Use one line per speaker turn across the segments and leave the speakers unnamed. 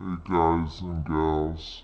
Hey guys and gals.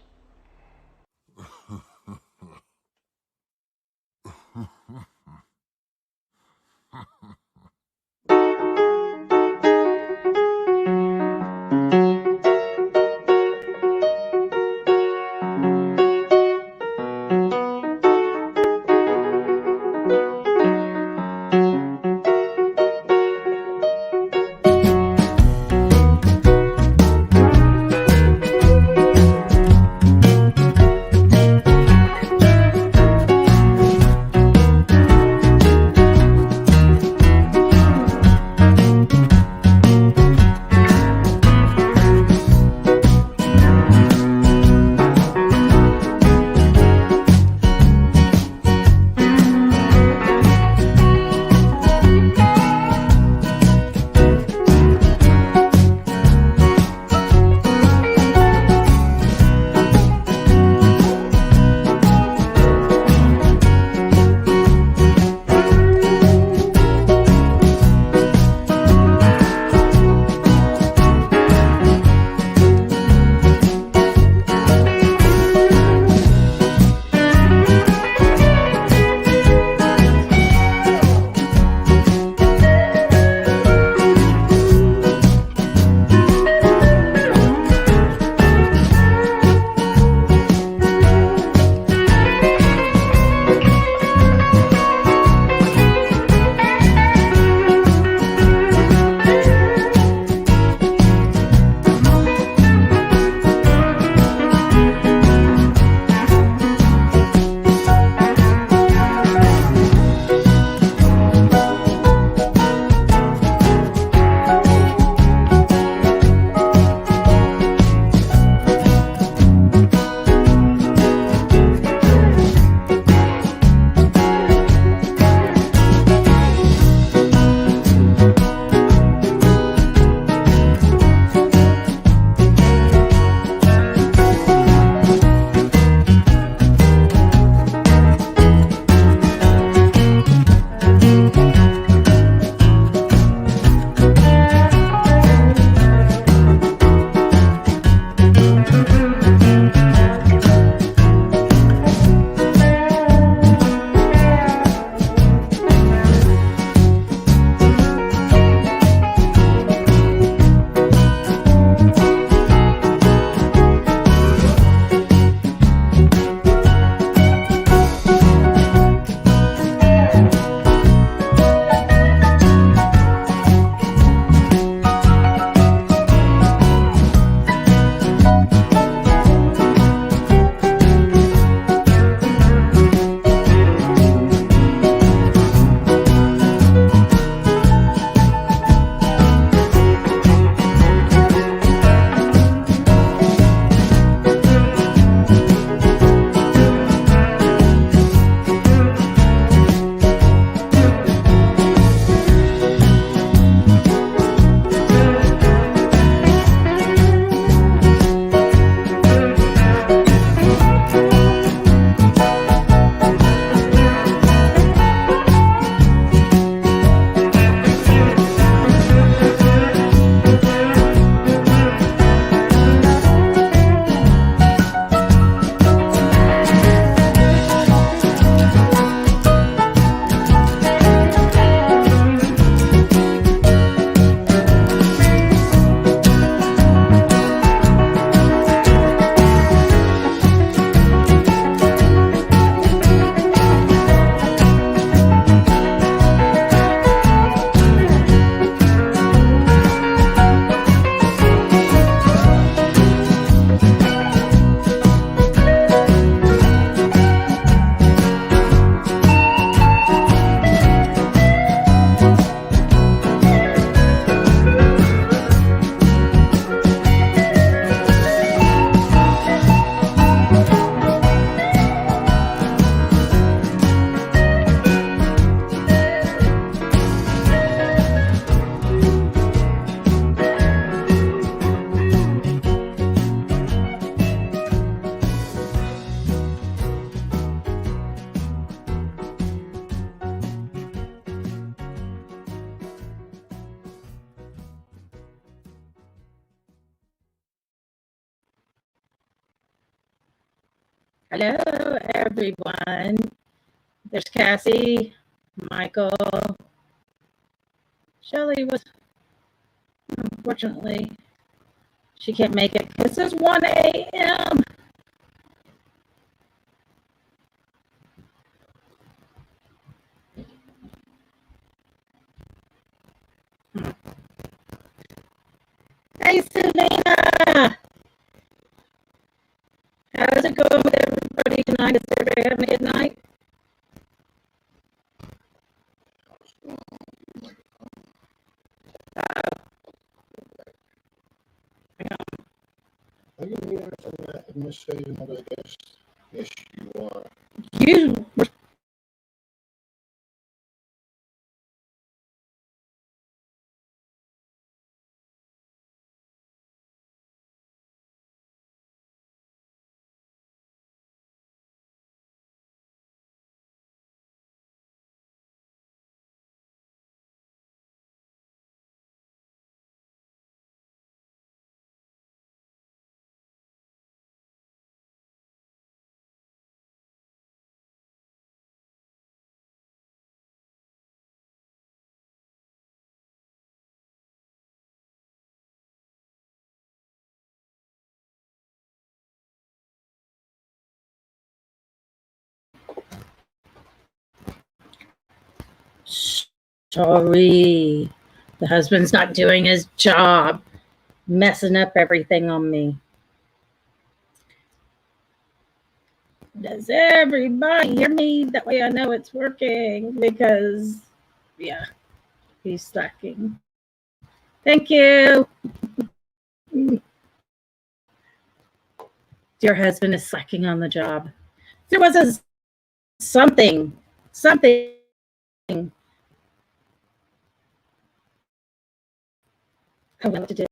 Hello, everyone. There's Cassie, Michael. Shelly was, unfortunately, she can't make it because it's 1 a.m. Hey, Selena. How's it going with everybody tonight? Is everybody having a good night?
Are you here from the administrative mother guest? Yes, you are.
You were sorry. The husband's not doing his job, messing up everything on me. Does everybody hear me? That way I know it's working because, yeah, he's slacking. Thank you. Your husband is slacking on the job. There was a something I wanted to do.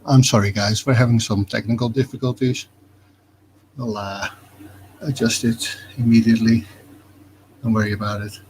I'm sorry, guys. We're having some technical difficulties. I'll adjust it immediately. Don't worry about it.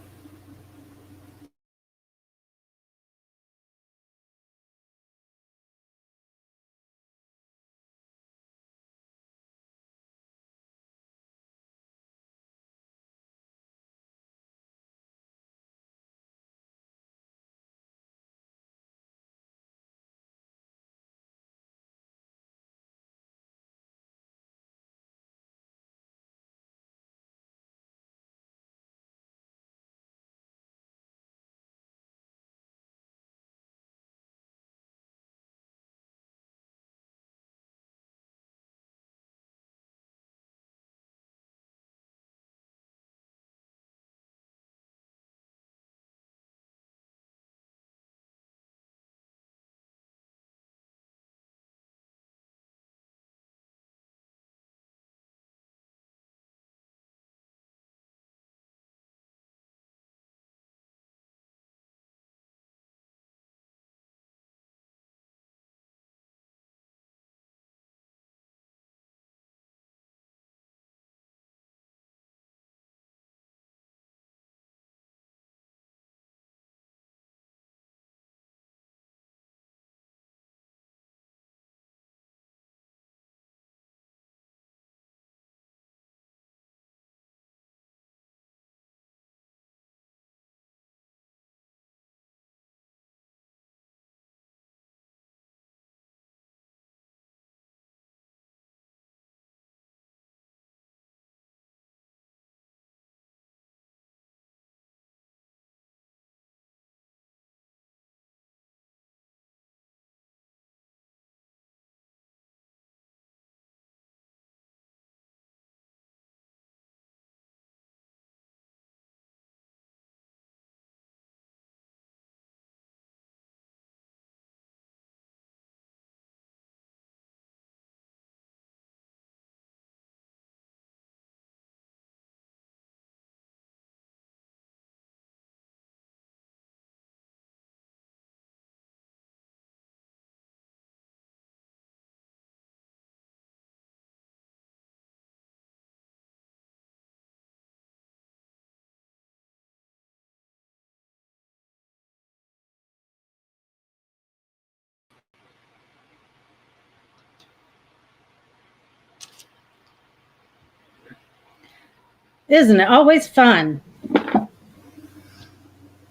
Isn't it always fun?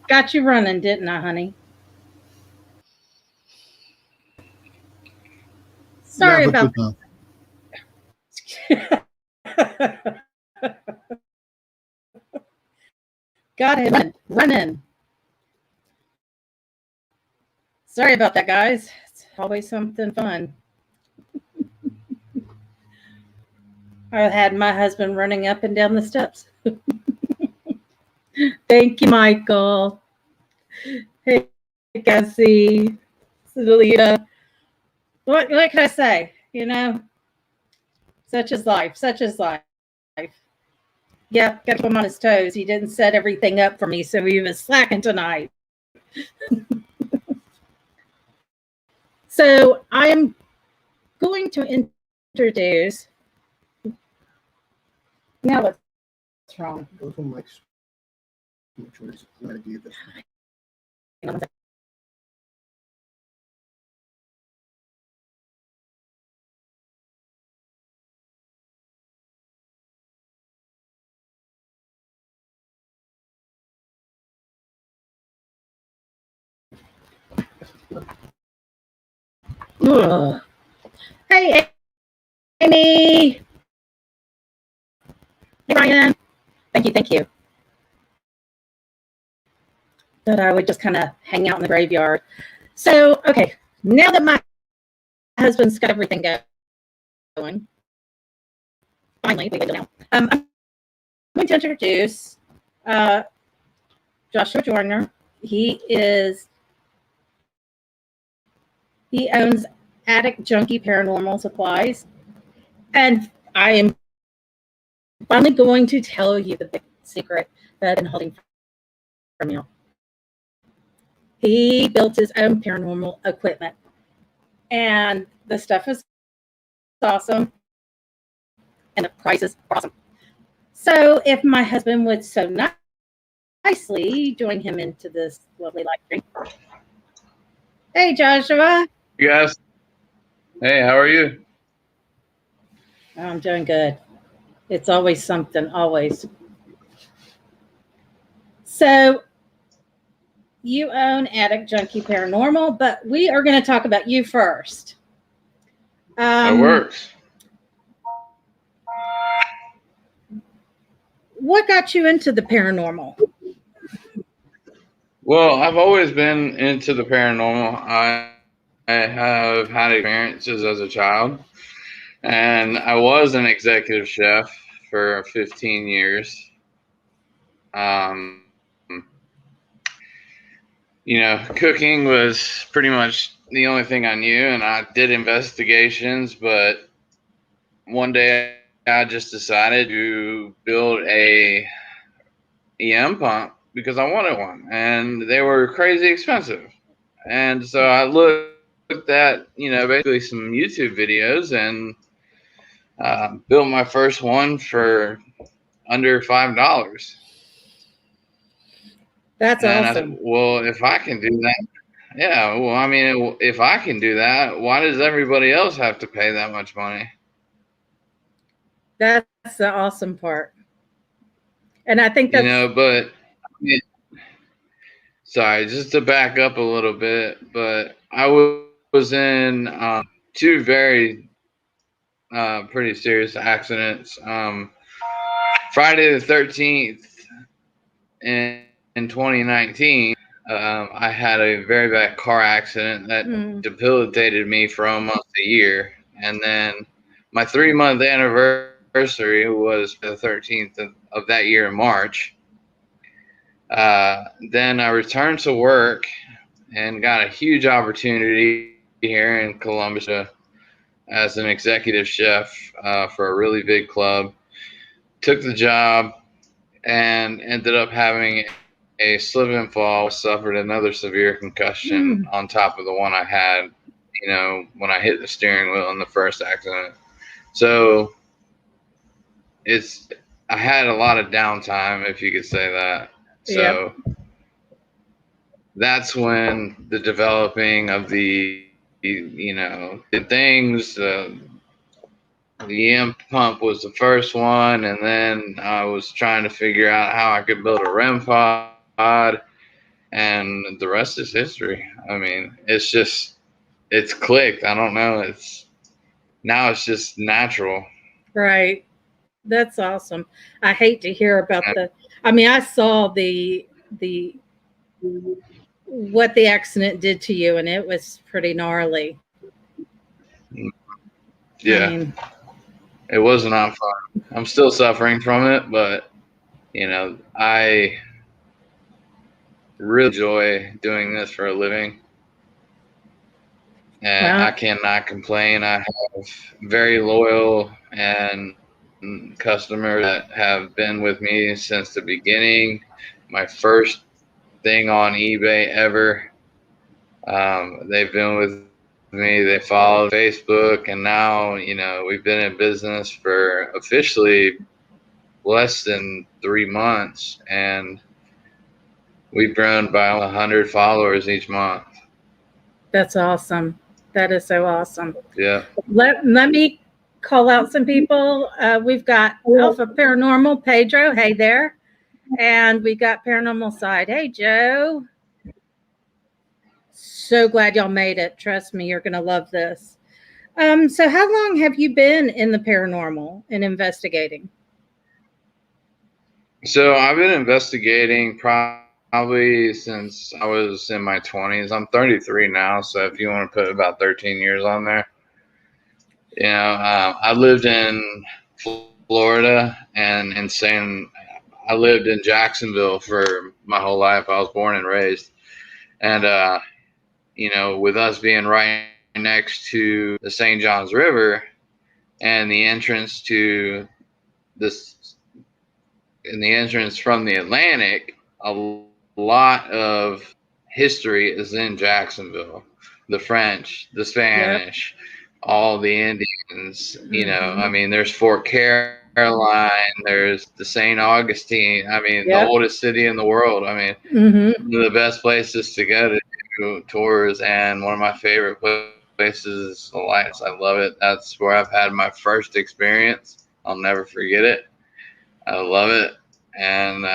Got you running, didn't I, honey?
Yeah,
Sorry
but
about
good now.
Got it running. Sorry about that, guys. It's always something fun. I had my husband running up and down the steps. Thank you, Michael. Hey, Cassie, Celita. What can I say? You know, such is life. Such is life. Yep, got to keep him on his toes. He didn't set everything up for me, so he was slacking tonight. So I am going to introduce. Now what's wrong?
Those are Mike's choice. I idea that
Ugh. Hey, Amy. Hey, Ryan. Thank you. That I would just kind of hang out in the graveyard. So, okay, now that my husband's got everything going, finally, we get it now. I'm going to introduce Joshua Joyner. He owns Attic Junky Paranormal Supplies, and I am finally going to tell you the big secret that I've been holding from you. He built his own paranormal equipment, and the stuff is awesome, and the prices are awesome. So, if my husband would so nicely join him into this lovely live stream. Hey, Joshua.
You guys, hey, how are you?
I'm doing good. It's always something, always. So, you own Attic Junky Paranormal, but we are going to talk about you first.
That works.
What got you into the paranormal?
Well, I've always been into the paranormal. I have had experiences as a child, and I was an executive chef for 15 years. Um, cooking was pretty much the only thing I knew, and I did investigations, but one day I just decided to build a EM pump because I wanted one, and they were crazy expensive. And so I looked at, basically some YouTube videos and built my first one for under $5.
That's
and
awesome.
I said, well, if I can do that, yeah, well, I mean, if I can do that, why does everybody else have to pay that much money?
That's the awesome part. And I think that's,
But sorry, just to back up a little bit, but I was in two very pretty serious accidents. Friday the 13th in 2019, I had a very bad car accident that debilitated me for almost a year. And then my 3-month anniversary was the 13th of that year in March. Then I returned to work and got a huge opportunity here in Columbus as an executive chef for a really big club. Took the job and ended up having a slip and fall. Suffered another severe concussion on top of the one I had, when I hit the steering wheel in the first accident. So I had a lot of downtime, if you could say that. So that's when the developing of the things, the EM pump was the first one, and then I was trying to figure out how I could build a REM pod, and the rest is history. I mean, it's clicked. I don't know. Now it's just natural.
Right. That's awesome. I hate to hear about I mean, I saw the what the accident did to you, and it was pretty gnarly.
Yeah,
I mean,
it was not fun. I'm still suffering from it, but I really enjoy doing this for a living, and I
wow.
cannot complain. I have very loyal and customers that have been with me since the beginning. My first thing on eBay ever. They've been with me. They followed Facebook, and now we've been in business for officially less than 3 months, and we've grown by 100 followers each month.
That's awesome. That is so awesome.
Yeah.
Let me call out some people. We've got Alpha Paranormal, Pedro. Hey there. And we got Paranormal Side. Hey, Joe. So glad y'all made it. Trust me, you're going to love this. So how long have you been in the paranormal and investigating?
So I've been investigating probably since I was in my 20s. I'm 33 now, so if you want to put about 13 years on there. I lived in Florida and I lived in Jacksonville for my whole life. I was born and raised. And, with us being right next to the St. Johns River and the entrance to this, and the entrance from the Atlantic, a lot of history is in Jacksonville. The French, the Spanish, all the Indians, I mean, there's Fort Caroline, there's the St. Augustine. I mean, the oldest city in the world. I mean, one of the best places to go to do tours, and one of my favorite places is the Lights. I love it. That's where I've had my first experience. I'll never forget it. I love it. And,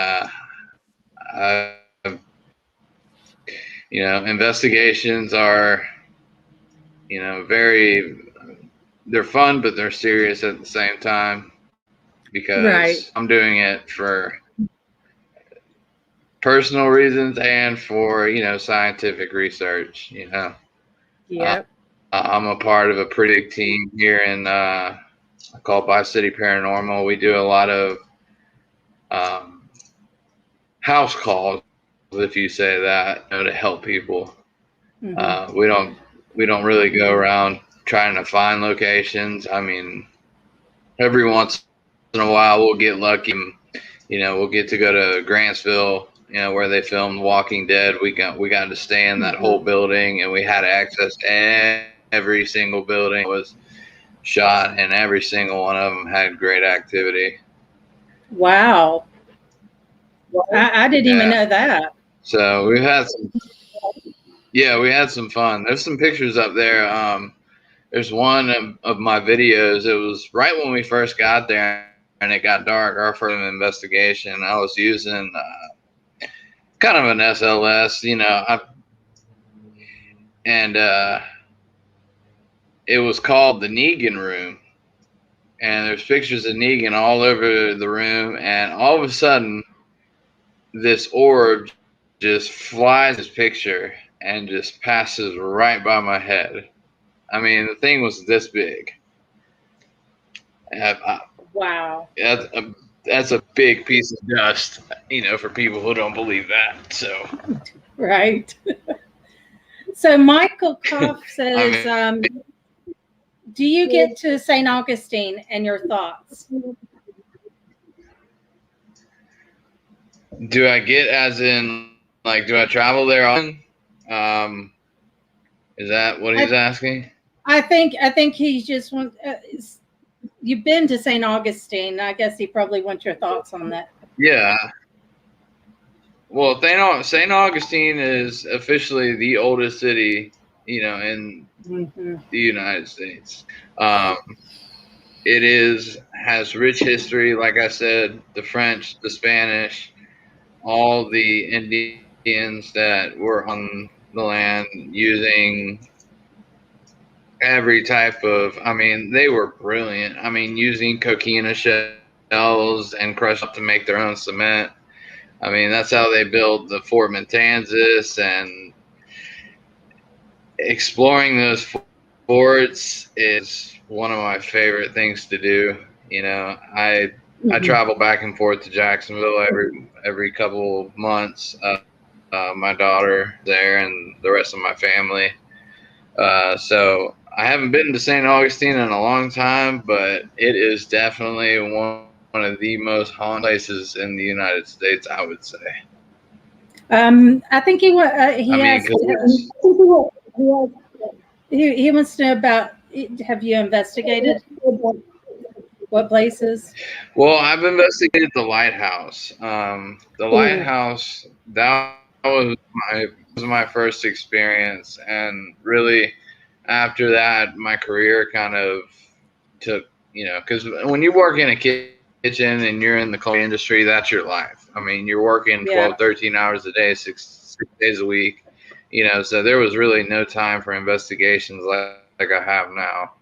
investigations are, they're fun, but they're serious at the same time because I'm doing it for personal reasons and for, scientific research,
Yep.
I'm a part of a pretty big team here in, called By City Paranormal. We do a lot of house calls, if you say that, to help people. We don't really go around trying to find locations. I mean, every once in a while we'll get lucky. We'll get to go to Grantsville, where they filmed Walking Dead. We got to stay in that whole building, and we had access to every single building that was shot, and every single one of them had great activity.
Wow. I didn't even know that.
So we had some fun. There's some pictures up there. There's one of my videos. It was right when we first got there and it got dark. Our first investigation, I was using kind of an SLS, and it was called the Negan Room. And there's pictures of Negan all over the room, and all of a sudden, this orb just flies his picture and just passes right by my head. I mean, the thing was this big.
Wow.
That's a big piece of dust, for people who don't believe that. So.
Right. So Michael Koff says, do you get to St. Augustine and your thoughts?
Do I get as in, like, do I travel there often? Is that what he's asking?
I think he just wants. You've been to St. Augustine. I guess he probably wants your thoughts on that.
Yeah. Well, St. Augustine is officially the oldest city, in the United States. has rich history. Like I said, the French, the Spanish, all the Indians that were on the land using every type of. I mean, they were brilliant. I mean, using coquina shells and crush up to make their own cement. I mean, that's how they built the Fort Matanzas, and exploring those forts is one of my favorite things to do. You know, I travel back and forth to Jacksonville every couple of months. My daughter there and the rest of my family. So I haven't been to St. Augustine in a long time, but it is definitely one of the most haunted places in the United States, I would say.
I think he
I mean,
he wants to know about. Have you investigated what places?
well, I've investigated the lighthouse. The lighthouse, that was my first experience, and really after that, my career kind of took, you know, because when you work in a kitchen and you're in the culinary industry, that's your life. I mean, you're working 12, 13 hours a day, six days a week, you know, so there was really no time for investigations like I have now.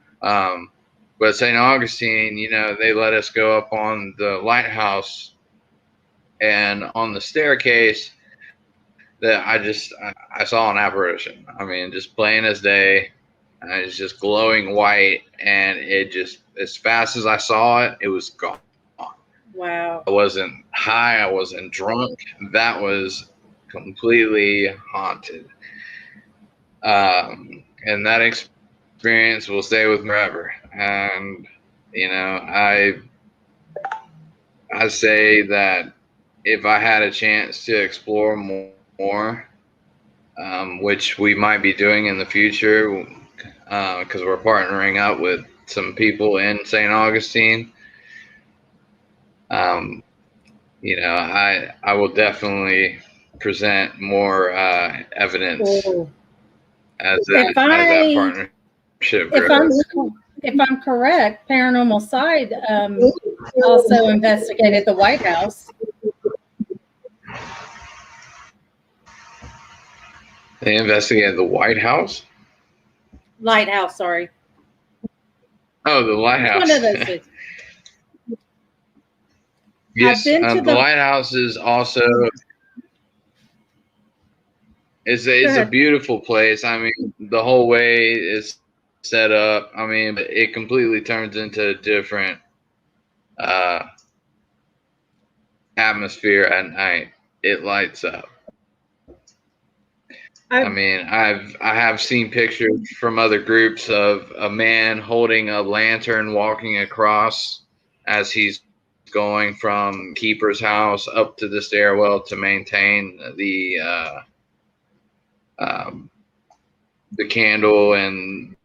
But St. Augustine, you know, they let us go up on the lighthouse, and on the staircase that I saw an apparition. I mean, just plain as day. And it's just glowing white, and it just, as fast as I saw it, it was gone.
Wow.
I wasn't high, I wasn't drunk. That was completely haunted. And that experience will stay with me forever. And you know, I say that if I had a chance to explore more, which we might be doing in the future, because we're partnering up with some people in St. Augustine. You know, I will definitely present more evidence as that partnership grows.
If I'm correct, Paranormal Side also investigated the White House.
They investigated the White House?
Lighthouse, sorry.
Oh, the lighthouse.
One of those things.
Yes, the lighthouse is also it's a beautiful place. I mean, the whole way is set up. I mean, it completely turns into a different atmosphere at night. It lights up. I mean, I have seen pictures from other groups of a man holding a lantern walking across as he's going from keeper's house up to the stairwell to maintain the candle and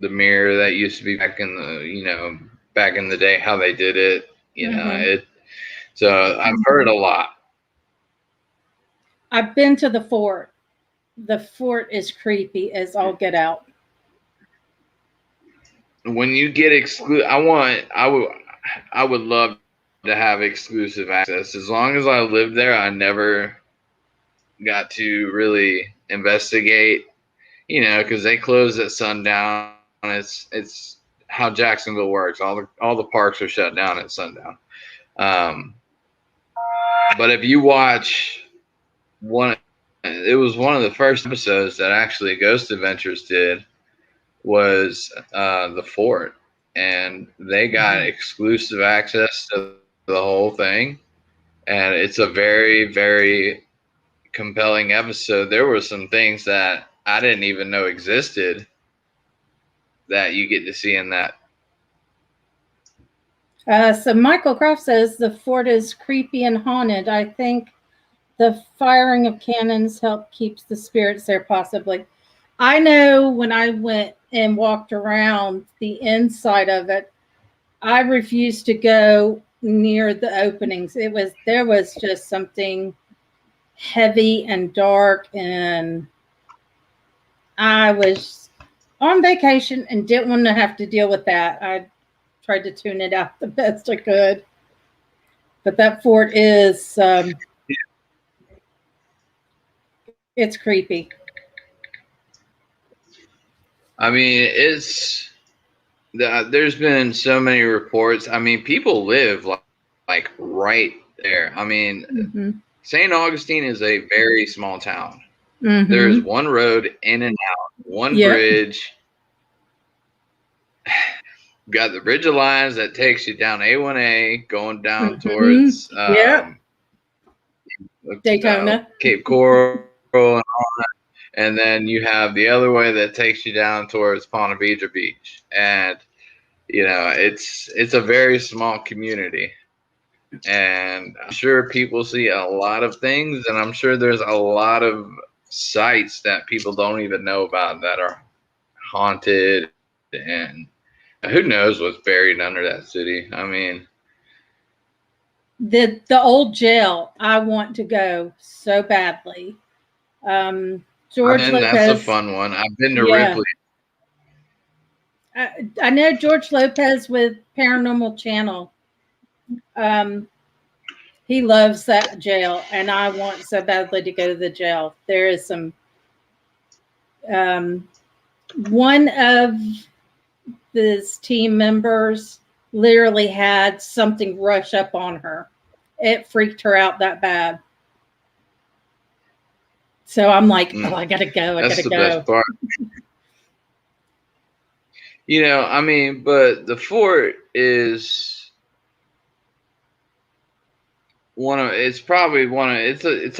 the mirror that used to be back in the day, how they did it. You know, it. So I've heard a lot.
I've been to the fort. The fort is creepy as all get out.
When you get I would love to have exclusive access. As long as I lived there, I never got to really investigate, you know, because they close at sundown. It's how Jacksonville works. All the parks are shut down at sundown. But if you watch it was one of the first episodes that actually Ghost Adventures did, was the fort, and they got exclusive access to the whole thing, and it's a very, very compelling episode. There were some things that I didn't even know existed that you get to see in that.
So Michael Croft says the fort is creepy and haunted. I think the firing of cannons help keeps the spirits there, possibly. I know when I went and walked around the inside of it, I refused to go near the openings. There was just something heavy and dark, and I was on vacation and didn't want to have to deal with that. I tried to tune it out the best I could. But that fort is, it's creepy.
I mean, there's been so many reports. I mean, people live like right there. I mean,
Mm-hmm.
St. Augustine is a very small town.
Mm-hmm.
There's one road in and out, one
Yep.
bridge. Got the Bridge Alliance that takes you down A1A, going down
Mm-hmm.
towards
Daytona,
Cape Coral, and all that. And then you have the other way that takes you down towards Ponte Vedra Beach. And you know, it's a very small community. And I'm sure people see a lot of things, and I'm sure there's a lot of sites that people don't even know about that are haunted, and who knows what's buried under that city. I mean,
the old jail. I want to go so badly. George
and
Lopez.
that's a fun one. I've been to Ripley.
I know George Lopez with Paranormal Channel. He loves that jail, and I want so badly to go to the jail. There is some. One of his team members literally had something rush up on her. It freaked her out that bad. So I'm like, oh, I gotta go. I
That's
gotta
the
go.
best part. You know, I mean, but the fort is it's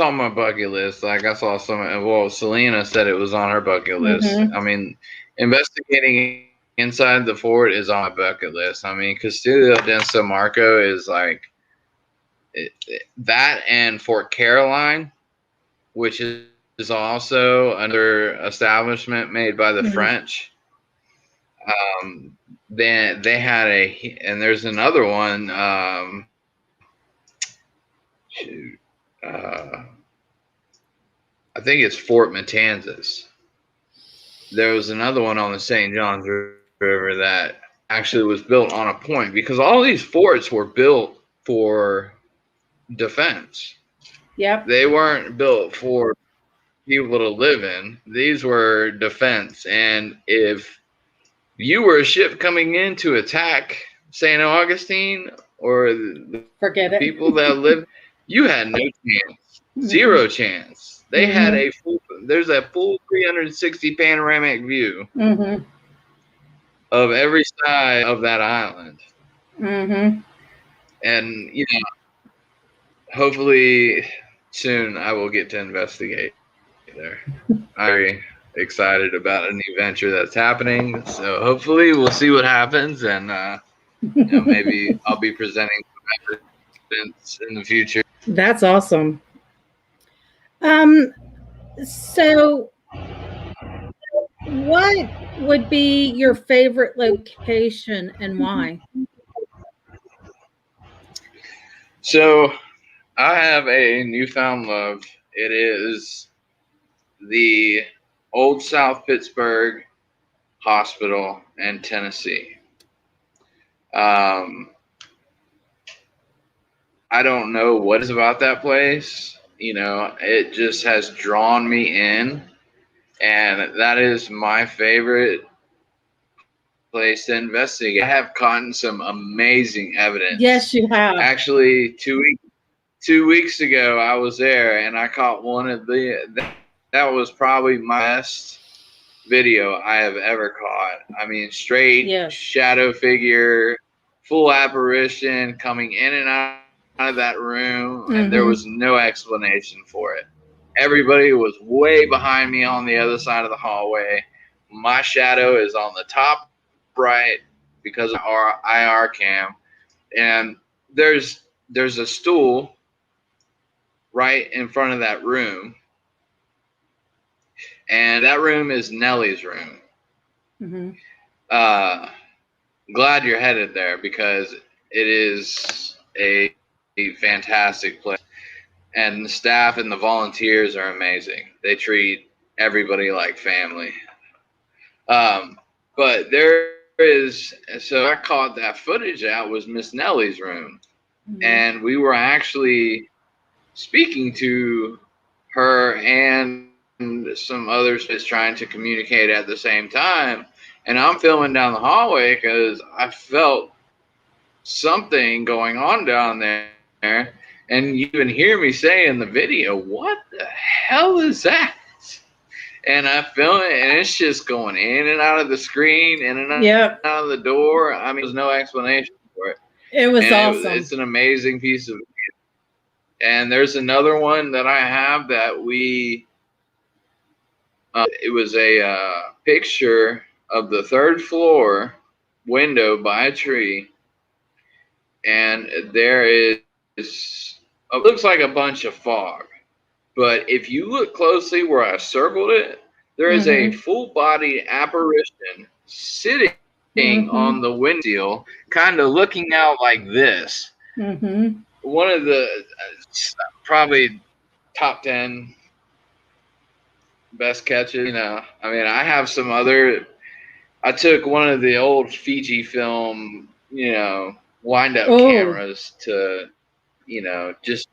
on my bucket list. Like I saw Selena said it was on her bucket list.
Mm-hmm.
I mean, investigating inside the fort is on my bucket list. I mean, Castillo del San Marco is like that, and Fort Caroline, which is also another establishment made by the French. Then they had and there's another one. I think it's Fort Matanzas. There was another one on the St. Johns River that actually was built on a point, because all these forts were built for defense.
Yep.
They weren't built for people to live in. These were defense. And if you were a ship coming in to attack St. Augustine or the people that lived, you had no chance. Zero chance. They had there's a full 360 panoramic view of every side of that island. And, you know, hopefully soon I will get to investigate there. I'm very excited about a new venture that's happening. So hopefully we'll see what happens, and you know, maybe I'll be presenting some evidence in the future.
That's awesome. So what would be your favorite location and why?
So I have a newfound love. It is the Old South Pittsburgh Hospital in Tennessee. I don't know what is about that place. You know, it just has drawn me in, and that is my favorite place to investigate. I have gotten some amazing evidence.
Yes, you have.
Actually, 2 weeks ago, I was there, and I caught one of that was probably my best video I have ever caught. I mean, straight shadow figure, full apparition coming in and out of that room, and there was no explanation for it. Everybody was way behind me on the other side of the hallway. My shadow is on the top right because of our IR cam, and there's a stool right in front of that room, and that room is Nellie's room. Glad you're headed there, because it is a fantastic place, and the staff and the volunteers are amazing. They treat everybody like family. But there is, so I caught that footage out was Miss Nellie's room.
Mhm.
And we were actually speaking to her and some others just trying to communicate at the same time. And I'm filming down the hallway because I felt something going on down there. And you even hear me say in the video, "What the hell is that?" And I film it, and it's just going in and out of the screen, in and
Yep.
out of the door. I mean, there's no explanation for it.
It was
And
awesome.
it's an amazing piece of. And there's another one that I have that it was a picture of the third floor window by a tree, and there is, it looks like a bunch of fog. But if you look closely where I circled it, there is a full-bodied apparition sitting on the windshield, kind of looking out like this. One of the probably top 10 best catches. You know, I mean, I have some other. I took one of the old Fiji film, wind-up cameras to, just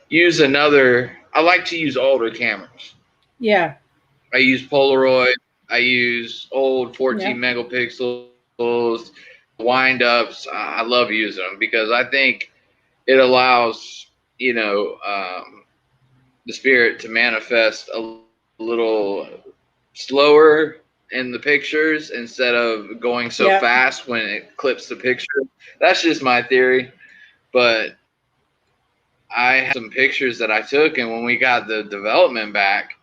use another. I like to use older cameras.
Yeah.
I use Polaroid. I use old 14 megapixels, wind-ups. I love using them because I think it allows, the spirit to manifest a little slower in the pictures instead of going so fast when it clips the picture. That's just my theory. But I have some pictures that I took, and when we got the development back,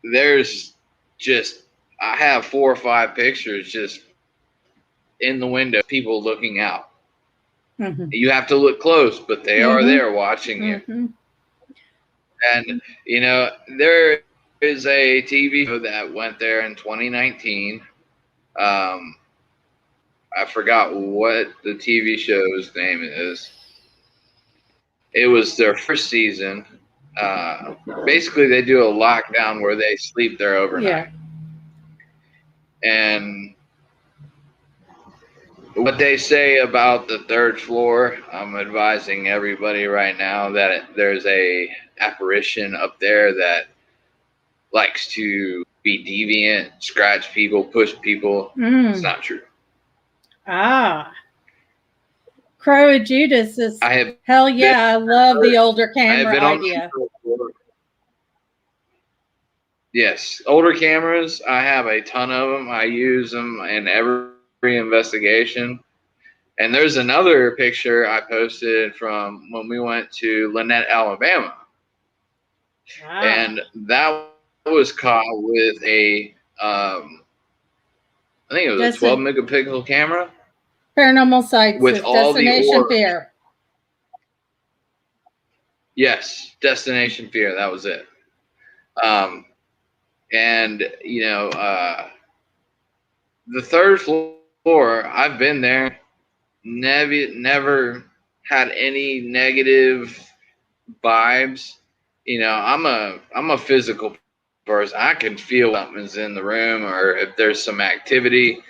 there's just, I have 4 or 5 pictures just in the window, people looking out. You have to look close, but they are there watching you. And, there is a TV show that went there in 2019. I forgot what the TV show's name is. It was their first season. Basically, they do a lockdown where they sleep there overnight. And what they say about the third floor, I'm advising everybody right now that there's a apparition up there that likes to be deviant, scratch people, push people. It's not true.
Crow of Judas is hell yeah. I love the older camera idea.
Yes, older cameras. I have a ton of them. I use them in every investigation. And there's another picture I posted from when we went to Lynette, Alabama. And that was caught with a, I think it was a 12 megapixel camera.
Paranormal Sites
with all
Destination
the
Fear.
Yes, Destination Fear. That was it. And the third floor, I've been there. Never had any negative vibes. I'm a physical person. I can feel something's in the room or if there's some activity.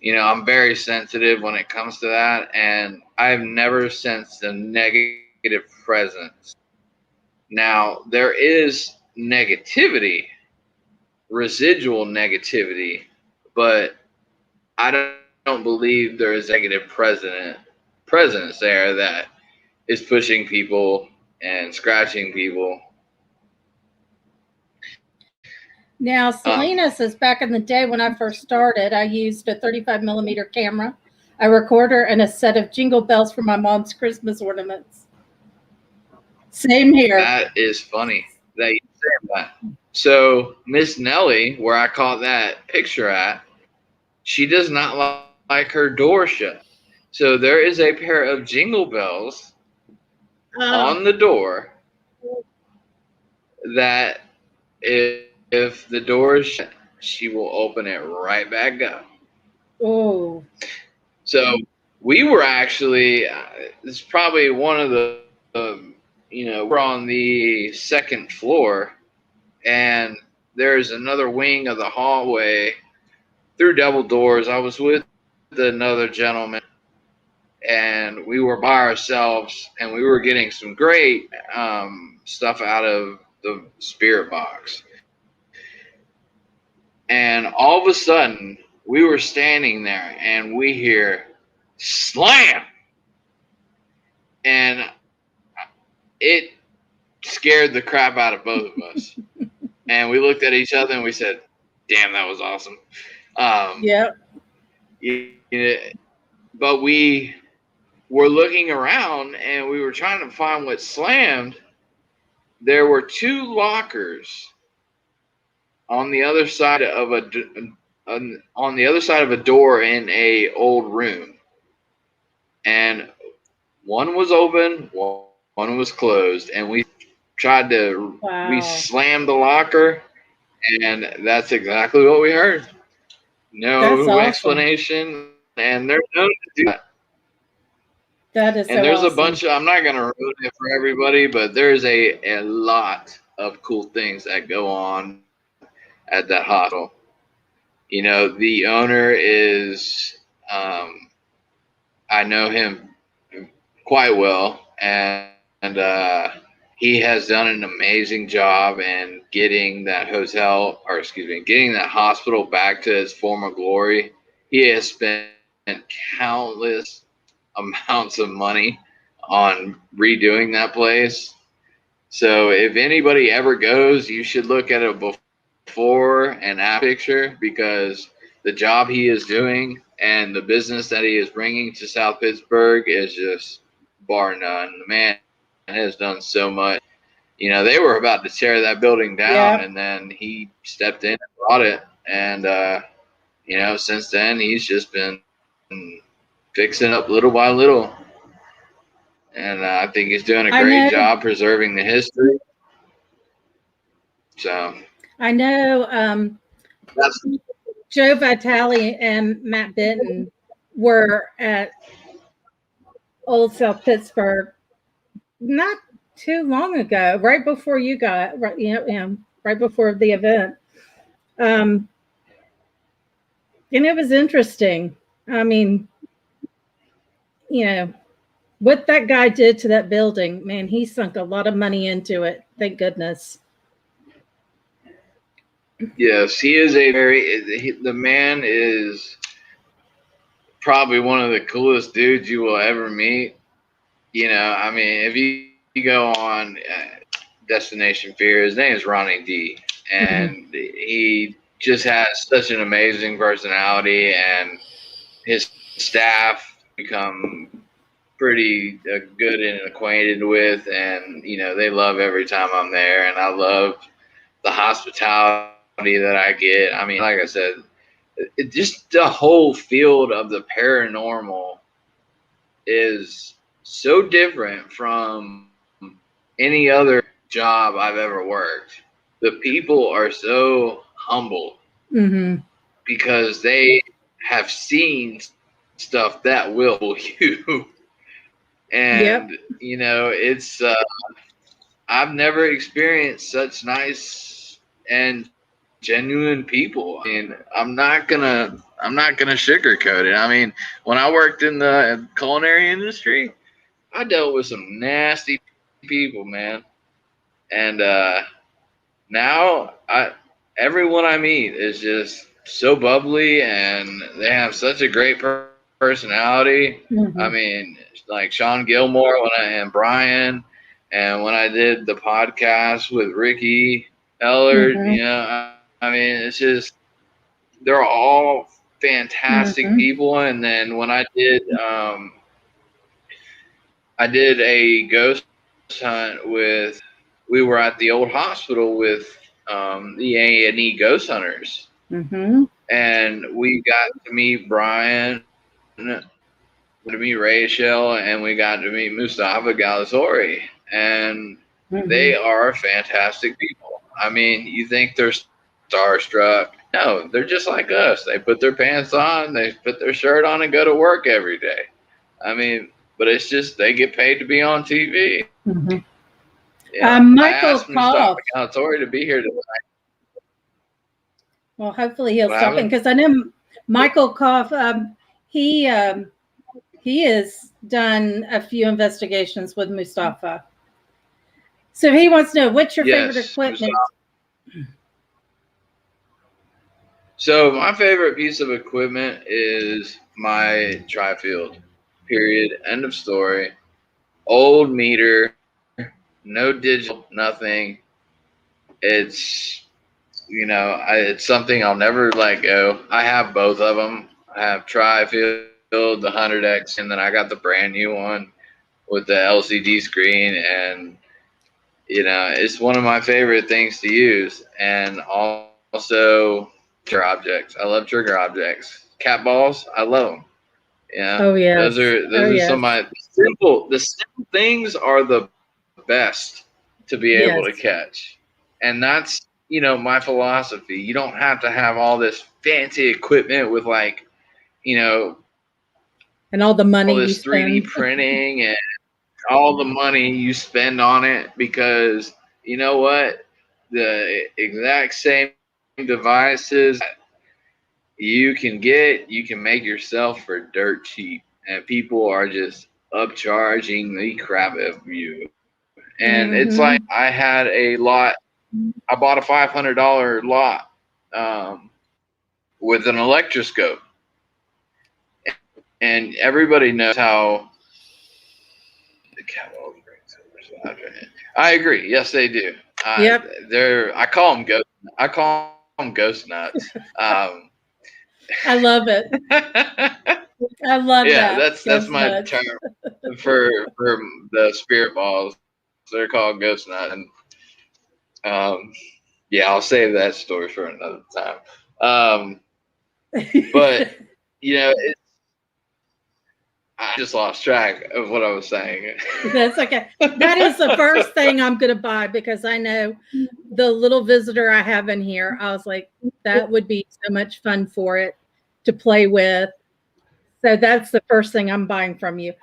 I'm very sensitive when it comes to that, and I've never sensed a negative presence. Now, there is negativity, residual negativity, but I don't believe there is negative presence there that is pushing people and scratching people.
Now, Selena says, back in the day when I first started, I used a 35 millimeter camera, a recorder, and a set of jingle bells for my mom's Christmas ornaments. Same here.
That is funny that you say that. So Miss Nellie, where I caught that picture at, she does not like her door shut. So there is a pair of jingle bells on the door that if the door is shut, she will open it right back up.
Oh.
So we were actually, it's probably one of the, we're on the second floor, and there's another wing of the hallway through double doors. I was with another gentleman, and we were by ourselves, and we were getting some great stuff out of the spirit box. And all of a sudden, we were standing there, and we hear slam, and it scared the crap out of both of us. And we looked at each other and we said, "Damn, that was awesome."
Yep.
But we were looking around and we were trying to find what slammed. There were two lockers on the other side of a door in a old room, and one was open, one was closed, and we tried to we slammed the locker, and that's exactly what we heard. No
awesome.
explanation, and they're known to do that.
That is
and
so
there's
awesome.
a bunch of, I'm not going to ruin it for everybody, but there's a lot of cool things that go on at that hospital. You know, the owner is, I know him quite well, and he has done an amazing job in getting that getting that hospital back to its former glory. He has spent countless amounts of money on redoing that place. So if anybody ever goes, you should look at a before and after picture, because the job he is doing and the business that he is bringing to South Pittsburgh is just bar none. The man has done so much. You know, they were about to tear that building down, and then he stepped in and bought it. And, you know, since then, he's just been fixing up little by little. And I think he's doing a great job preserving the history. So
I know Joe Vitale and Matt Benton were at Old South Pittsburgh not too long ago, right before you got, right before the event. And it was interesting. I mean, you know, what that guy did to that building, man, he sunk a lot of money into it. Thank goodness.
Yes, he is the man is probably one of the coolest dudes you will ever meet. You know, I mean, if you go on Destination Fear, his name is Ronnie D, and he just has such an amazing personality, and his staff become pretty good and acquainted with, and you know, they love every time I'm there, and I love the hospitality that I get. I mean, like I said, just the whole field of the paranormal is so different from any other job I've ever worked. The people are so humble because they have seen stuff that will you. And, you know, it's, I've never experienced such nice and genuine people. I mean, I'm not gonna sugarcoat it. I mean, when I worked in the culinary industry, I dealt with some nasty people, man. And now everyone I meet is just so bubbly, and they have such a great personality. I mean, like Sean Gilmore and Brian, and when I did the podcast with Ricky Eller, you know, I mean, it's just, they're all fantastic people. And then when I did a ghost hunt we were at the old hospital with the A&E ghost hunters, and we got to meet Brian, to meet Rachel, and we got to meet Mustafa Galatori, and they are fantastic people. I mean, you think they're starstruck? No, they're just like us. They put their pants on, they put their shirt on, and go to work every day. I mean, but it's just they get paid to be on TV. Yeah,
Michael
I asked Mustafa Galatori to be here tonight.
Well, hopefully he'll stop in, because I know Michael Koff, he has done a few investigations with Mustafa. So he wants to know, what's your favorite
Yes.
equipment?
So my favorite piece of equipment is my tri-field. Period. End of story. Old meter, no digital, nothing. It's it's something I'll never let go. I have both of them. I have tri-field, the 100X, and then I got the brand new one with the LCD screen, and it's one of my favorite things to use. And also trigger objects. I love trigger objects. Cat balls, I love them. Yeah,
Oh yes.
those are some of my the simple things are the best to be able to catch. And that's my philosophy. You don't have to have all this fancy equipment with
and all the money
all this 3D printing and all the money you spend on it, because you know what? The exact same devices you can make yourself for dirt cheap, and people are just upcharging the crap out of you. And it's like, I had a lot. I bought a $500 lot with an electroscope, and everybody knows how the cat balls bring so much life in it. I agree. Yes, they do.
Yep.
I call them ghost. I call them ghost nuts.
I love it. I love that.
Yeah, that's my term for the spirit balls. They're called ghost nuts, and yeah, I'll save that story for another time. But I just lost track of what I was saying.
That's okay. That is the first thing I'm going to buy, because I know the little visitor I have in here. I was like, that would be so much fun for it to play with. So that's the first thing I'm buying from you.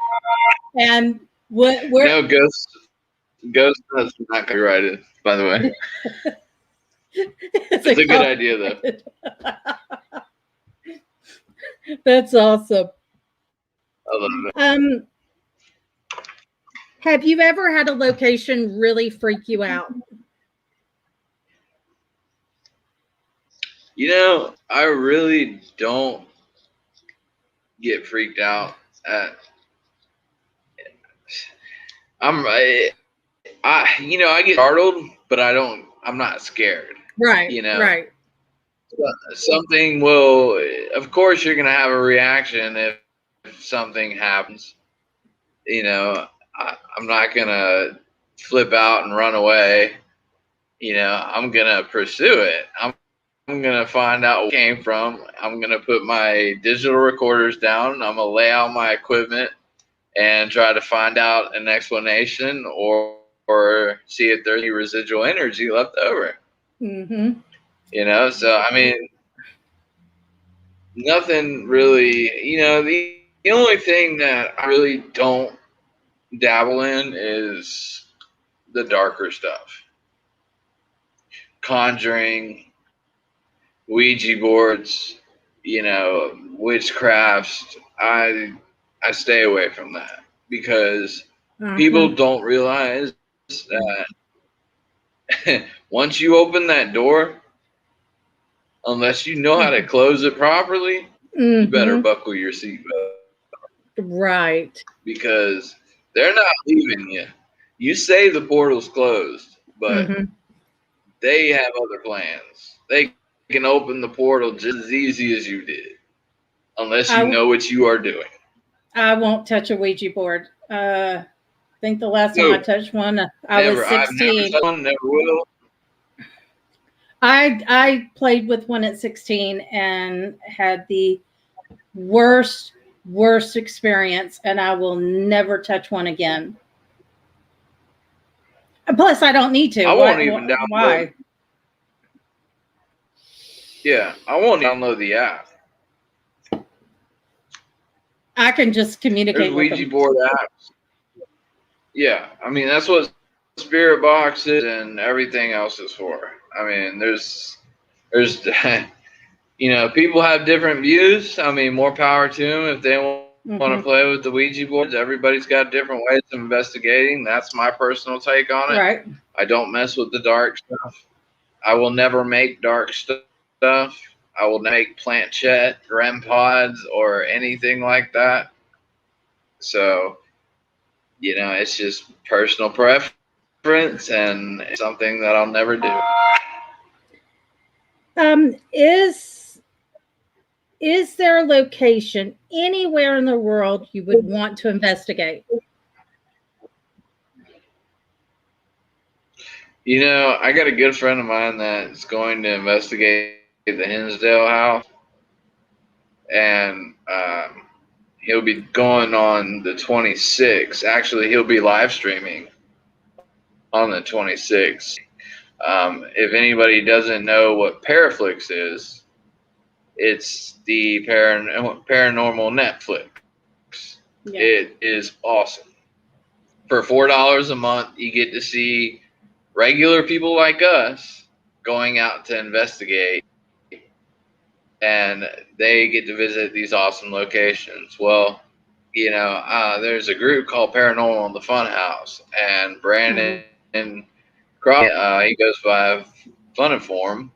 And where
Ghost nuts is not copyrighted, by the way. It's a good idea, though.
That's awesome.
I love it.
Have you ever had a location really freak you out?
I really don't get freaked out at. I get startled, but I'm not scared.
Right. Right.
Something will, of course, you're gonna have a reaction if something happens. I'm not gonna flip out and run away. I'm gonna pursue it. I'm gonna find out where it came from. I'm gonna put my digital recorders down. I'm gonna lay out my equipment and try to find out an explanation, or see if there's any residual energy left over. So I mean, nothing really. The only thing that I really don't dabble in is the darker stuff. Conjuring, Ouija boards, witchcrafts. I stay away from that, because people don't realize that once you open that door, unless you know how to close it properly, you better buckle your seatbelt.
Right.
Because they're not leaving you. You say the portal's closed, but they have other plans. They can open the portal just as easy as you did, unless you know what you are doing.
I won't touch a Ouija board. I think the last time I touched one, I was 16.
I've never touched one, never will.
I played with one at 16 and had the worst experience, and I will never touch one again. Plus, I don't need to.
I won't even download.
Why?
Yeah, I won't download the app.
I can just communicate with
Ouija board apps. Yeah, I mean, that's what Spirit Box is and everything else is for. I mean, there's People have different views. I mean, more power to them if they want to play with the Ouija boards. Everybody's got different ways of investigating. That's my personal take on it.
Right.
I don't mess with the dark stuff. I will never make dark stuff. I will make planchette, REM pods, or anything like that. So, it's just personal preference and it's something that I'll never do.
Is there a location anywhere in the world you would want to investigate?
I got a good friend of mine that's going to investigate the Hinsdale house, and he'll be going on the 26th. Actually, he'll be live streaming on the 26th. If anybody doesn't know what Paraflix is, it's the paranormal Netflix. Yeah. It is awesome. For $4 a month, you get to see regular people like us going out to investigate, and they get to visit these awesome locations. Well, there's a group called Paranormal in the Funhouse, and Brandon Cross, he goes by Fun Inform,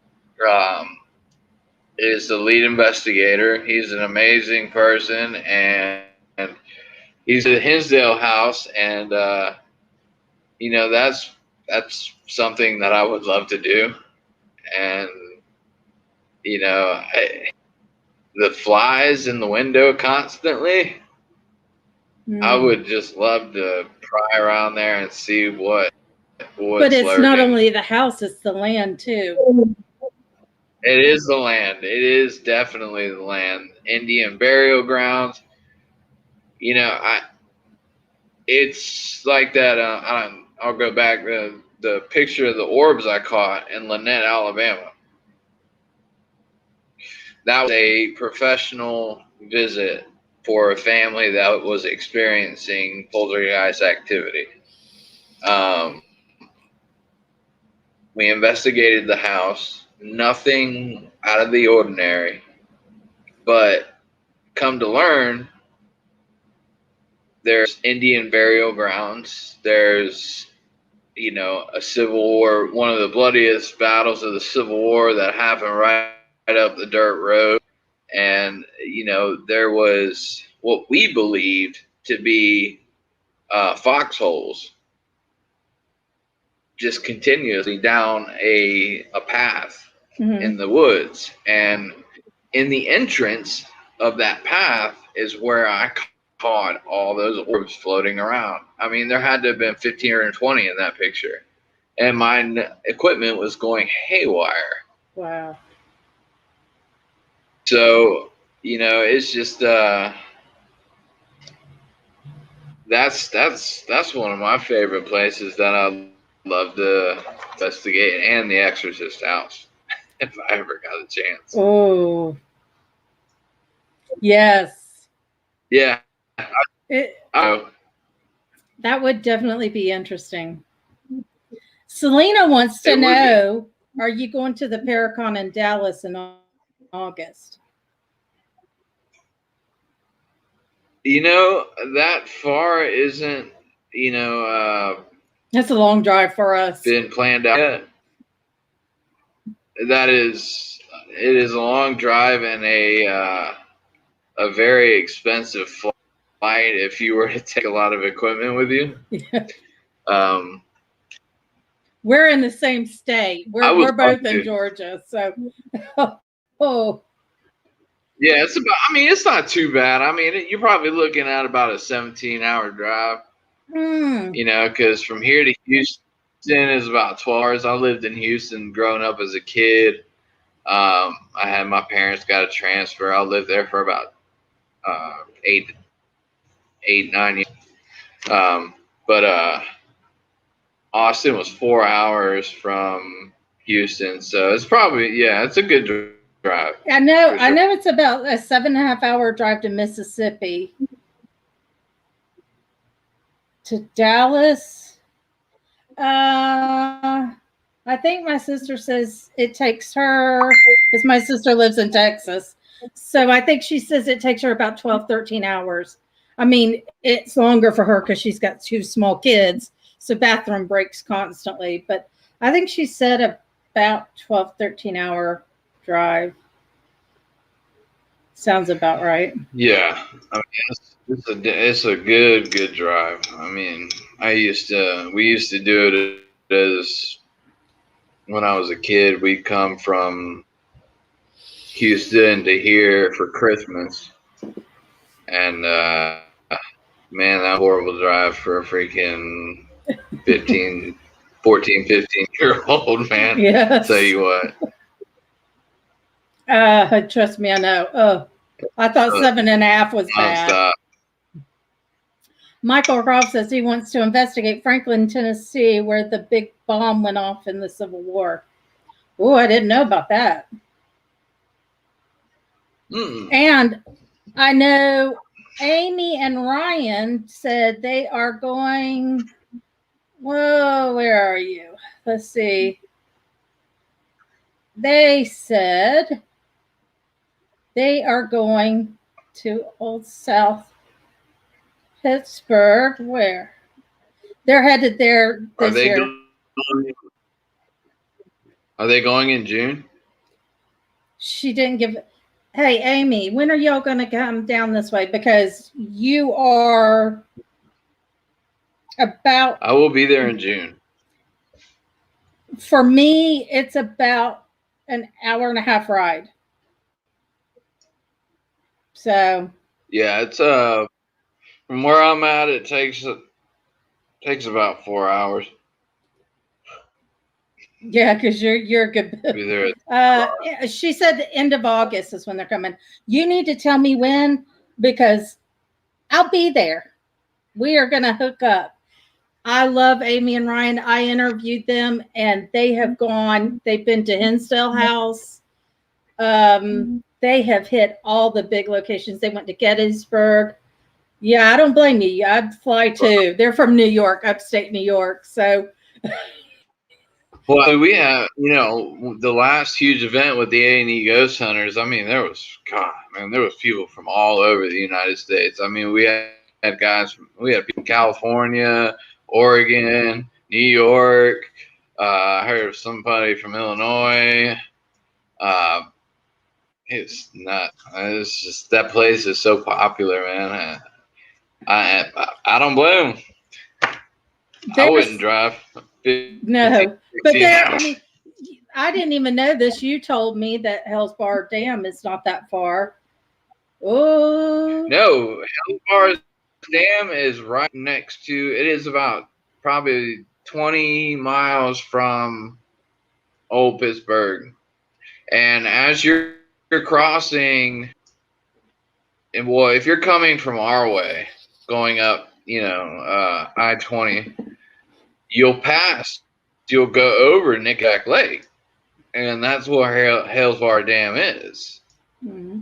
is the lead investigator. He's an amazing person, and he's at Hinsdale House, and that's something that I would love to do. And the flies in the window constantly. I would just love to pry around there and see what's
But it's lurking. Not only the house, it's the land too.
It is the land. It is definitely the land. Indian burial grounds. It's like that. I'll go back to the picture of the orbs I caught in Lynette, Alabama. That was a professional visit for a family that was experiencing poltergeist activity. We investigated the house. Nothing out of the ordinary. But come to learn, there's Indian burial grounds. There's, a Civil War, one of the bloodiest battles of the Civil War that happened right up the dirt road. And, there was what we believed to be foxholes just continuously down a path in the woods. And in the entrance of that path is where I caught all those orbs floating around. I mean, there had to have been 15 or 20 in that picture. And my equipment was going haywire.
Wow.
So, it's just that's one of my favorite places that I love to investigate, and the Exorcist house, if I ever got a chance.
Oh, yes.
Yeah.
That would definitely be interesting. Selena wants to know, are you going to the Paracon in Dallas in August?
That far isn't,
that's a long drive for us.
Been planned out yet. It is a long drive and a very expensive flight if you were to take a lot of equipment with you.
Yeah. We're in the same state. We're both in Georgia, so oh.
Yeah, it's not too bad. I mean, you're probably looking at about a 17-hour drive. Because from here to Houston is about 12 hours. I lived in Houston growing up as a kid. I had my parents got a transfer. I lived there for about 8, 9 years. But Austin was 4 hours from Houston, so it's probably it's a good drive.
I know. Sure. I know it's about a 7.5 hour drive to Mississippi. To Dallas, I I think my sister says it takes her, because my sister lives in Texas. So I think she says it takes her about 12, 13 hours. I mean, it's longer for her because she's got 2 small kids. So bathroom breaks constantly. But I think she said about 12, 13-hour drive. Sounds about right.
Yeah, I mean it's a good drive. I mean, we used to do it as when I was a kid. We'd come from Houston to here for Christmas, and man, that horrible drive for a freaking 15, 14, 15-year old man.
Yes.
Tell you what.
Trust me, I know. Oh, I thought 7.5 was bad.
Nonstop.
Michael Roth says he wants to investigate Franklin, Tennessee, where the big bomb went off in the Civil War. Oh, I didn't know about that. And I know Amy and Ryan said they are going. Whoa, where are you? Let's see. They said they are going to Old South Pittsburgh. Where? They're headed there this year.
Are they going in June?
She didn't give. Hey, Amy, when are y'all going to come down this way? Because you are about.
I will be there in June.
For me, it's about an hour and a half ride. So.
Yeah, it's from where I'm at, it takes about 4 hours.
Yeah, because you're good.
Be there.
She said the end of August is when they're coming. You need to tell me when, because I'll be there. We are going to hook up. I love Amy and Ryan. I interviewed them, and they have gone. They've been to Hinsdale House. They have hit all the big locations. They went to Gettysburg. Yeah, I don't blame you. I'd fly too. They're from New York, upstate New York. So.
Well, we have, the last huge event with the A&E Ghost Hunters. I mean, there was people from all over the United States. I mean, we had people from California, Oregon, New York. I heard of somebody from Illinois. It's not. It's just that place is so popular, man. I don't blame them. I wouldn't drive.
No, but I didn't even know this. You told me that Hell's Bar Dam is not that far. Oh
no, Hell's Bar Dam is right next to. It is about probably 20 miles from Old Pittsburgh, and as you're crossing, and if you're coming from our way, going up, I-20. You'll go over Nickajack Lake, and that's where Hell's Bar Dam is.
Mm-hmm.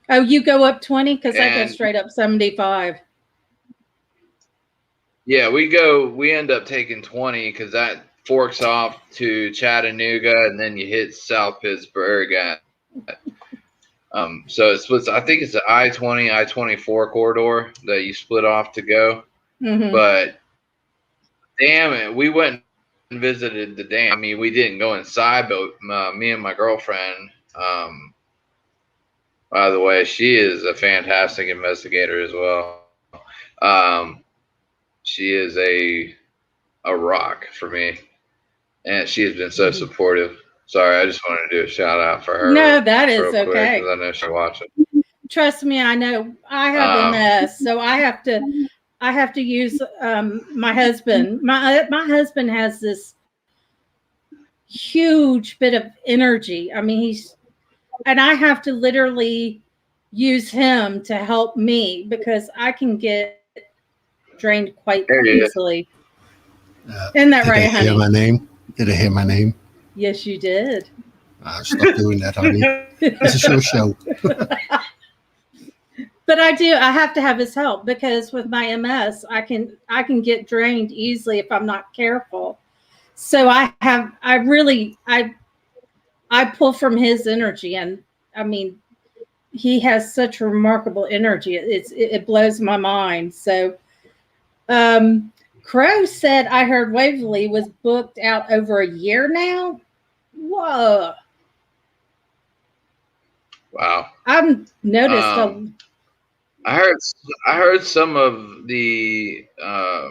Oh, you go up 20? Because I go straight up 75.
Yeah, we end up taking 20 because that forks off to Chattanooga, and then you hit South Pittsburgh at so it splits. I think it's the I-20, I-24 corridor that you split off to go.
Mm-hmm.
But damn it, we went and visited the dam. I mean, we didn't go inside, but me and my girlfriend, by the way, she is a fantastic investigator as well. She is a rock for me, and she has been so supportive. Sorry, I just wanted to do a shout out for her.
No, that is okay.
Because I know she's watching.
Trust me, I know. I have MS, so I have to use my husband. My husband has this huge bit of energy. I mean, and I have to literally use him to help me because I can get drained quite easily. Isn't that right, honey?
Did I hear my name?
Yes, you did.
Stop doing that, honey. It's a show.
But I have to have his help because with my MS, I can get drained easily if I'm not careful. So I pull from his energy, and I mean, he has such remarkable energy. It blows my mind. So, Crow said I heard Waverly was booked out over a year now. Whoa!
Wow.
I've noticed
I heard some of the I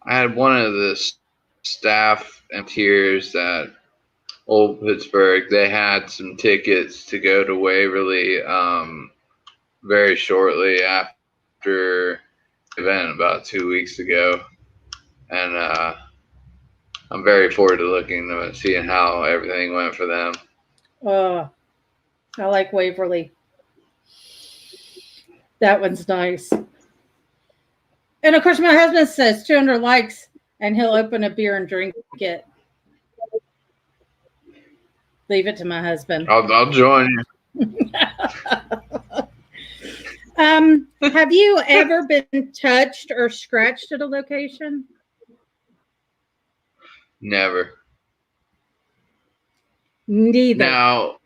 had one of the staff and tiers at Old Pittsburgh. They had some tickets to go to Waverly very shortly after the event about 2 weeks ago, and I'm very forward to looking and seeing how everything went for them.
I like Waverly. That one's nice. And of course, my husband says 200 likes, and he'll open a beer and drink it. Leave it to my husband.
I'll join you.
Have you ever been touched or scratched at a location?
Never.
Neither.
Now,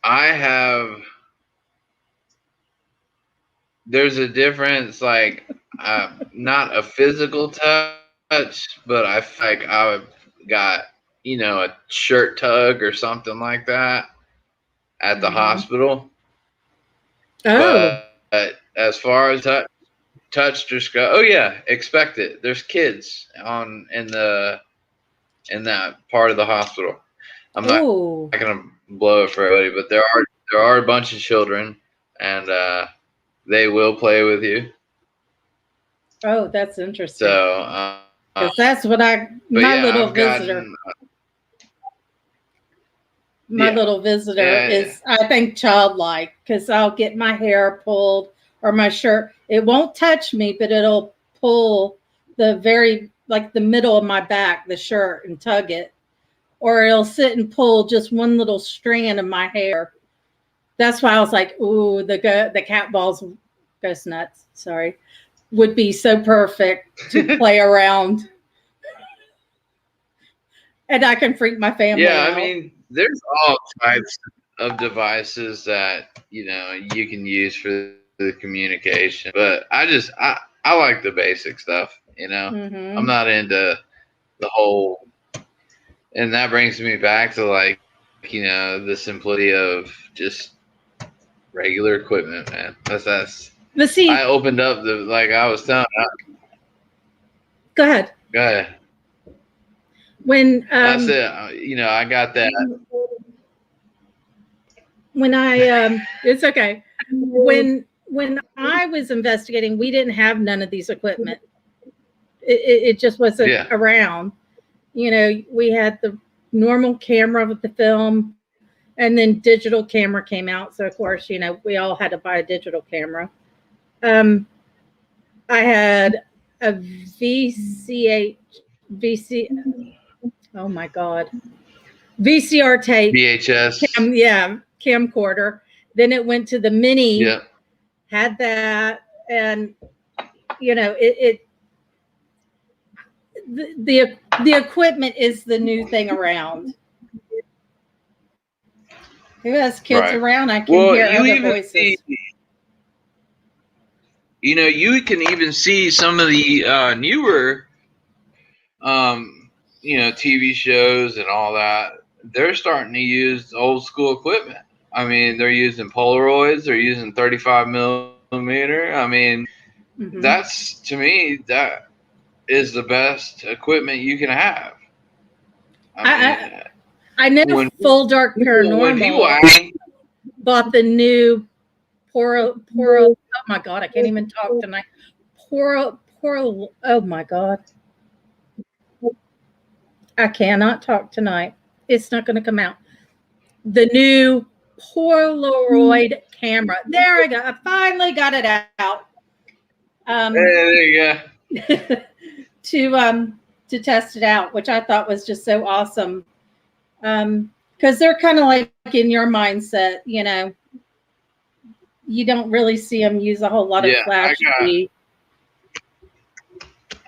I have. There's a difference, like not a physical touch, but I feel like I got a shirt tug or something like that at the hospital.
Oh.
But as far as touched or scratched, oh yeah, expect it. There's kids in that part of the hospital. I'm not gonna blow it for everybody, but there are a bunch of children, and they will play with you.
Oh, that's interesting.
So,
because that's what little visitor. My little visitor is, I think, childlike, because I'll get my hair pulled or my shirt. It won't touch me, but it'll pull the middle of my back, the shirt, and tug it. Or it'll sit and pull just one little strand of my hair. That's why I was like, ooh, the cat balls, ghost nuts, sorry, would be so perfect to play around. And I can freak my family out.
I mean, there's all types of devices that you can use for the communication, but I like the basic stuff. I'm not into the whole, and that brings me back to the simplicity of just regular equipment, man. That's.
But see,
I opened up I was telling.
Go ahead.
Go ahead.
When
that's it. I got that.
When it's okay. When I was investigating, we didn't have none of these equipment. It just wasn't around. We had the normal camera with the film, and then digital camera came out. So of course, we all had to buy a digital camera. I had a oh my God, VCR tape,
VHS,
camcorder. Then it went to the mini.
Yeah.
Had that, and the equipment is the new thing around. Who has kids around? I can hear other voices.
You can even see some of the newer, TV shows and all that. They're starting to use old school equipment. I mean, they're using Polaroids. They're using 35 millimeter. I mean, that's, to me, that is the best equipment you can have.
I know Full Dark Paranormal bought the new Poro. Oh my God, I can't even talk tonight. Poro. Oh my God, I cannot talk tonight. It's not going to come out. The new Polaroid camera. There I go. I finally got it out.
There you
go. to test it out, which I thought was just so awesome. Because they're kind of like in your mindset, you don't really see them use a whole lot of flash.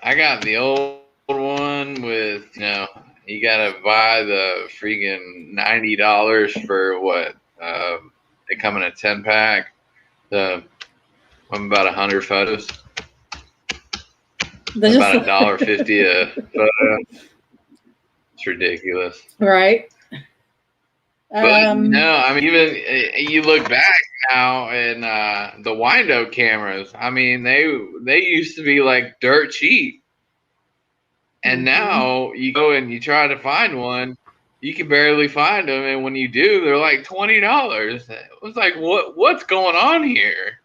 I got the old one with, you gotta buy the freaking $90 for what? They come in a 10-pack. I'm about 100 photos. About $1.50 a photo. It's ridiculous.
Right.
But I mean, even you look back now and the wind-up cameras. I mean, they used to be like dirt cheap, and now you go and you try to find one, you can barely find them, and when you do, they're like $20. It was like, what's going on here?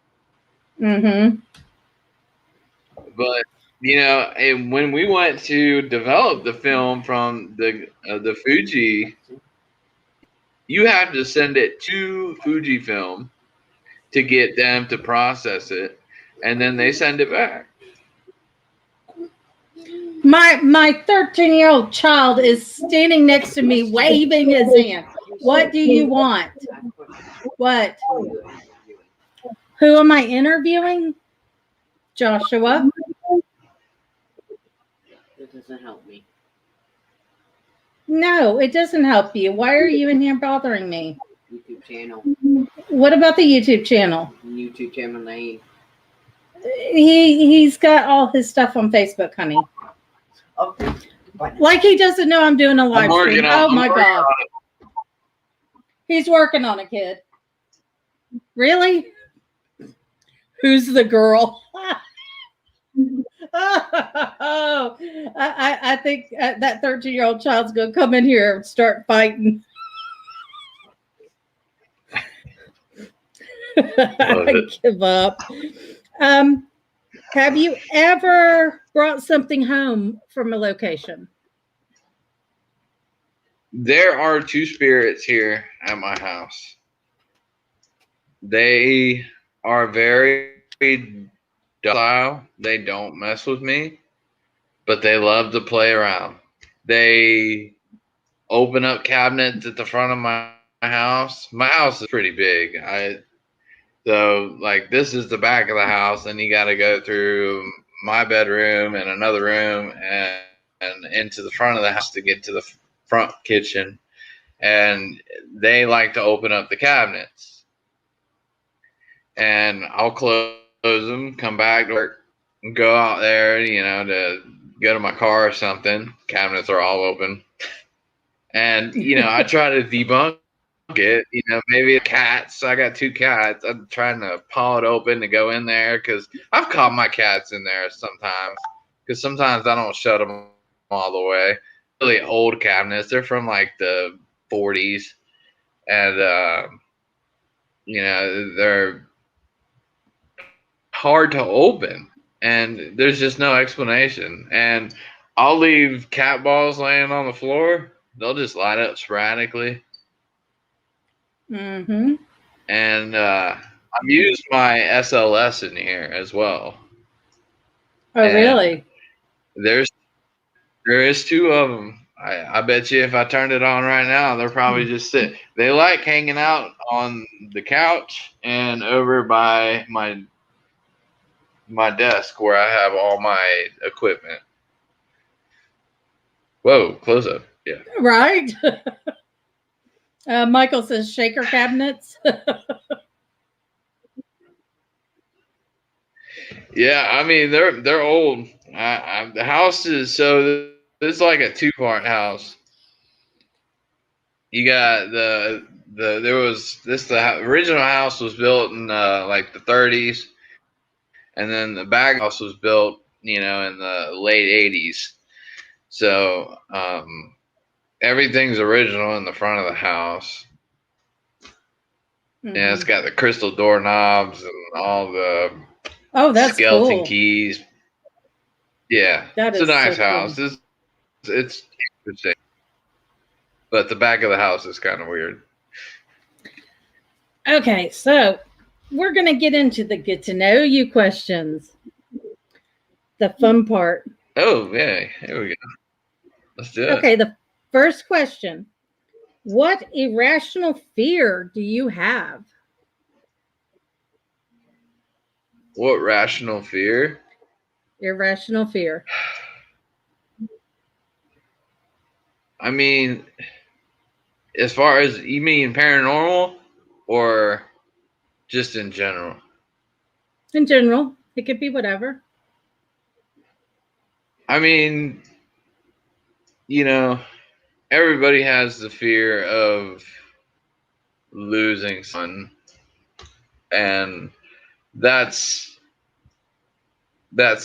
Mm-hmm.
But and when we went to develop the film from the Fuji, you have to send it to Fujifilm to get them to process it, and then they send it back.
My 13-year-old child is standing next to me, waving his hand. What do you want? What? Who am I interviewing? Joshua?
That doesn't help me.
No, it doesn't help you. Why are you in here bothering me?
YouTube channel.
What about the YouTube channel?
YouTube channel name.
He's got all his stuff on Facebook, honey.
Okay.
Like he doesn't know I'm doing a live stream. Oh my God. He's working on it, kid. Really? Who's the girl? Oh, I think that 13-year-old child's going to come in here and start fighting. I give up. Have you ever brought something home from a location?
There are two spirits here at my house. They are very docile. They don't mess with me, but they love to play around. They open up cabinets at the front of my house. My house is pretty big. So like this is the back of the house, and you got to go through my bedroom and another room and into the front of the house to get to the front kitchen. And they like to open up the cabinets, and I'll close them, come back to work, and go out there, to go to my car or something. Cabinets are all open, and I try to debunk it. Maybe cats. I got 2 cats. I'm trying to paw it open to go in there because I've caught my cats in there sometimes. Because sometimes I don't shut them all the way. Really old cabinets. They're from like the 40s, and they're hard to open, and there's just no explanation. And I'll leave cat balls laying on the floor. They'll just light up sporadically.
Mm-hmm.
And I've used my SLS in here as well.
Oh, and really?
There is 2 of them. I bet you if I turned it on right now, they're probably just sitting. They like hanging out on the couch and over by my desk where I have all my equipment. Whoa, close up. Yeah.
Right. Michael says shaker cabinets.
Yeah, I mean they're old. The house is this is like a 2-part house. You got the original house was built in like the 30s, and then the back house was built in the late 80s. So everything's original in the front of the house. Mm-hmm. Yeah, it's got the crystal doorknobs and all the
that's
skeleton
cool.
keys. Yeah, it's a nice house. Cool. It's interesting, but the back of the house is kind of weird.
Okay, so we're going to get into the get to know you questions. The fun part.
Oh, yeah. Here we go. Let's do it.
Okay, the first question. What irrational fear do you have?
What rational fear?
Irrational fear.
I mean, as far as you mean paranormal or just in general?
In general, it could be whatever.
I mean, you know, everybody has the fear of losing someone, and that's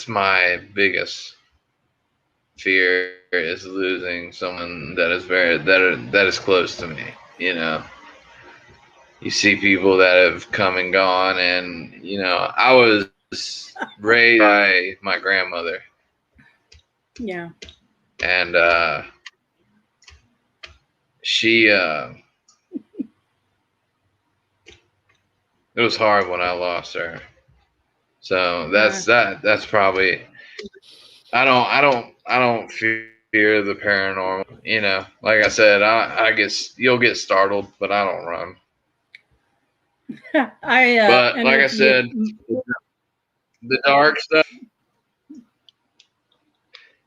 my biggest fear is losing someone that is that is close to me. You know, you see people that have come and gone, and I was raised by my grandmother,
Yeah.
and she it was hard when I lost her. So that's probably I don't fear the paranormal. Like I said, I guess you'll get startled, but I don't run.
I
But like I
interviewed.
said, the dark stuff.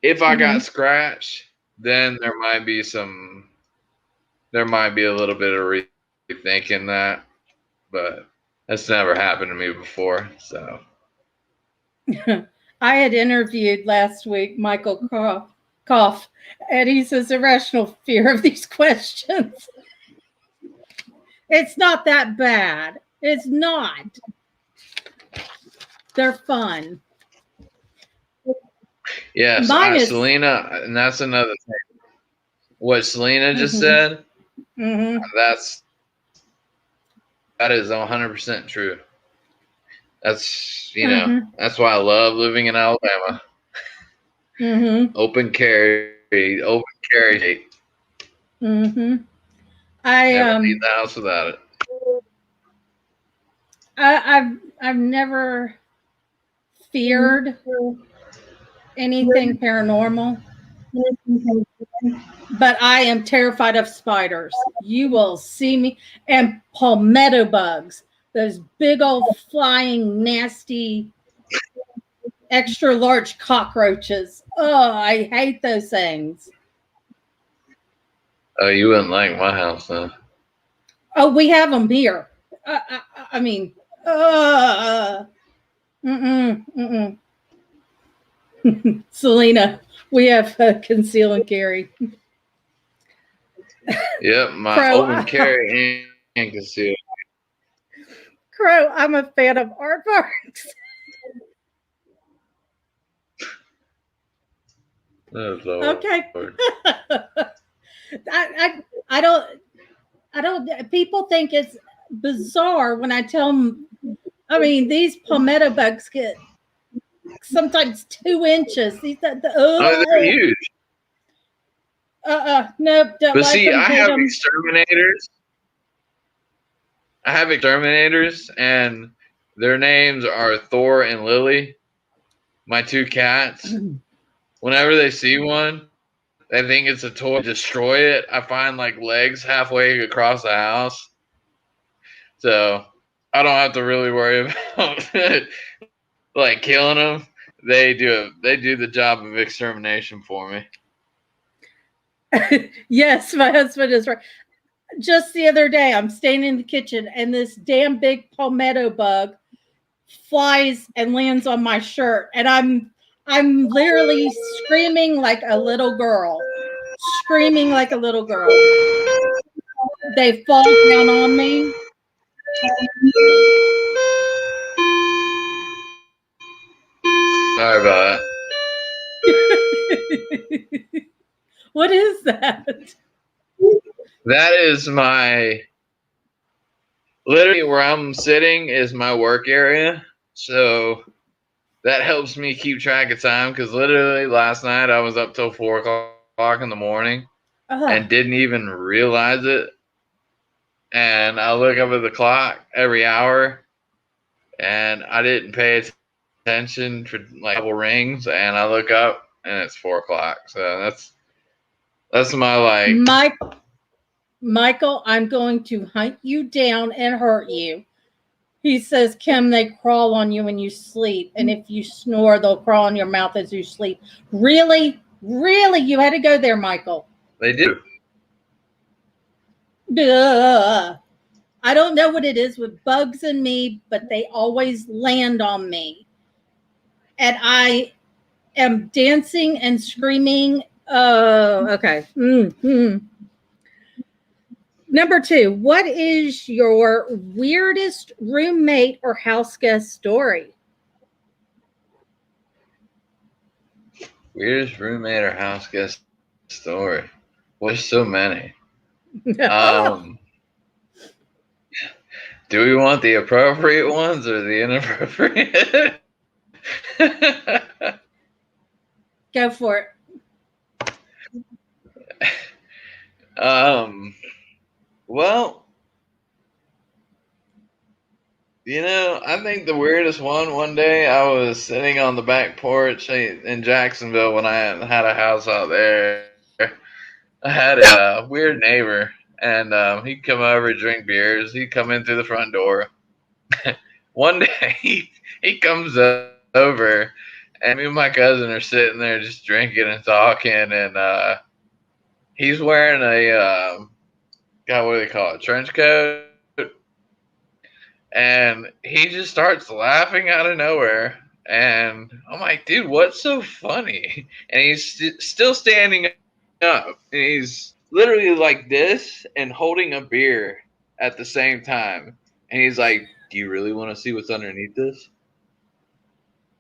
If I got scratched, then there might be a little bit of rethinking that, but that's never happened to me before. So
I had interviewed last week Michael Koff, and he says irrational fear of these questions. It's not that bad. It's not. They're fun.
yes,
Mine is.
Selena, and that's another thing. What Selena just said, that is 100% true. That's that's why I love living in Alabama. Open carry gate.
I
never leave the house without it.
I've never feared anything paranormal, but I am terrified of spiders. You will see me, and palmetto bugs, those big old flying nasty extra large cockroaches. Oh, I hate those things.
Oh, you wouldn't like my house, huh?
Oh, we have them here. I mean, Selena, we have conceal and carry.
Yep, my
Crow,
open carry and conceal.
Crow, I'm a fan of aardvarks.
Oh, Lord.
Okay. I don't. People think it's bizarre when I tell them. I mean, these palmetto bugs get sometimes 2 inches. These
they're huge.
Nope. Don't
But
like
see,
them,
I
hate
have
them.
exterminators. And their names are Thor and Lily, my 2 cats. Whenever they see one, they think it's a toy. Destroy it. I find like legs halfway across the house, so I don't have to really worry about like killing them. They do the job of extermination for me.
Yes, my husband is right. Just the other day, I'm standing in the kitchen and this damn big palmetto bug flies and lands on my shirt, and I'm literally screaming like a little girl. Screaming like a little girl. They fall down on me.
Sorry about
that. What is that?
That is literally where I'm sitting is my work area. So that helps me keep track of time, because literally last night I was up till 4 o'clock in the morning and didn't even realize it. And I look up at the clock every hour, and I didn't pay attention for like a couple rings, and I look up and it's 4 o'clock. So that's my
Michael, I'm going to hunt you down and hurt you. He says, Kim, they crawl on you when you sleep. And if you snore, they'll crawl in your mouth as you sleep. Really? Really? You had to go there, Michael.
They do.
Ugh. I don't know what it is with bugs and me, but they always land on me. And I am dancing and screaming. Oh, okay. Number 2, what is your weirdest roommate or house guest story?
Weirdest roommate or house guest story. Well, there's so many. Do we want the appropriate ones or the inappropriate?
Go for it.
Well, I think the weirdest one day I was sitting on the back porch in Jacksonville when I had a house out there. I had a weird neighbor, and he'd come over, drink beers. He'd come in through the front door. One day, he comes over, and me and my cousin are sitting there just drinking and talking, and he's wearing a, God, what do they call it, trench coat? And he just starts laughing out of nowhere. And I'm like, dude, what's so funny? And he's still standing up. And he's literally like this and holding a beer at the same time. And he's like, do you really want to see what's underneath this?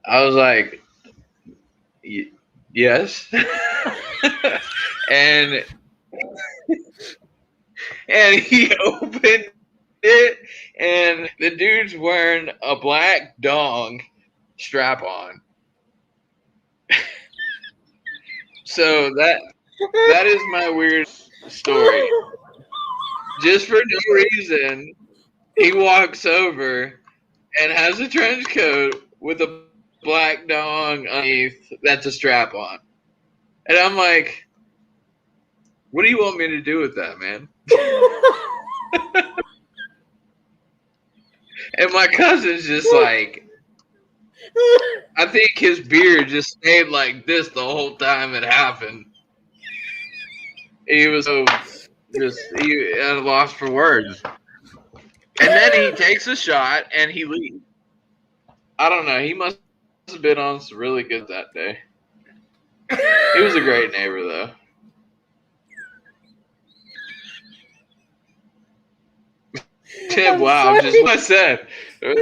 I was like, yes. and he opened it, and the dude's wearing a black dong strap on. So that is my weird story. Just for no reason, he walks over and has a trench coat with a black dong underneath that's a strap on. And I'm like, what do you want me to do with that, man? And my cousin's just like, I think his beard just stayed like this the whole time it happened. He was so he at a loss for words. And then he takes a shot and he leaves. I don't know. He must have been on some really good that day. He was a great neighbor, though. Tim, wow, just what I said.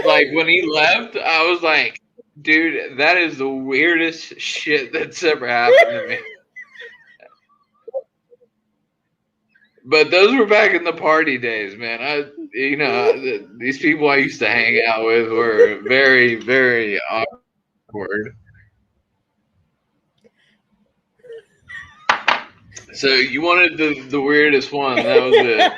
Like, when he left, I was like, dude, that is the weirdest shit that's ever happened to me. But those were back in the party days, man. These people I used to hang out with were very, very awkward. So you wanted the weirdest one. That was it.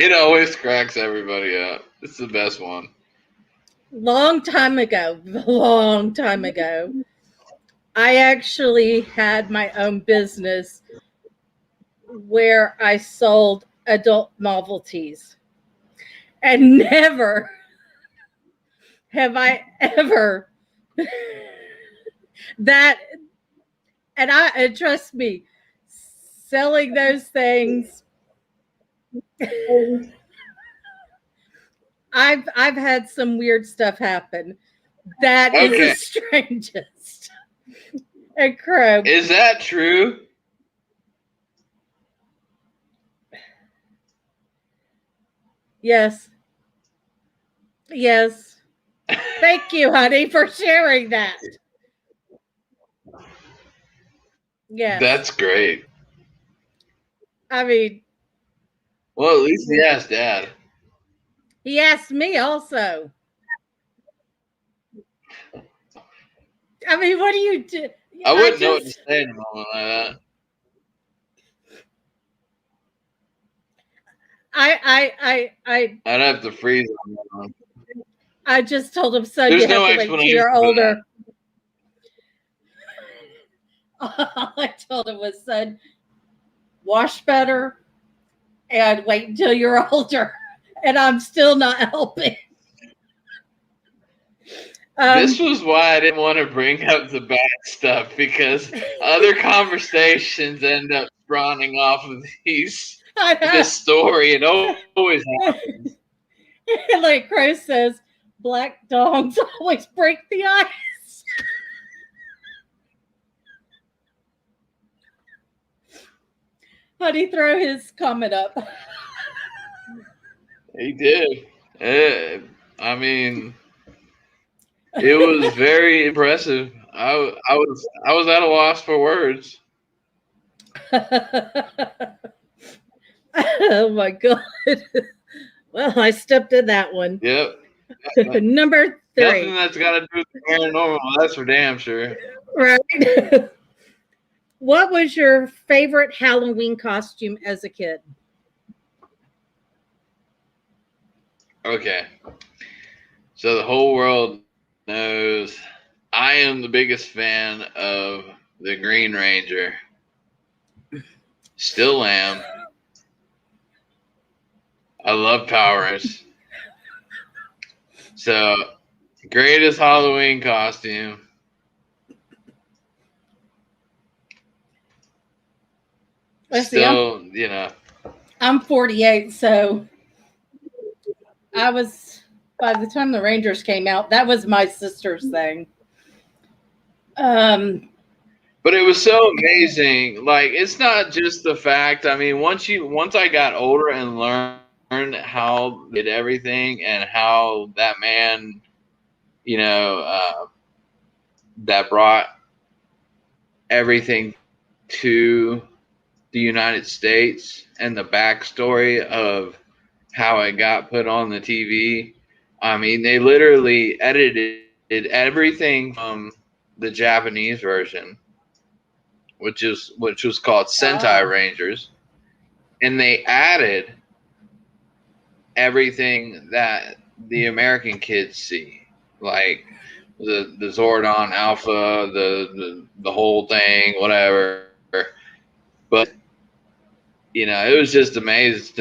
It always cracks everybody up. It's the best one.
Long time ago, I actually had my own business where I sold adult novelties. And never have I ever and trust me, selling those things, I've had some weird stuff happen. That is the strangest. And Crow.
Is that true?
Yes. Thank you, honey, for sharing that. Yes.
That's great.
I mean,
well, at least he asked Dad.
He asked me also. I mean, what do you do?
I wouldn't know what to say in a moment like that.
I'd
have to freeze on that one.
I just told him, son,
There's
you
no
have to wait till you're older. All I told him was, son, wash better and wait until you're older. And I'm still not helping.
This was why I didn't want to bring up the bad stuff, because other conversations end up spawning off of this story. It always happens.
Like Crow says, black dogs always break the ice. How'd he throw his comment up?
He did. I mean, it was very impressive. I was at a loss for words.
Oh my God. Well, I stepped in that one.
Yep.
Number 3.
Nothing that's got to do with the paranormal. That's for damn sure.
Right. What was your favorite Halloween costume as a kid?
Okay. So the whole world knows I am the biggest fan of the Green Ranger. Still am. I love Power Rangers. So, greatest Halloween costume.
Let's
Still,
see, I'm 48, so I was, by the time the Rangers came out, that was my sister's thing.
But it was so amazing. Like, it's not just the fact. I mean, once I got older and learned how they did everything and how that man, that brought everything to the United States and the backstory of how it got put on the TV. I mean, they literally edited everything from the Japanese version, which was called Sentai Rangers, and they added everything that the American kids see, like the Zordon Alpha, the whole thing, whatever. But it was just amazing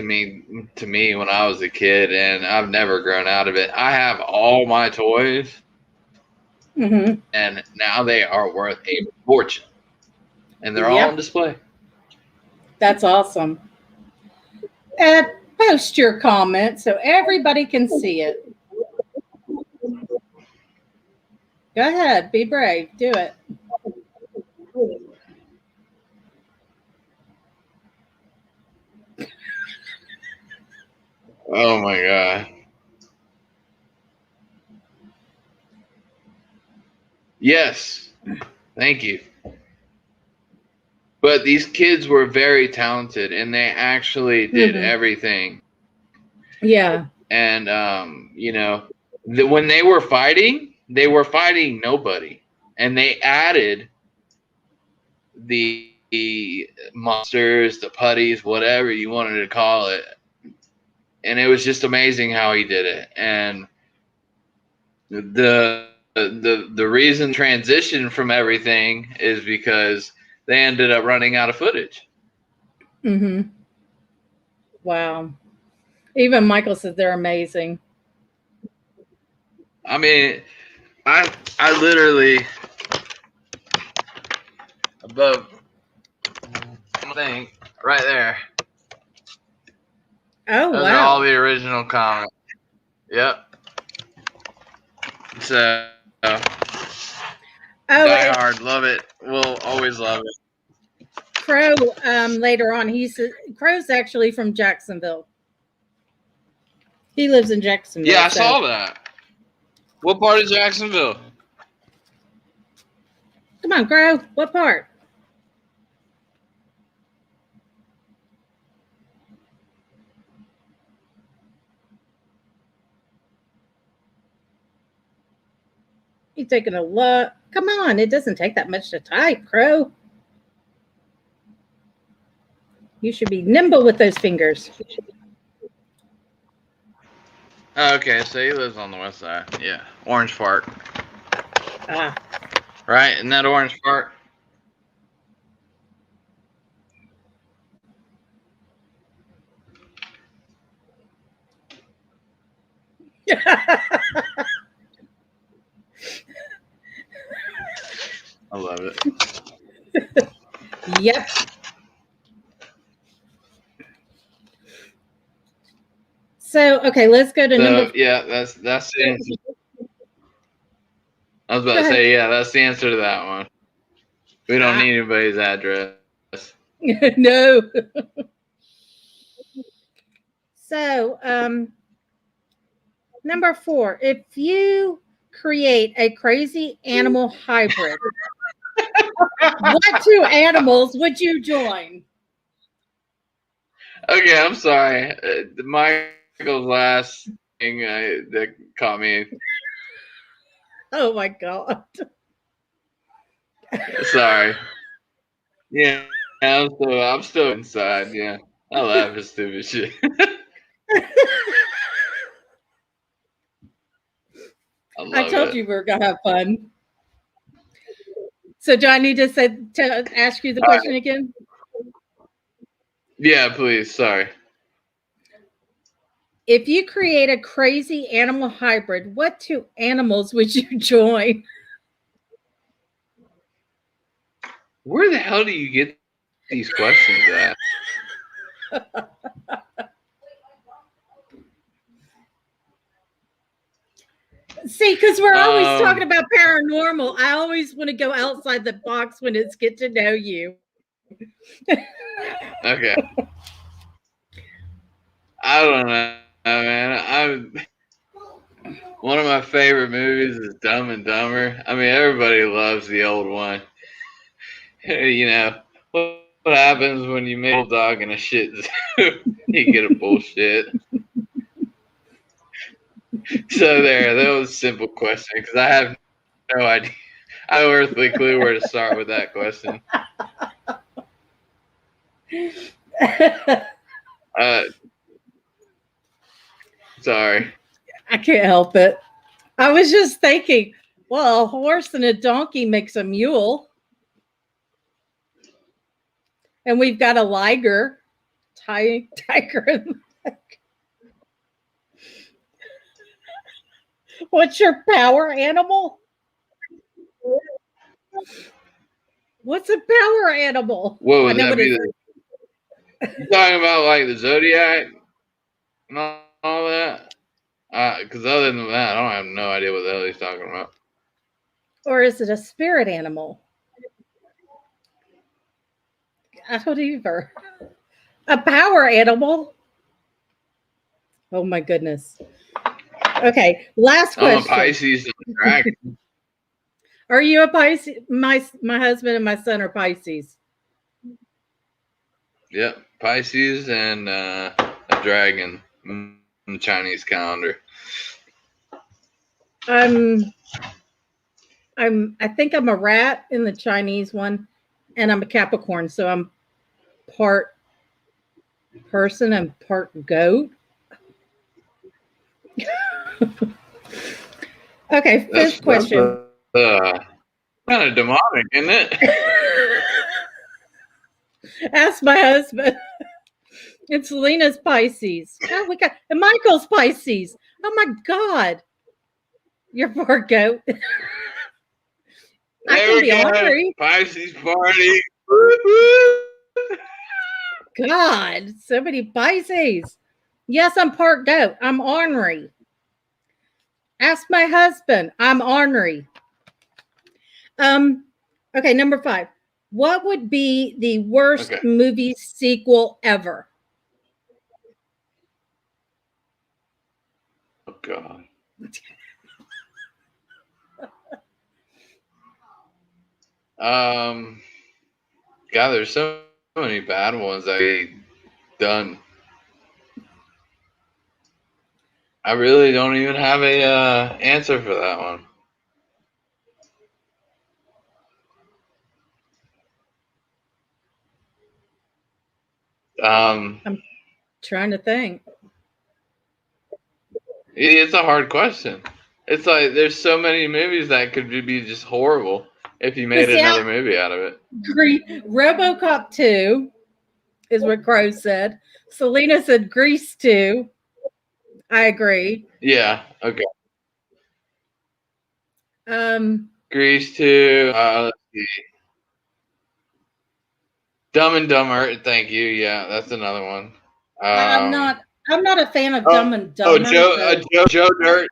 to me when I was a kid, and I've never grown out of it. I have all my toys, and now they are worth a fortune, and they're all on display.
That's awesome. And post your comment so everybody can see it. Go ahead, be brave, do it.
Oh my God. Yes. Thank you. But these kids were very talented, and they actually did everything.
Yeah.
And, when they were fighting nobody. And they added the monsters, the putties, whatever you wanted to call it. And it was just amazing how he did it. And the reason transition from everything is because they ended up running out of footage.
Wow. Even Michael said they're amazing.
I mean, I literally above thing right there.
Oh,
those
wow.
are all the original comics. Yep. So Die Hard, love it. We'll always love it.
Crow, later on, he said Crow's actually from Jacksonville. He lives in Jacksonville.
Yeah, I saw that. What part of Jacksonville?
Come on, Crow. What part? He's taking a look. Come on, it doesn't take that much to type, Crow. You should be nimble with those fingers.
Okay, so he lives on the west side. Yeah, Orange Park.
Ah.
Right, isn't that Orange Park? I love it.
Yep. So, okay, let's go to number.
Yeah, that's the answer. I was about
Go
to
ahead.
say, yeah, that's the answer to that one. We don't need anybody's address.
No. So, number 4, if you create a crazy animal hybrid, what 2 animals would you join?
Okay, I'm sorry. Michael's last thing that caught me.
Oh my God.
Sorry. Yeah, I'm still inside. Yeah, I laugh at stupid shit.
I told you we were going to have fun. So do I need to ask you the question again?
Yeah, please. Sorry.
If you create a crazy animal hybrid, what 2 animals would you join?
Where the hell do you get these questions at?
See, because we're always talking about paranormal. I always want to go outside the box when it's get to know you.
Okay. I don't know, man. One of my favorite movies is Dumb and Dumber. I mean, everybody loves the old one. You know, what happens when you make a dog in a shit zoo? You get a bullshit. So that was a simple question because I have no idea. I have no earthly clue where to start with that question. Sorry.
I can't help it. I was just thinking, well, a horse and a donkey makes a mule. And we've got a liger, tiger. What's your power animal? What's a power animal?
What would that be? You talking about like the Zodiac and all that? Because other than that, I don't have no idea what the hell he's talking about.
Or is it a spirit animal? I don't either. A power animal? Oh my goodness. Okay, last question.
I'm a Pisces and a dragon.
Are you a Pisces? My husband and my son are Pisces.
Yep, Pisces and a dragon in the Chinese calendar.
I think I'm a rat in the Chinese one, and I'm a Capricorn, so I'm part person and part goat. Okay, fifth question.
Kind of demonic, isn't it?
Ask my husband. And Selena's Pisces. Oh, and Michael's Pisces. Oh my God. You're poor goat. I can be ornery.
Pisces party.
God, so many Pisces. Yes, I'm part goat. I'm ornery. Ask my husband. I'm ornery. Okay, number 5. What would be the worst movie sequel ever?
Oh God. God, there's so many bad ones I've done. I really don't even have a answer for that one.
I'm trying to think.
It's a hard question. It's like there's so many movies that could be just horrible if you made another movie out of it.
RoboCop 2 is what Crow said. Selena said Grease 2. I agree.
Yeah. Okay.
Um,
Grease 2. Let's see. Dumb and Dumber. Thank you. Yeah, that's another one.
I'm not a fan of
Oh,
Dumb and Dumber.
Joe Dirt.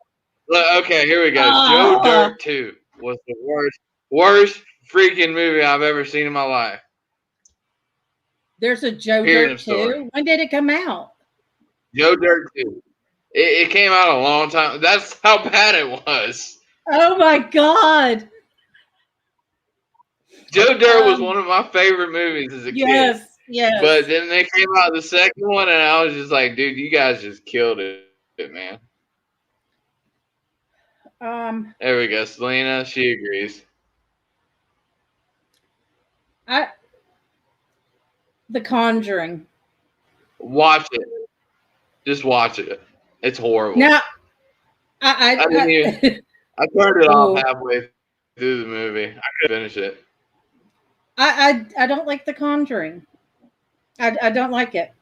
Okay, here we go. Joe Dirt 2 was the worst freaking movie I've ever seen in my life.
There's a Joe Dirt 2. When did it come out?
Joe Dirt 2. It came out a long time. That's how bad it was.
Oh my God.
Joe Dirt was one of my favorite movies as a kid.
Yes.
But then they came out the second one, and I was just like, dude, you guys just killed it, man. There we go. Selena, she agrees.
The Conjuring.
Watch it. Just watch it. It's horrible.
Now,
I turned it off halfway through the movie. I couldn't finish it.
I don't like The Conjuring. I don't like it.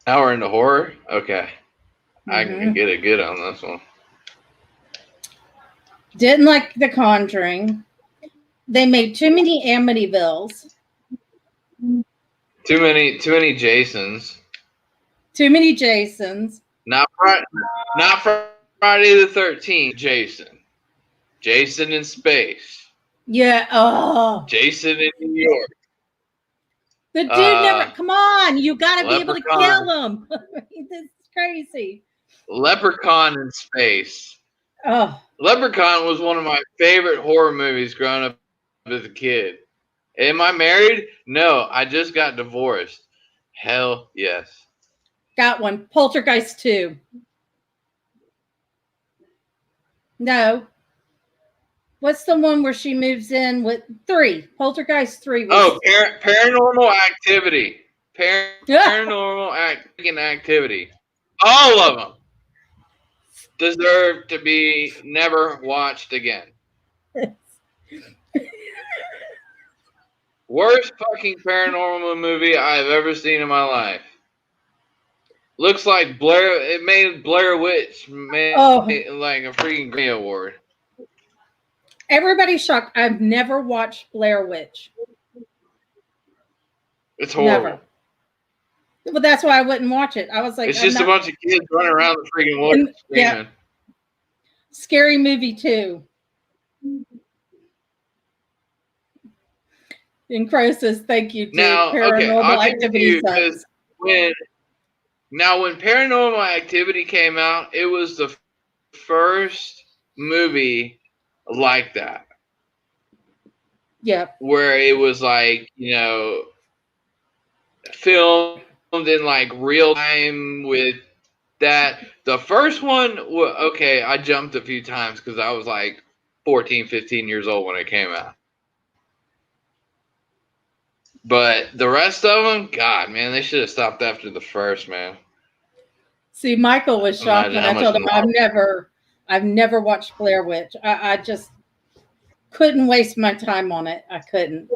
Now we're into horror? Okay. I can get it good on this one.
Didn't like The Conjuring. They made too many Amityvilles.
Too many Jasons.
Too many Jasons.
Not Friday the 13th, Jason. Jason in space.
Yeah. Oh.
Jason in New York.
The dude never. Come on, you got to be able to
Leprechaun.
kill him. This is crazy.
Leprechaun in space.
Oh.
Leprechaun was one of my favorite horror movies growing up as a kid. Am I married? No, I just got divorced. Hell yes.
Got one. Poltergeist 2. No. What's the one where she moves in with 3? Poltergeist 3.
Paranormal Activity. Paranormal Activity. All of them deserve to be never watched again. Worst fucking paranormal movie I've ever seen in my life. Looks like Blair. It made Blair Witch like a freaking Grammy Award.
Everybody's shocked. I've never watched Blair Witch.
It's horrible.
Never. Well, that's why I wouldn't watch it. I was like,
it's just a bunch of kids running around the freaking woods.
Yeah. Scary Movie 2. And Crow says, thank you, dude.
Now,
Paranormal Activity sucks.
When Paranormal Activity came out, it was the first movie like that.
Yeah.
Where it was like, filmed in like real time with that. The first one, I jumped a few times because I was like 14, 15 years old when it came out. But the rest of them, God, man, they should have stopped after the first, man.
See, Michael was shocked when I told him I've never watched Blair Witch. I just couldn't waste my time on it. I couldn't.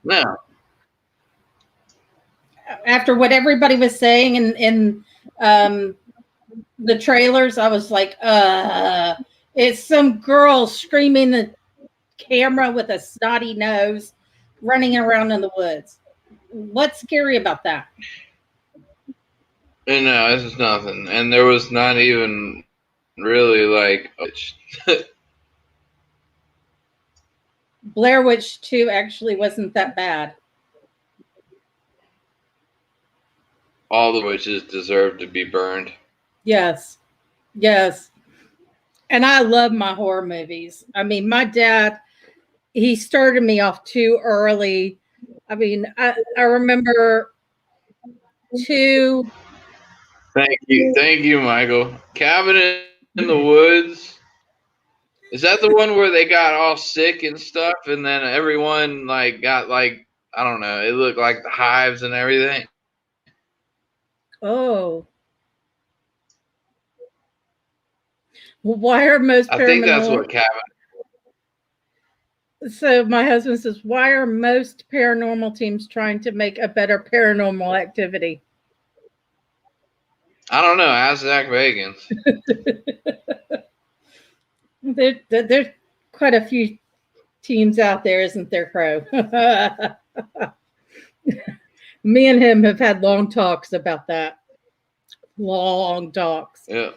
No.
After what everybody was saying in the trailers, I was like, it's some girl screaming the camera with a snotty nose running around in the woods. What's scary about that?
No, this is nothing. And there was not even really like
Blair Witch 2 actually wasn't that bad.
All the witches deserve to be burned.
Yes. And I love my horror movies. I mean, my dad, he started me off too early. I mean, I remember 2.
Thank you, Michael. Cabin in the Woods. Is that the one where they got all sick and stuff, and then everyone got I don't know, it looked like the hives and everything?
Oh. Well, why are most paranormal?
I think that's what Cabin.
So my husband says, why are most paranormal teams trying to make a better Paranormal Activity?
I don't know. Ask Zach Bagans.
There's quite a few teams out there, isn't there, Crow? Me and him have had long talks about that. Long talks.
Yeah.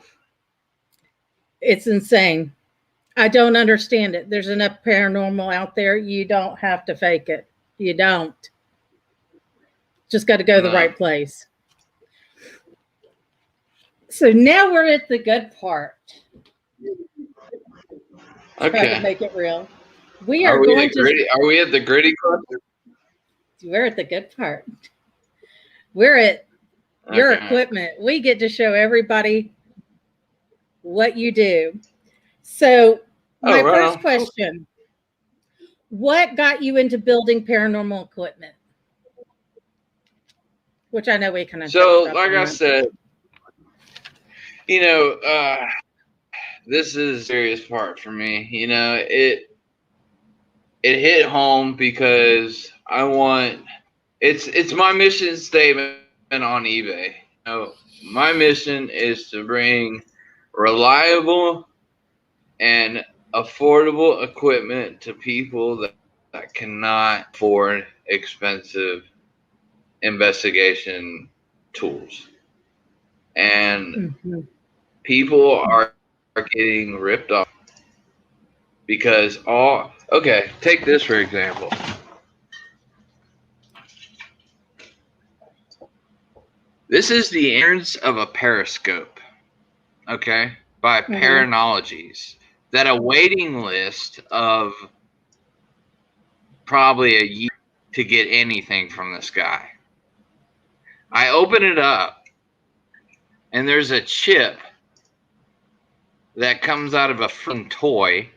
It's insane. I don't understand it. There's enough paranormal out there. You don't have to fake it. You don't. Just got to go to the
No.
right place. So now we're at the good part. Try to
Okay.
make it real. We
Are
are
we
going
at gritty? Are we at the gritty club?
we're at the good part. We're at your
Okay.
equipment. We get to show everybody what you do. So my
right
first
on.
question, what got you into building paranormal equipment? Which I know we kind of
So,
touched up
like
on
I
that.
said, this is a serious part for me. It hit home because it's my mission statement on eBay. My mission is to bring reliable and affordable equipment to people that cannot afford expensive investigation tools. And people are getting ripped off because take this for example. This is the innards of a periscope, okay, by Paranologies, that a waiting list of probably a year to get anything from this guy. I open it up, and there's a chip that comes out of a freaking toy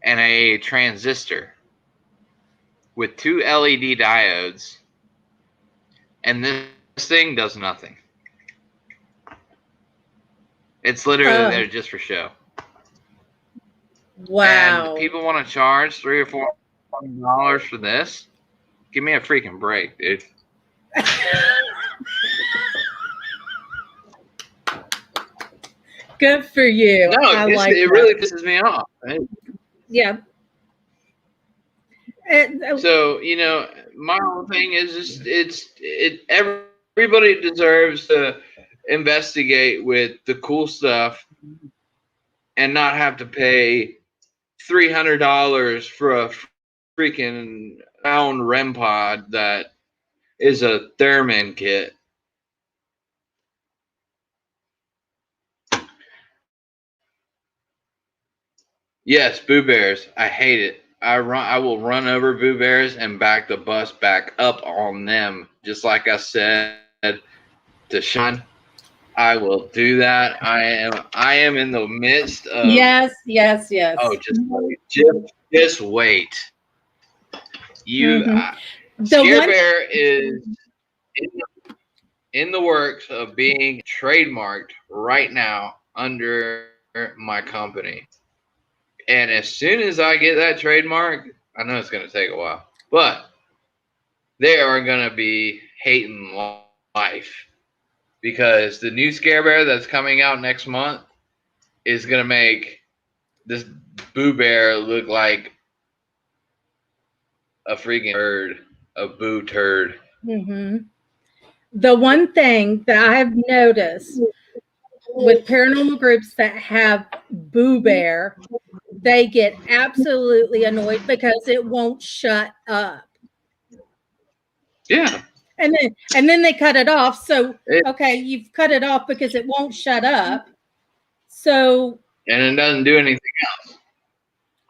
and a transistor with 2 LED diodes, and this thing does nothing. It's literally there just for show.
Wow.
And people want to charge $300 or $400 for this? Give me a freaking break, dude.
Good for you.
No, it really pisses me off. Right?
Yeah.
So, my whole thing is just everybody deserves to investigate with the cool stuff and not have to pay $300 for a freaking round REM pod that is a Thurman kit. Yes, Boo Bears. I hate it. I will run over Boo Bears and back the bus back up on them. Just like I said to Sean, I will do that. I am in the midst of
Yes.
Oh, just wait. Scare Bear is in the works of being trademarked right now under my company. And as soon as I get that trademark, I know it's going to take a while, but they are going to be hating life because the new Scare Bear that's coming out next month is going to make this Boo Bear look like a freaking turd, a boo turd.
The one thing that I've noticed with paranormal groups that have Boo Bear, they get absolutely annoyed because it won't shut up.
Yeah.
And then they cut it off. So okay, you've cut it off because it won't shut up. So
and it doesn't do anything else.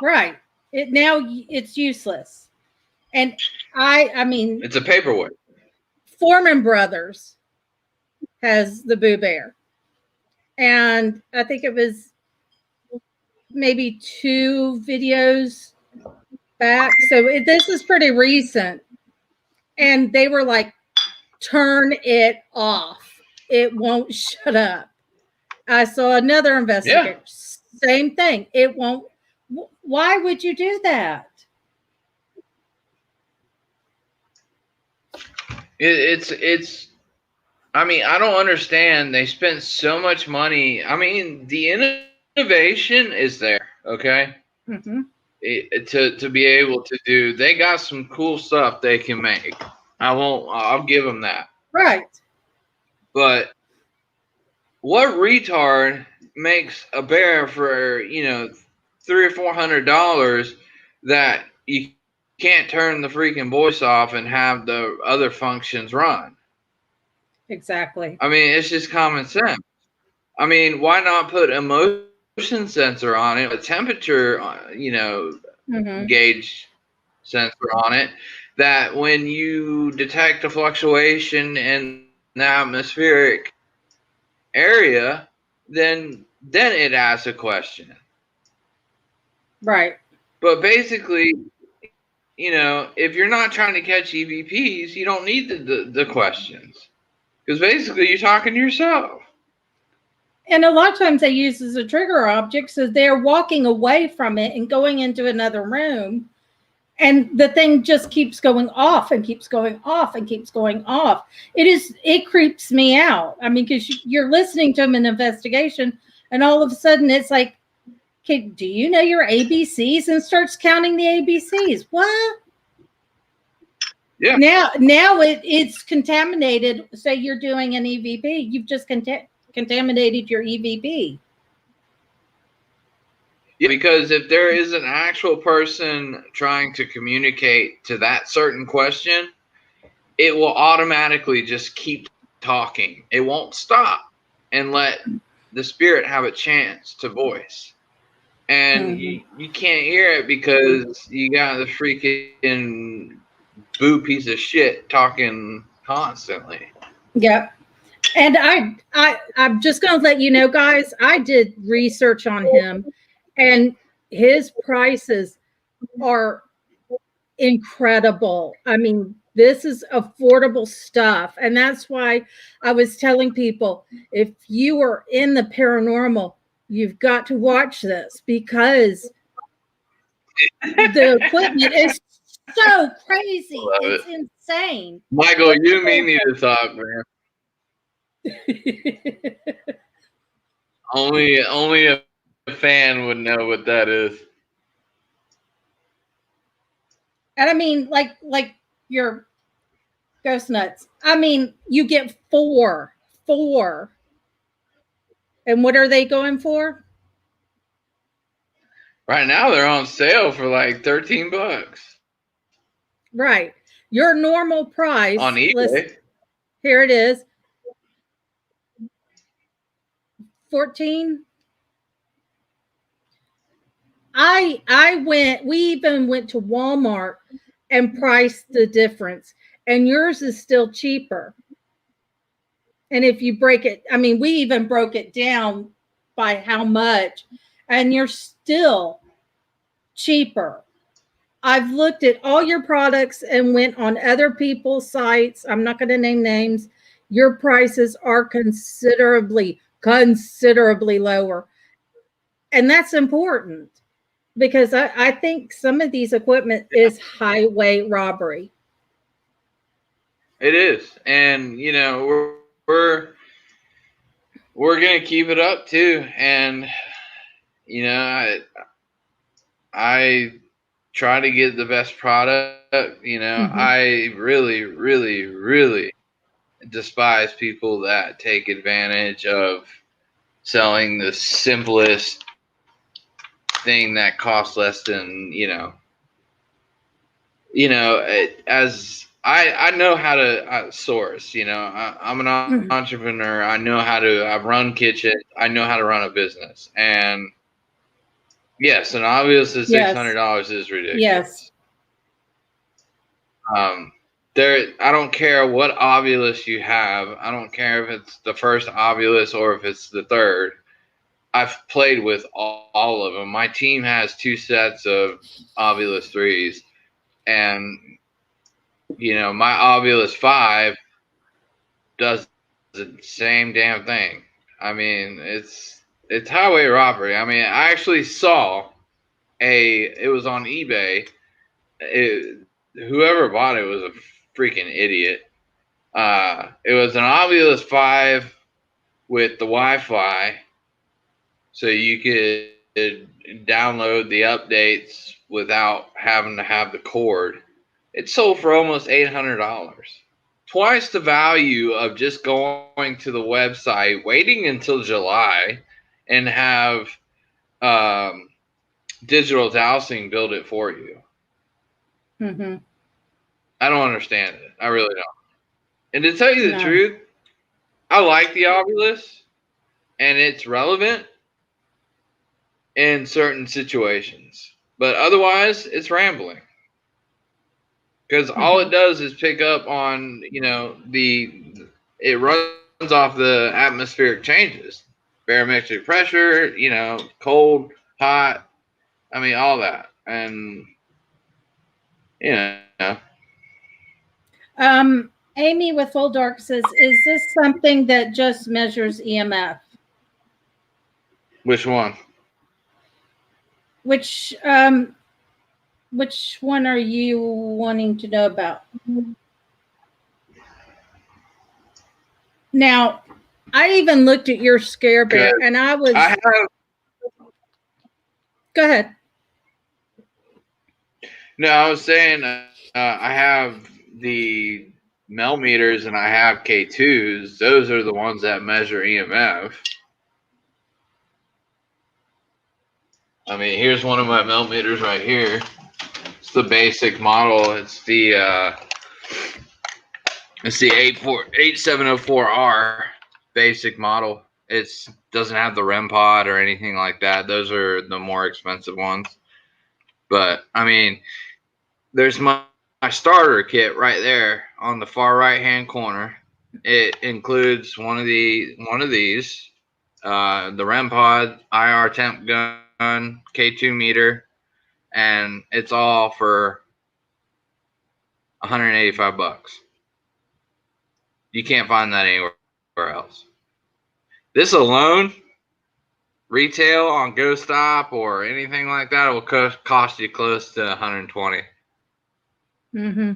Right. It's useless. And I mean
it's a paperweight.
Foreman Brothers has the Boo Bear. And I think it was maybe 2 videos back. So this is pretty recent. And they were like, turn it off. It won't shut up. I saw another investigator. Yeah. Same thing. It won't. Why would you do that?
It's I mean, I don't understand. They spent so much money. I mean, the innovation is there. Okay.
Mm-hmm.
To be able to do, they got some cool stuff they can make. I'll give them that.
Right.
But what retard makes a bear for, $300 or $400 that you can't turn the freaking voice off and have the other functions run?
Exactly.
I mean, it's just common sense. I mean, why not put a motion sensor on it, a temperature,
Mm-hmm.
gauge sensor on it, that when you detect a fluctuation in the atmospheric area, then it asks a question.
Right.
But basically, if you're not trying to catch EVPs, you don't need the questions, because basically you're talking to yourself.
And a lot of times they use as a trigger object, so they're walking away from it and going into another room, and the thing just keeps going off and keeps going off and keeps going off. It creeps me out. I mean, because you're listening to an investigation, and all of a sudden it's like, okay, do you know your ABCs? And starts counting the ABCs. What?
Yeah.
Now it's contaminated. Say you're doing an EVP, you've just contaminated your EVP.
Yeah, because if there is an actual person trying to communicate to that certain question, it will automatically just keep talking. It won't stop and let the spirit have a chance to voice. And you can't hear it because you got the freaking boo piece of shit talking constantly.
Yep. And I'm just going to let you know, guys, I did research on him, and his prices are incredible. I mean, this is affordable stuff. And that's why I was telling people, if you are in the paranormal, you've got to watch this, because the equipment is so crazy. It's insane.
Michael, you and me need to talk, man. Only a fan would know what that is.
And I mean, like your ghost nuts. I mean, you get four. And what are they going for?
Right now they're on sale for like $13
Right. Your normal price
on eBay.
Here it is. 14. We even went to Walmart and priced the difference, and yours is still cheaper. And if you break it, I mean, we even broke it down by how much, and you're still cheaper. I've looked at all your products and went on other people's sites. I'm not going to name names. Your prices are considerably lower. And that's important, because I think some of these equipment is highway robbery.
It is. And we're gonna keep it up too. And I try to get the best product. I really, really, really despise people that take advantage of selling the simplest thing that costs less than as I know how to source. I'm an entrepreneur. I run kitchen. I know how to run a business. And yes, and obviously $600 is ridiculous.
Yes.
I don't care what Ovilus you have. I don't care if it's the first Ovilus or if it's the third. I've played with all of them. My team has 2 sets of Ovilus 3s, and my Ovilus 5 does the same damn thing. I mean, it's highway robbery. I mean, I actually saw it was on eBay. Whoever bought it was a freaking idiot. It was an Ovilus 5 with the Wi-Fi, so you could download the updates without having to have the cord. It sold for almost $800. Twice the value of just going to the website, waiting until July, and have digital dowsing build it for you.
Mm-hmm.
I don't understand it. I really don't. And to tell you the truth, I like the Ovilus, and it's relevant in certain situations. But otherwise, it's rambling. Because all it does is pick up on, it runs off the atmospheric changes. Barometric pressure, cold, hot, all that. And,
Amy with Full Dark says, is this something that just measures EMF?
Which one?
Which one are you wanting to know about? Now, I even looked at your Scare Bear, and go ahead.
No, I was saying I have the mel meters and I have K2s. Those are the ones that measure EMF. Here's one of my mel meters right here. It's the basic model. It's the 8704R basic model. It doesn't have the REM pod or anything like that. Those are the more expensive ones. But there's my starter kit right there on the far right hand corner. It includes one of these, the REM pod, IR temp gun, K2 meter, and it's all for $185. You can't find that anywhere else. This alone, retail on GoStop or anything like that, will cost you close to $120.
Mm-hmm.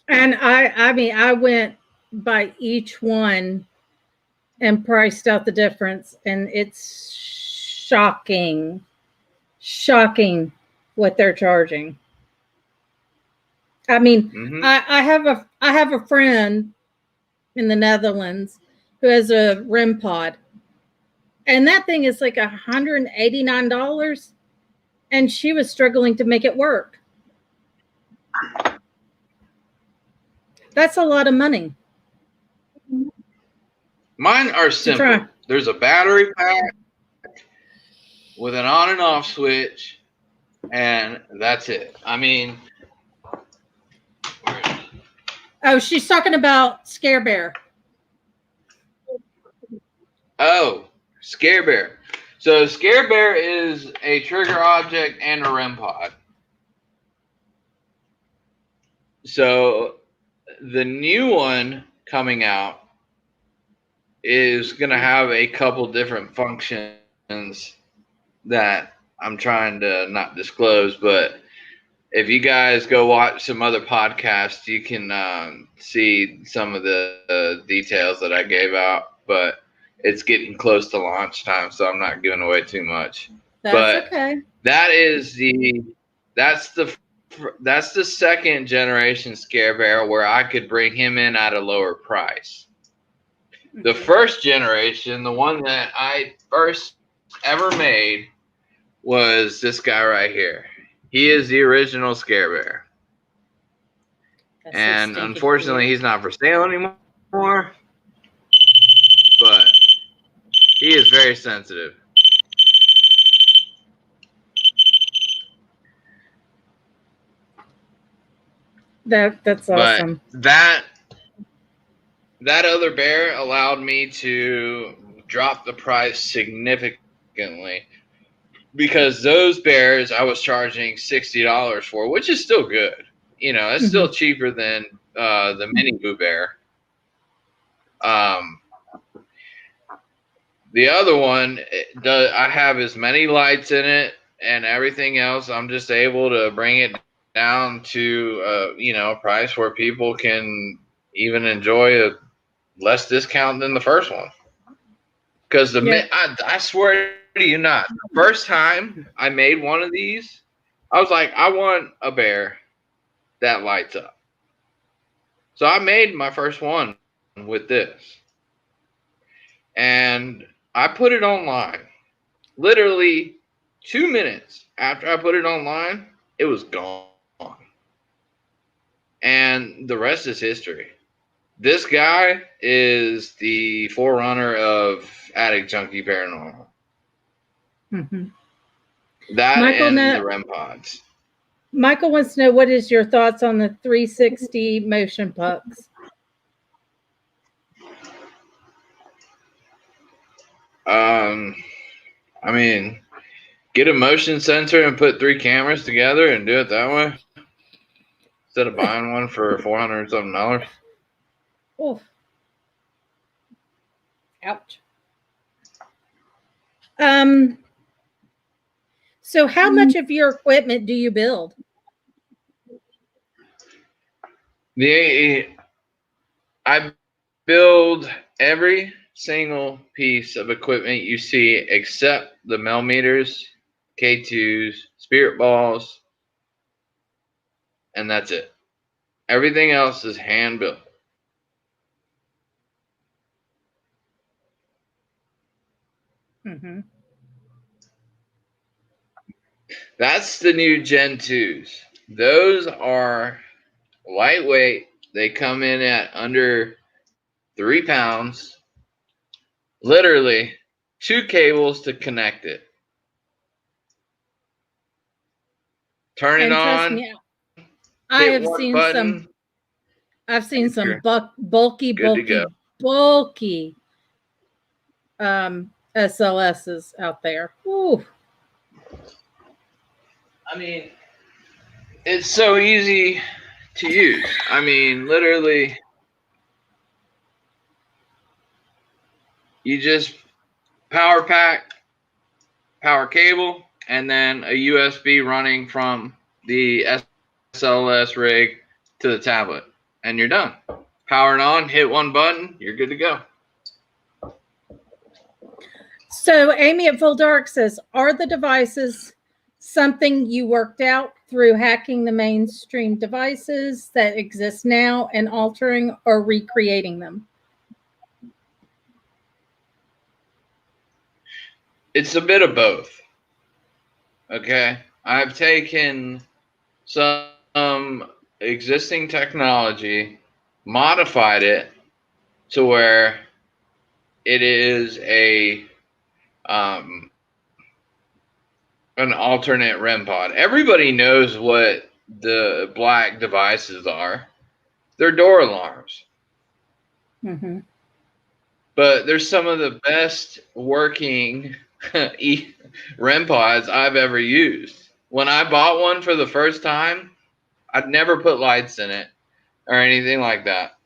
And I went by each one and priced out the difference, and it's shocking what they're charging. I have a friend in the Netherlands who has a REM pod, and that thing is like $189, and she was struggling to make it work. That's a lot of money.
Mine are simple. There's a battery pack with an on and off switch, and that's it.
Oh, she's talking about Scare Bear.
Oh, Scare Bear. So Scare Bear is a trigger object and a REM pod. So the new one coming out is going to have a couple different functions that I'm trying to not disclose, but if you guys go watch some other podcasts, you can see some of the details that I gave out, but it's getting close to launch time, so I'm not giving away too much.
That's okay.
That's the second generation Scare Bear where I could bring him in at a lower price. The first generation, the one that I first ever made, was this guy right here. He is the original Scare Bear. And unfortunately, he's not for sale anymore. But he is very sensitive.
That's awesome.
But that other bear allowed me to drop the price significantly, because those bears I was charging $60 for, which is still good. It's still cheaper than the Mini Boo Bear. The other one, I have as many lights in it and everything else. I'm just able to bring it down to a price where people can even enjoy a less discount than the first one. Because
Yeah.
I swear to you not, the first time I made one of these, I was like, I want a bear that lights up. So I made my first one with this. And I put it online. Literally 2 minutes after I put it online, it was gone. And the rest is history. This guy is the forerunner of Addict Junky Paranormal.
Mm-hmm.
That
Michael,
and
no,
the REM pods.
Michael wants to know, what is your thoughts on the 360 motion pucks?
I mean, get a motion sensor and put 3 cameras together and do it that way instead of buying one for $400 something.
Oh, ouch. So how much of your equipment do you build?
I build every single piece of equipment you see except the millimeters, K2s, spirit balls, and that's it. Everything else is hand built.
Mm-hmm.
That's the new Gen 2s. Those are lightweight. They come in at under 3 pounds. Literally 2 cables to connect it. Turn it
And trust
on.
me, I
Hit
have
one
seen
button.
some
You're
bulky
good to go.
SLSs out there. Ooh.
I mean, it's so easy to use. I mean, literally, you just power pack, power cable, and then a USB running from the SLS rig to the tablet, and you're done. Power it on, hit one button, you're good to go.
So Amy at Full Dark says, are the devices something you worked out through hacking the mainstream devices that exist now and altering or recreating them?
It's a bit of both. Okay. I've taken some existing technology, modified it to where it is um, an alternate REM pod. Everybody knows what the black devices are. They're door alarms.
Mm-hmm.
But there's some of the best working REM pods I've ever used. When I bought one for the first time, I'd never put lights in it or anything like that.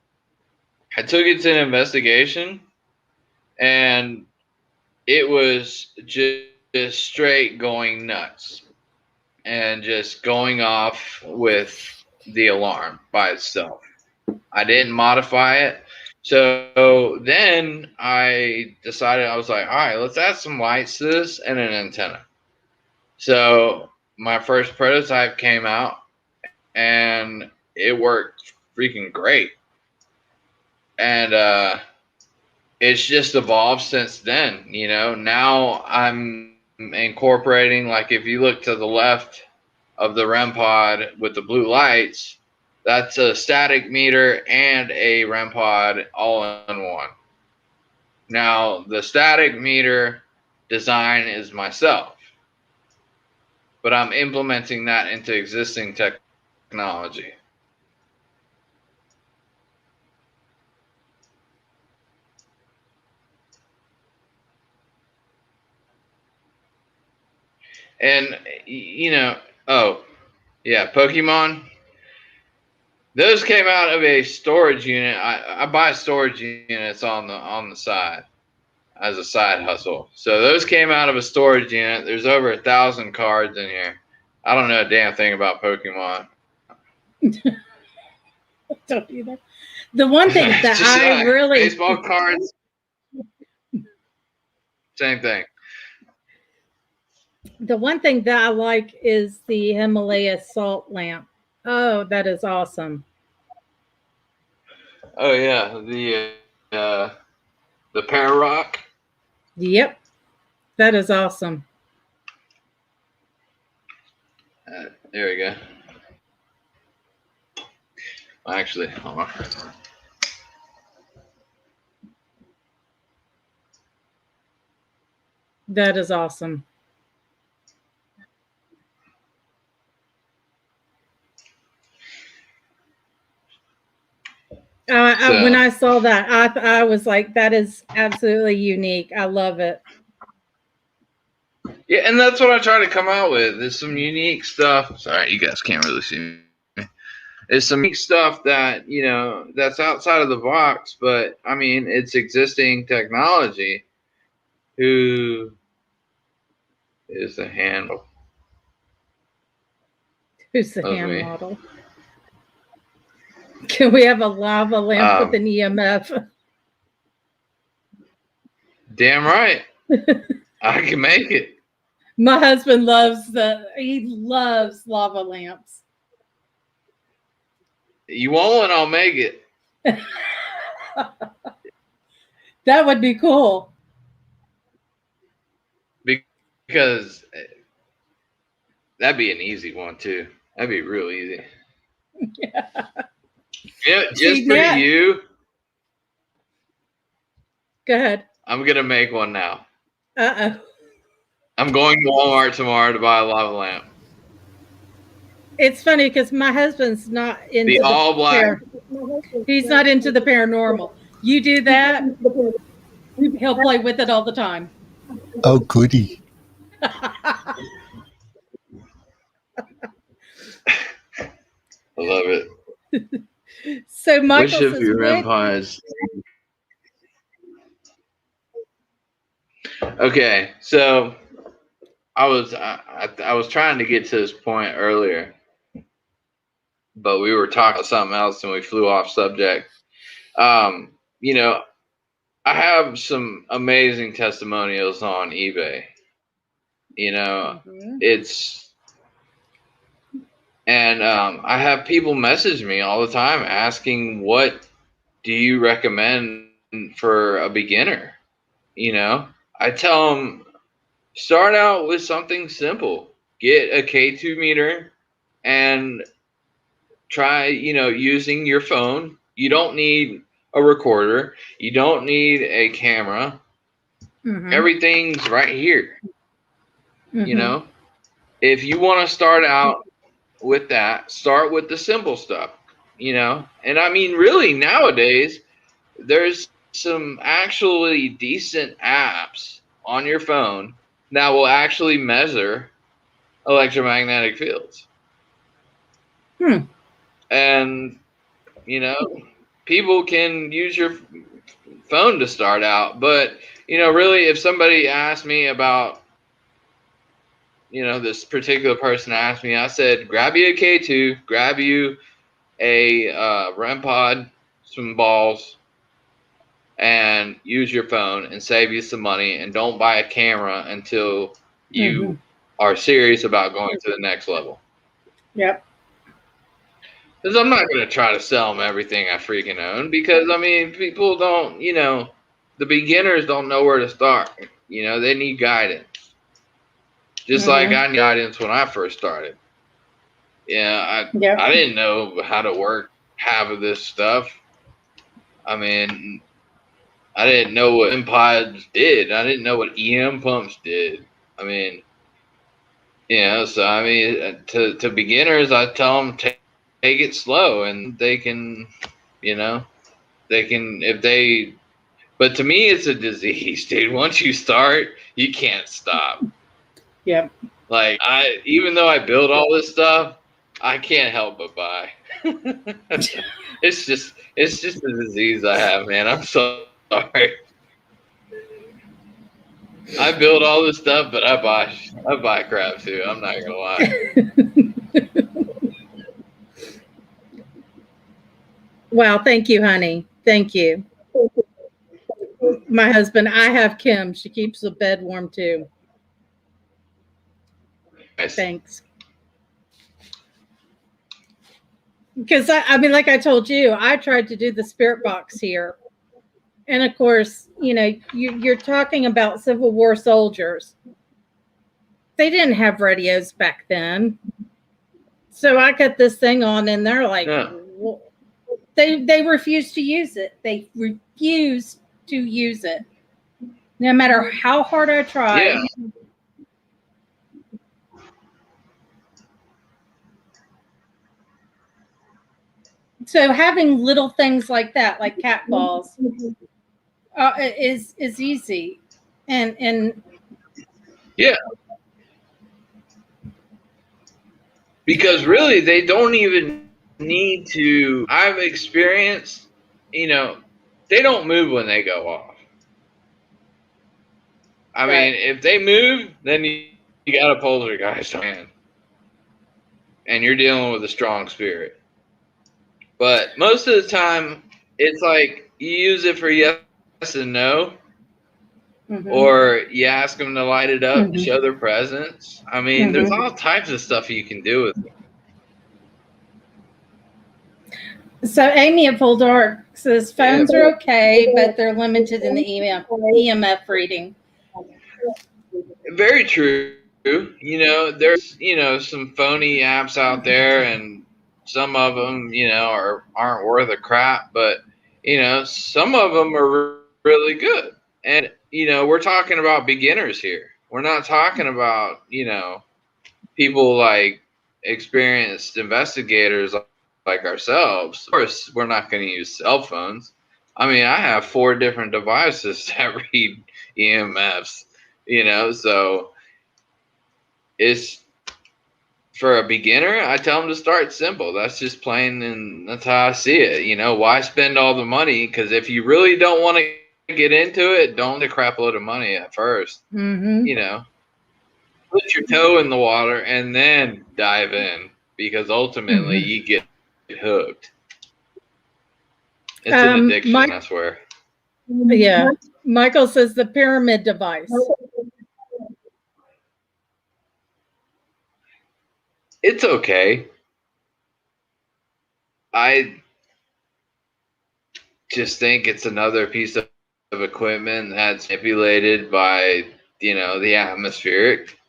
I took it to an investigation, and it was just straight going nuts and just going off with the alarm by itself. I didn't modify it. So then I decided, I was like, all right, let's add some lights to this and an antenna. So my first prototype came out and it worked freaking great. And it's just evolved since then. You know, now I'm incorporating, like, if you look to the left of the REM pod with the blue lights, that's a static meter and a REM pod all in one. Now, the static meter design is myself, but I'm implementing that into existing technology. And, you know, oh, yeah, Pokemon. Those came out of a storage unit. I buy storage units on the side as a side hustle. So those came out of a storage unit. There's over 1,000 cards in here. I don't know a damn thing about Pokemon.
Don't do that. The one thing that
Just
I really
baseball cards. Same thing.
The one thing that I like is the Himalaya salt lamp. Oh, that is awesome.
Oh yeah, the Pear Rock.
Yep, that is awesome.
There we go. Actually, hold on.
That is awesome. When I saw that, I was like, that is absolutely unique. I love it.
Yeah, and that's what I try to come out with. There's some unique stuff. Sorry, you guys can't really see me. There's some unique stuff that, that's outside of the box, but I mean, it's existing technology. Who is the handle?
Who's the hand model? Can we have a lava lamp with an EMF?
Damn right. I can make it.
My husband loves lava lamps.
You want one, I'll make it.
That would be cool.
Because that'd be an easy one too. That'd be real easy. Yeah, just for you.
Go ahead.
I'm gonna make one now.
Uh-oh.
I'm going to Walmart tomorrow to buy a lava lamp.
It's funny because my husband's not into
the all black.
He's not into the paranormal. You do that, he'll play with it all the time.
Oh, goody.
I love it.
So Michael
Which of
says,
your empires? Okay, so I was trying to get to this point earlier, but we were talking about something else and we flew off subject. I have some amazing testimonials on eBay. I have people message me all the time asking, what do you recommend for a beginner? I tell them, start out with something simple. Get a K2 meter and try, using your phone. You don't need a recorder. You don't need a camera. Mm-hmm. Everything's right here. Mm-hmm. If you want to start out with that, start with the simple stuff, and I mean, really nowadays, there's some actually decent apps on your phone that will actually measure electromagnetic fields. And, people can use your phone to start out. But, really, if somebody asked me about, this particular person asked me, I said, grab you a K2, grab you a REM pod, some balls, and use your phone and save you some money, and don't buy a camera until you are serious about going to the next level.
Yep.
Because I'm not going to try to sell them everything I freaking own, because, I mean, people don't, the beginners don't know where to start. They need guidance. Just like I need guidance when I first started. I didn't know how to work half of this stuff. I mean, I didn't know what MPods did. I didn't know what EM pumps did. I mean, so I mean, to beginners, I tell them take it slow, and they can, but to me, it's a disease, dude. Once you start, you can't stop.
Yep.
Like, even though I build all this stuff, I can't help but buy. It's just a disease I have, man. I'm so sorry. I build all this stuff, but I buy crap too. I'm not gonna lie.
Wow, thank you, honey. Thank you. my husband, I have Kim. She keeps the bed warm too.
Nice.
Thanks. Because I mean, like I told you, I tried to do the spirit box here. And of course, you're talking about Civil War soldiers. They didn't have radios back then. So I got this thing on and they're like,
Yeah.
well, they refuse to use it. They refuse to use it. No matter how hard I try.
Yeah.
So having little things like that, like cat balls, is easy, and
Yeah. Because really, they don't even need to. I've experienced, they don't move when they go off. I mean, if they move, then you got a poltergeist hand, and you're dealing with a strong spirit. But most of the time, it's like you use it for yes and no, or you ask them to light it up and show their presence. I mean, there's all types of stuff you can do with it.
So Amy at Full Dark says phones are okay, but they're limited in the EMF reading.
Very true. There's some phony apps out there, and some of them aren't worth a crap, but some of them are really good. And we're talking about beginners here. We're not talking about people like experienced investigators like ourselves. Of course, we're not going to use cell phones. I mean, I have 4 different devices that read EMFs, so it's for a beginner. I tell them to start simple. That's just plain, and that's how I see it. Why spend all the money? Because if you really don't want to get into it, don't spend a crap load of money at first. Put your toe in the water and then dive in, because ultimately you get hooked. It's an addiction, I swear.
Yeah. Michael says the pyramid device.
It's okay. I just think it's another piece of equipment that's manipulated by, the atmospheric.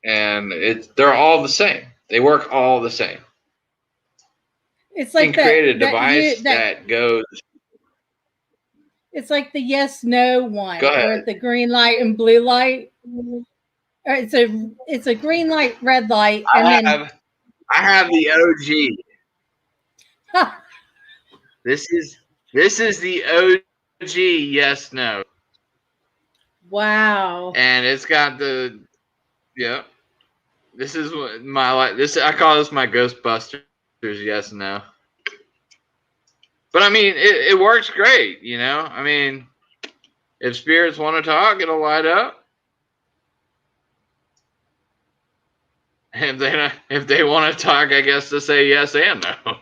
And they're all the same. They work all the same.
It's like
you can create a device that goes.
It's like the yes no one,
Go ahead.
or the green light and blue light. Or it's a green light, red light, and
I have the OG. This is the OG yes no.
Wow.
And it's got the This is what I call this my Ghostbusters yes no. But I mean, it works great, I mean, if spirits want to talk, it'll light up. If they want to talk, I guess to say yes and no.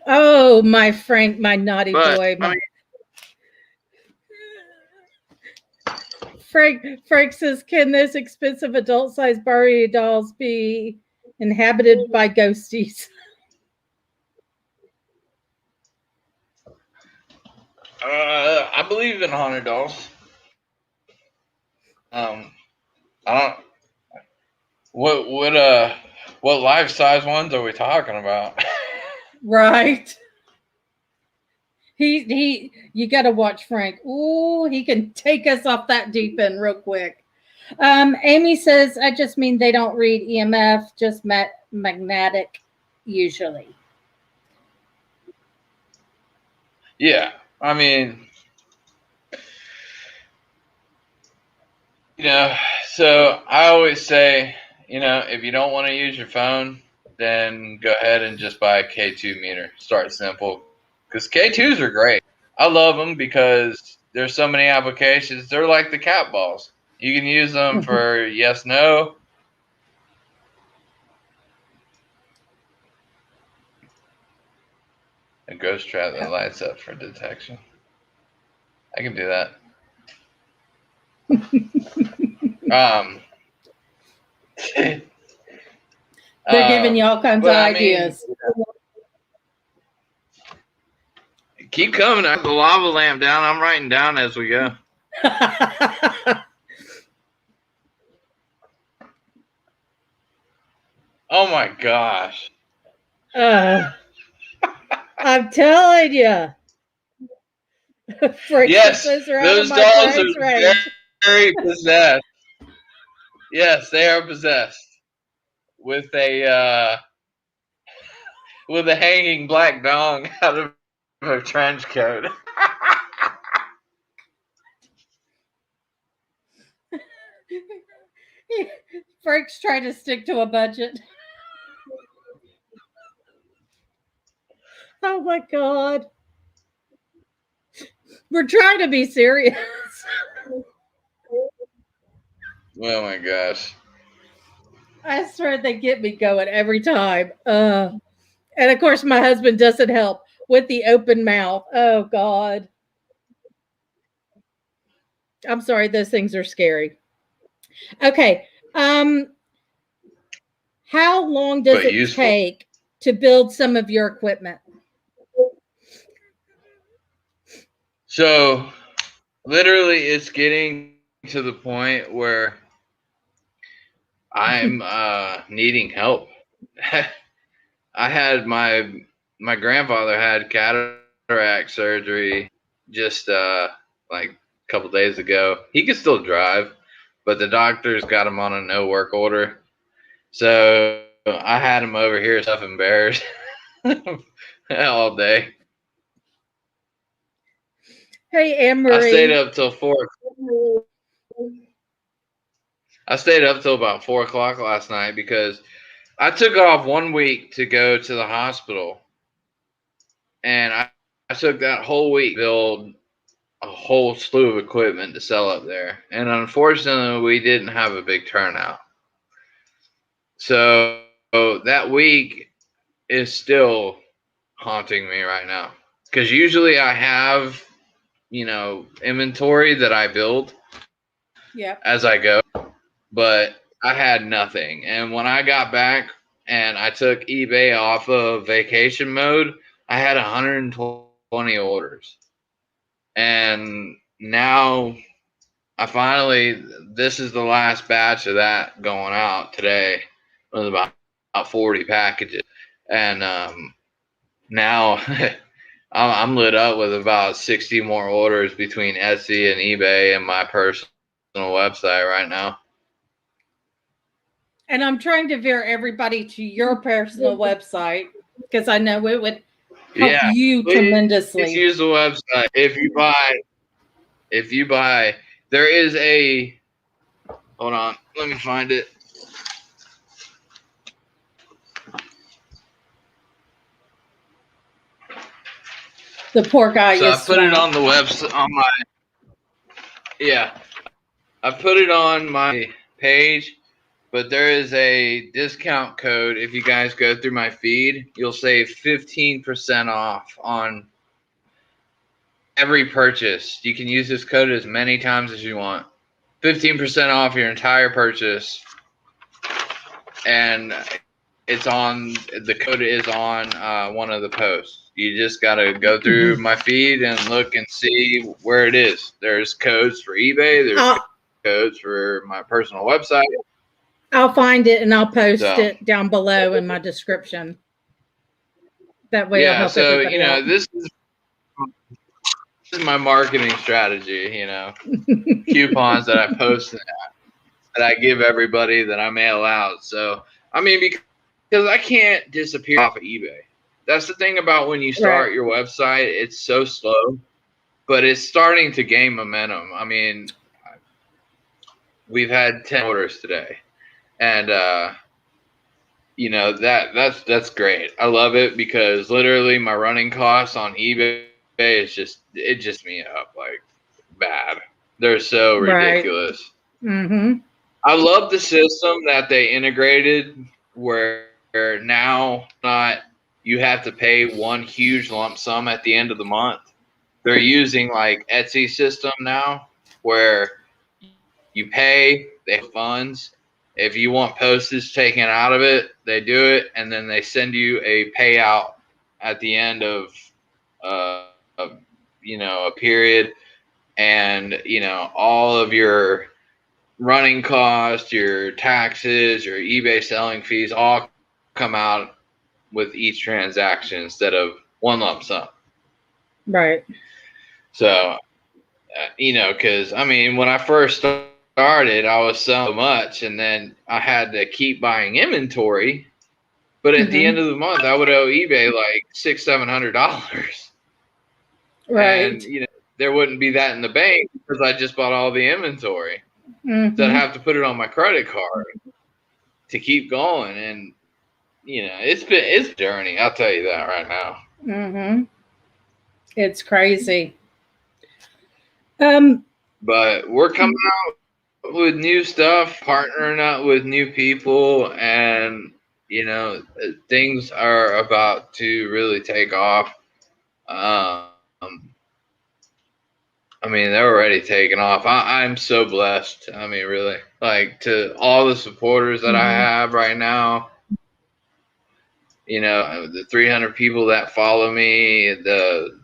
Oh, my Frank, my naughty boy.
I mean,
Frank says, can those expensive adult-sized Barbie dolls be inhabited by ghosties?
I believe in haunted dolls. I don't. What life-size ones are we talking about?
Right. You got to watch Frank. Ooh, he can take us off that deep end real quick. Amy says, I just mean they don't read EMF, just magnetic usually.
Yeah, I mean, so I always say, if you don't want to use your phone, then go ahead and just buy a K2 meter. Start simple, because K2s are great. I love them because there's so many applications. They're like the cat balls. You can use them for yes, no. A ghost trap that lights up for detection. I can do that.
They're giving you all kinds of ideas.
Keep coming. I have the lava lamp down. I'm writing down as we go. Oh my gosh.
I'm telling you.
Yes, those dolls are very possessed. Yes, they are possessed with a hanging black dong out of a trench coat.
Frank's trying to stick to a budget. Oh my God. We're trying to be serious.
Oh my gosh.
I swear they get me going every time. And of course, my husband doesn't help with the open mouth. Oh God. I'm sorry, those things are scary. Okay. How long does it take to build some of your equipment?
So, literally, it's getting to the point where I'm needing help. I had my grandfather had cataract surgery just like a couple days ago. He could still drive, but the doctors got him on a no work order. So I had him over here stuffing bears all day.
Hey, Anne-Marie.
I stayed up till 4. I stayed up till about 4 o'clock last night because I took off 1 week to go to the hospital, and I took that whole week to build a whole slew of equipment to sell up there. And unfortunately, we didn't have a big turnout. So that week is still haunting me right now. Because usually I have, inventory that I build as I go. But I had nothing. And when I got back and I took eBay off of vacation mode, I had 120 orders. And now this is the last batch of that going out today. It was about 40 packages. And now I'm lit up with about 60 more orders between Etsy and eBay and my personal website right now.
And I'm trying to veer everybody to your personal website because I know it would help you tremendously.
Please use the website. If you buy, there is a, hold on, let me find it.
The poor guy.
So I put it on the website I put it on my page, but there is a discount code. If you guys go through my feed, you'll save 15% off on every purchase. You can use this code as many times as you want. 15% off your entire purchase. And the code is on one of the posts. You just got to go through my feed and look and see where it is. There's codes for eBay. There's codes for my personal website.
I'll find it and I'll post it down below in my description. That way, I'll help everybody out.
This is my marketing strategy. Coupons that I post that I give everybody that I mail out. So because I can't disappear off of eBay. That's the thing about when you start your website, it's so slow, but it's starting to gain momentum. We've had 10 orders today, and that's great. I love it because literally my running costs on eBay it just me up like bad. They're so ridiculous.
Mm-hmm.
I love the system that they integrated where now not you have to pay one huge lump sum at the end of the month. They're using like Etsy system now where you pay, they have funds. If you want postage taken out of it, they do it, and then they send you a payout at the end of, a period, and all of your running costs, your taxes, your eBay selling fees, all come out with each transaction instead of one lump sum.
Right.
So, because when I first started, I was so much, and then I had to keep buying inventory. But at the end of the month, I would owe eBay like $600-700.
Right.
And there wouldn't be that in the bank because I just bought all the inventory.
Mm-hmm.
So I'd have to put it on my credit card to keep going, and it's a journey. I'll tell you that right now.
Mm-hmm. It's crazy.
But we're coming out with new stuff, partnering up with new people, and things are about to really take off. They're already taking off. I'm so blessed. Really, like, to all the supporters that I have right now. The 300 people that follow me, the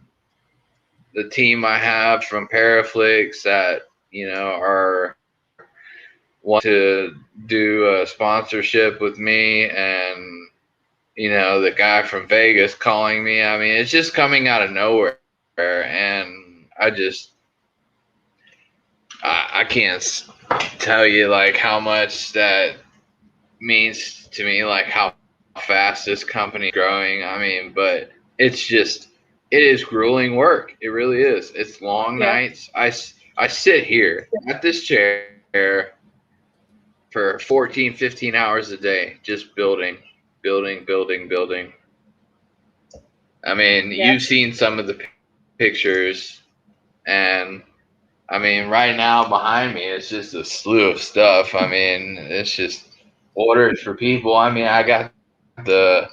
team I have from Paraflix that are want to do a sponsorship with me, and the guy from Vegas calling me. It's just coming out of nowhere, and I can't tell you like how much that means to me, like how fast this company is growing. But it is grueling work. It really is. It's long nights. I sit here at this chair for 14, 15 hours a day, just building. You've seen some of the pictures, and right now behind me, it's just a slew of stuff. It's just orders for people. I got the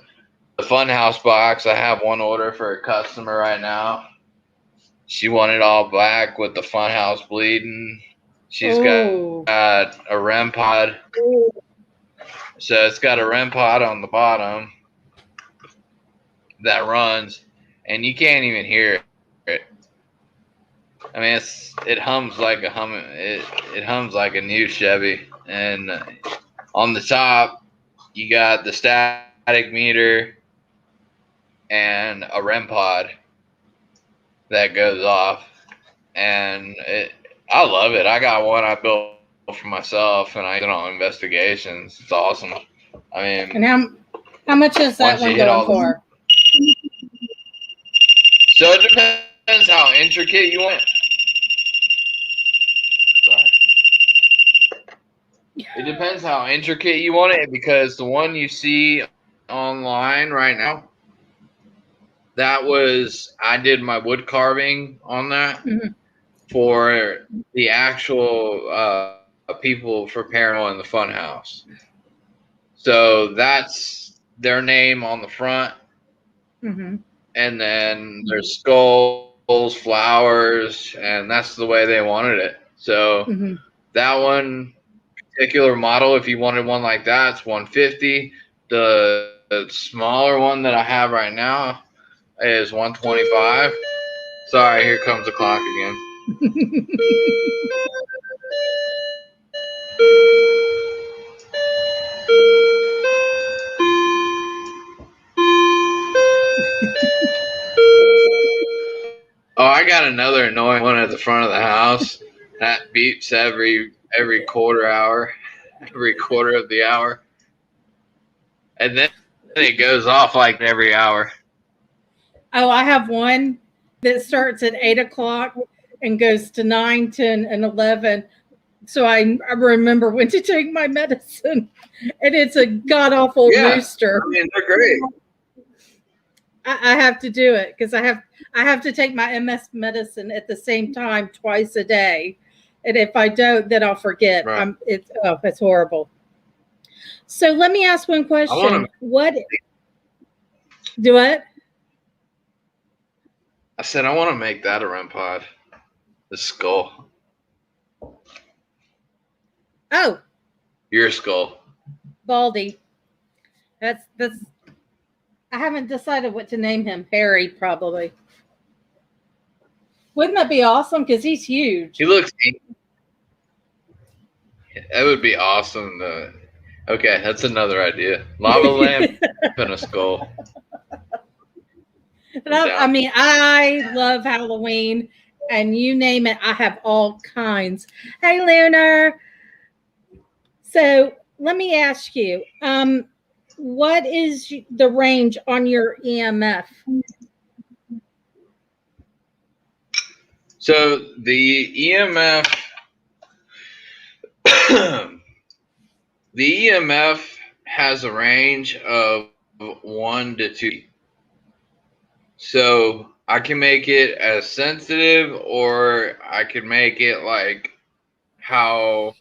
Funhouse box. I have one order for a customer right now. She wanted all black with the Funhouse bleeding. She's got a REM pod. So it's got a REM pod on the bottom that runs, and you can't even hear it. It hums like it hums like a new Chevy. And on the top, you got the static meter and a REM pod that goes off, and I love it. I got one I built for myself, and I did on investigations. It's awesome.
And how much is that one going for?
So it depends how intricate you want it. Sorry. It depends how intricate you want it, because the one you see online right now, I did my wood carving on that for the actual people for Paranormal in the Funhouse. So that's their name on the front. And then there's skulls, flowers, and that's the way they wanted it. So that one particular model, if you wanted one like that, it's $150. The smaller one that I have right now is $125. Sorry, here comes the clock again. Oh, I got another annoying one at the front of the house that beeps every quarter hour, every quarter of the hour, and then it goes off like every hour.
Oh, I have one that starts at 8 o'clock and goes to 9, 10, and 11. So I remember when to take my medicine, and it's a god awful rooster.
They're great.
I have to do it because I have to take my MS medicine at the same time twice a day, and if I don't, then I'll forget.
Right.
It's horrible. So let me ask one question. Do what?
I said I want to make that a REM pod. The skull.
Oh,
Your skull.
Baldy. That's. I haven't decided what to name him. Harry, probably. Wouldn't that be awesome? Because he's huge.
He looks. That would be awesome. Okay, that's another idea. Lava lamp and a skull.
I mean, I love Halloween, and you name it, I have all kinds. Hey, Lunar. So let me ask you, what is the range on your EMF?
So the EMF, the EMF has a range of 1 to 2. So I can make it as sensitive, or I can make it like how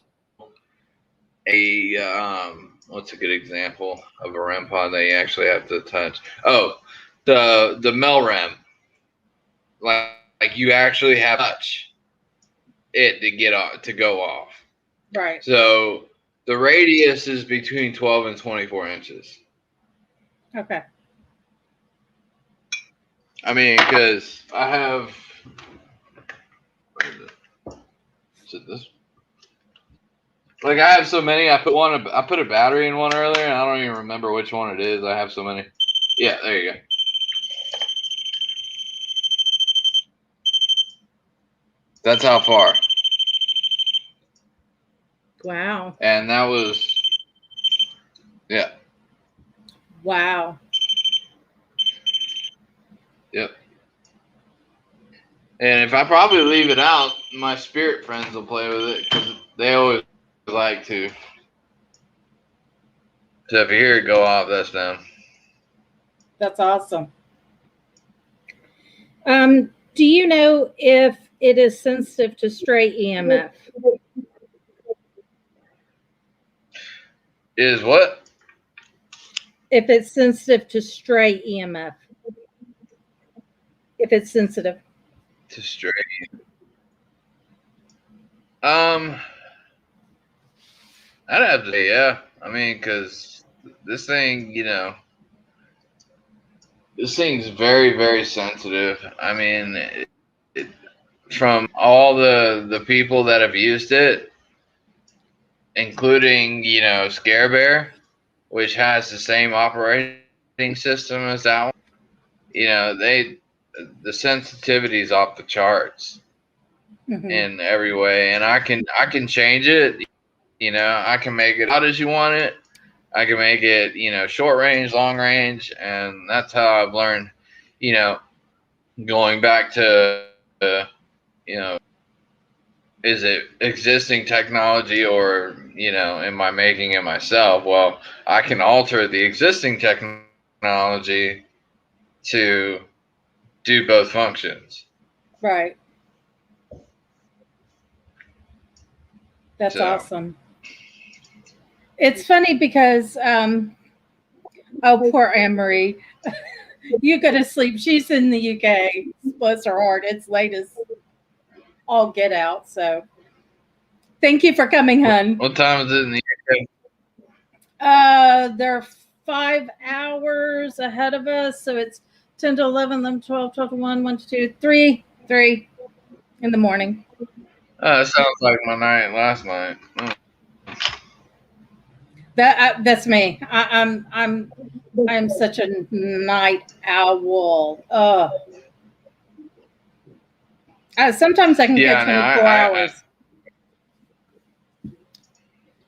what's a good example of a REM pod that you actually have to touch? Oh, the MELREM, like you actually have to touch it to go off.
Right.
So the radius is between 12 and 24 inches.
Okay.
I mean, because I have. Is it this? Like I have so many. I put a battery in one earlier, and I don't even remember which one it is. I have so many. Yeah, there you go. That's how far.
Wow.
And that was, yeah.
Wow.
Yep. And if I probably leave it out, my spirit friends will play with it because they always like to. So if you hear it go off, that's them.
That's awesome. Do you know if it is sensitive to stray EMF?
Is what?
If it's sensitive to stray EMF. If it's sensitive.
To stray. I'd have to say, yeah. I mean, because this thing, this thing's very, very sensitive. I mean, from all the people that have used it, including, Scare Bear, which has the same operating system as that one, the sensitivity is off the charts in every way. And I can change it. I can make it out as you want it. I can make it, short range, long range, and that's how I've learned, going back to, is it existing technology or, am I making it myself? Well, I can alter the existing technology to do both functions.
Right. That's awesome. It's funny because, oh, poor Anne-Marie. You go to sleep. She's in the UK. Bless her heart. It's late as all get out. So thank you for coming, hun.
What time is it in the UK?
They're 5 hours ahead of us. So it's 10 to 11, 11 to 12, 12 to 1, 1 to 2, 3 in the morning.
That sounds like my night last night.
That's me. I'm such a night owl. Sometimes I can get 24 hours.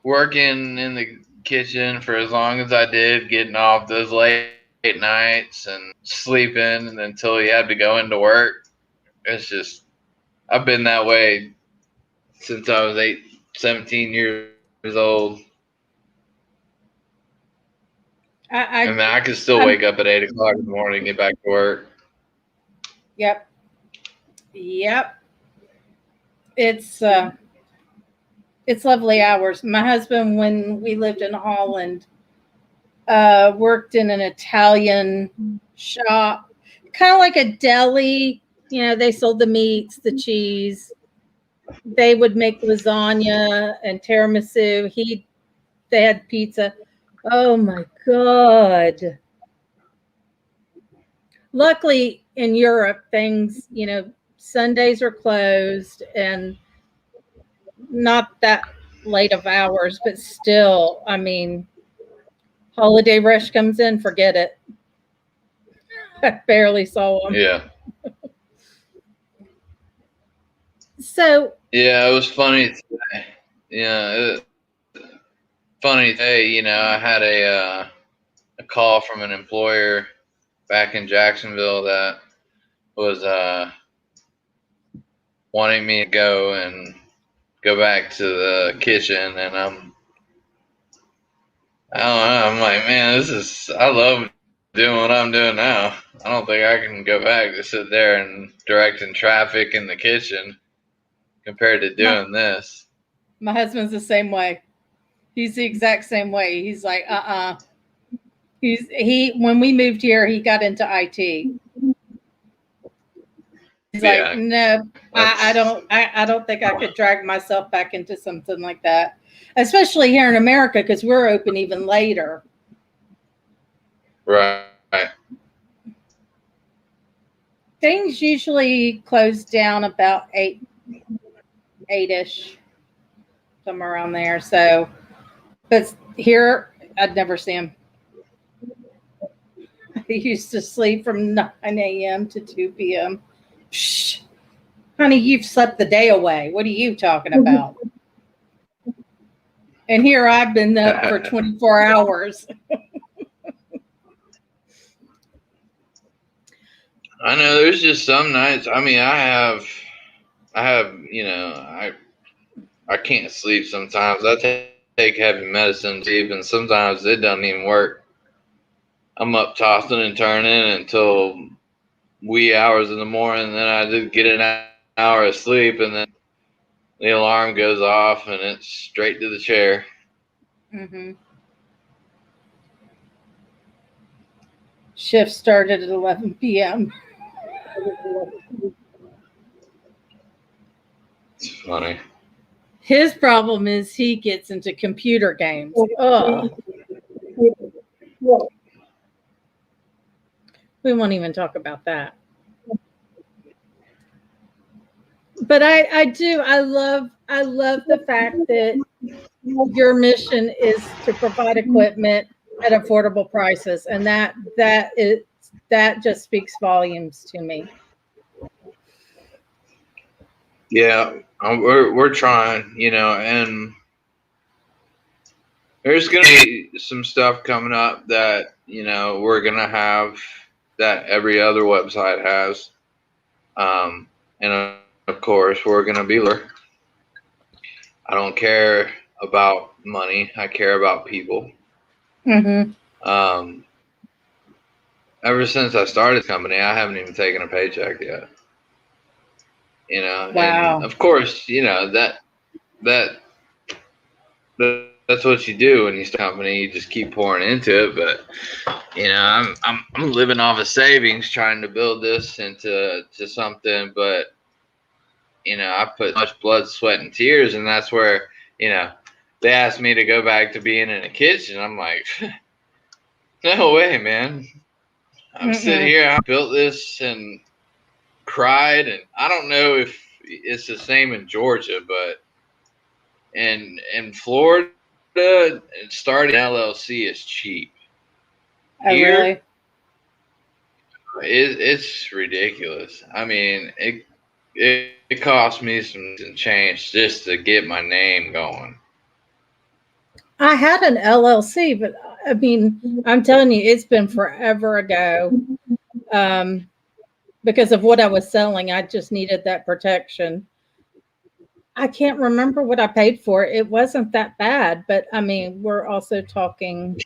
Working in the kitchen for as long as I did, getting off those late nights and sleeping until you had to go into work. It's just, I've been that way since I was 17 years old. And then I could still wake up at 8 o'clock in the morning and get back to work.
Yep. It's lovely hours. My husband, when we lived in Holland, worked in an Italian shop, kind of like a deli. You know, they sold the meats, the cheese. They would make lasagna and tiramisu. They had pizza. Oh my God. Luckily in Europe, things, you know, Sundays are closed and not that late of hours, but still, I mean, holiday rush comes in, forget it. I barely saw them.
Yeah.
So,
Yeah, it was funny today. Yeah, funny today. You know, I had a call from an employer back in Jacksonville that was wanting me to go back to the kitchen, and I don't know. I'm like, man, I love doing what I'm doing now. I don't think I can go back to sit there and directing traffic in the kitchen compared to doing this.
my husband's the same way. He's the exact same way. He's like, when we moved here, he got into IT. He's like,
Yeah,
no, I don't think I could drag myself back into something like that, especially here in America because we're open even later.
right.
Things usually close down about 8-ish, somewhere around there. So, but here I'd never see him. He used to sleep from 9 a.m. to 2 p.m. Psh, honey, you've slept the day away. What are you talking about? And here I've been up for 24 hours.
I know there's just some nights. I mean, I have, you know, I can't sleep sometimes. I take heavy medicine to sleep, and sometimes it doesn't even work. I'm up tossing and turning until wee hours in the morning, and then I just get an hour of sleep, and then the alarm goes off, and it's straight to the chair.
Mm-hmm. Shift started at 11 p.m.
It's funny.
His problem is he gets into computer games. Ugh. We won't even talk about that. But I love the fact that your mission is to provide equipment at affordable prices, and that just speaks volumes to me.
Yeah, we're trying, you know, and there's gonna be some stuff coming up that, you know, we're gonna have that every other website has, and of course we're gonna be lower. I don't care about money. I care about people.
Mm-hmm.
Ever since I started the company, I haven't even taken a paycheck yet. You know,
Wow.
and of course, you know that's what you do when you start a company. You just keep pouring into it. But you know, I'm living off of savings, trying to build this into something. But you know, I put much blood, sweat, and tears, and that's where, you know, they asked me to go back to being in a kitchen. I'm like, no way, man. I'm sitting here. I built this and cried, and I don't know if it's the same in Georgia, but in Florida, starting an LLC is cheap.
Oh,
Here,
really?
it's ridiculous. I mean, it cost me some change just to get my name going.
I had an LLC, but I mean, I'm telling you, it's been forever ago. Because of what I was selling, I just needed that protection. I can't remember what I paid for it. It wasn't that bad, but I mean, we're also talking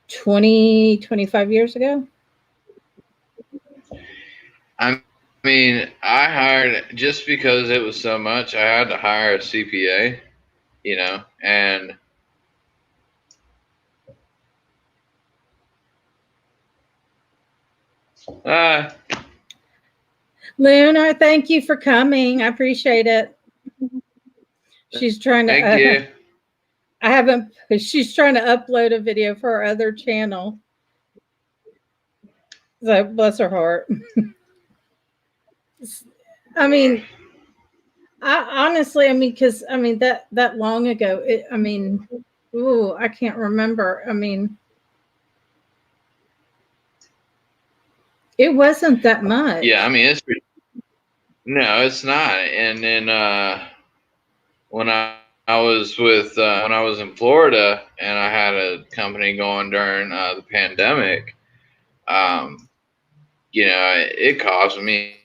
25 years ago.
I mean, I hired, just because it was so much, I had to hire a CPA, you know, and Ah,
Lunar, thank you for coming. I appreciate it. She's trying to.
thank you.
I haven't. She's trying to upload a video for her other channel. So bless her heart. I mean, I mean, because I mean that long ago. I mean, ooh, I can't remember. I mean, it wasn't that much.
Yeah, I mean no, it's not. And then when I was when I was in Florida and I had a company going during the pandemic, um, it cost me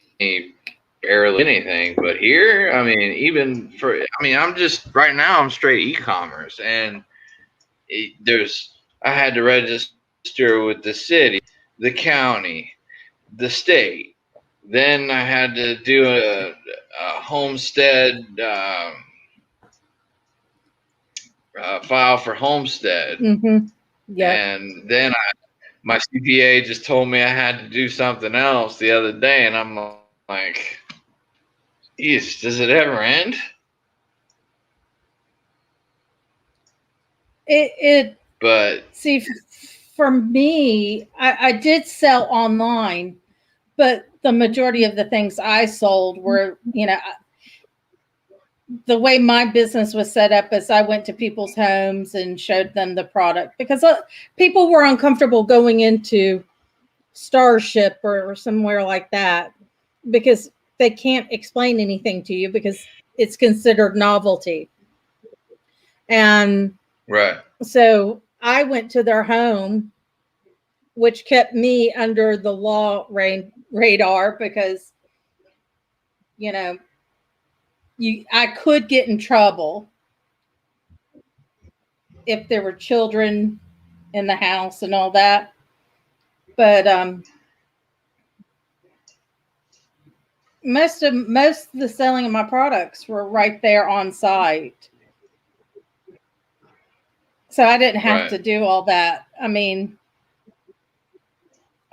barely anything. But here, I mean, I'm just right now I'm straight e-commerce, and I had to register with the city, the county, the state. Then I had to do a homestead file for homestead,
Mm-hmm. Yeah.
and then my CPA just told me I had to do something else the other day, and I'm like, "Geez, does it ever end?"
It
But
see for me, I did sell online, but the majority of the things I sold were, the way my business was set up is I went to people's homes and showed them the product because people were uncomfortable going into Starship or somewhere like that because they can't explain anything to you because it's considered novelty. And
right,
so I went to their home, which kept me under the law radar because, you know, I could get in trouble if there were children in the house and all that. But most of the selling of my products were right there on site. So I didn't have
right.
to do all that. I mean,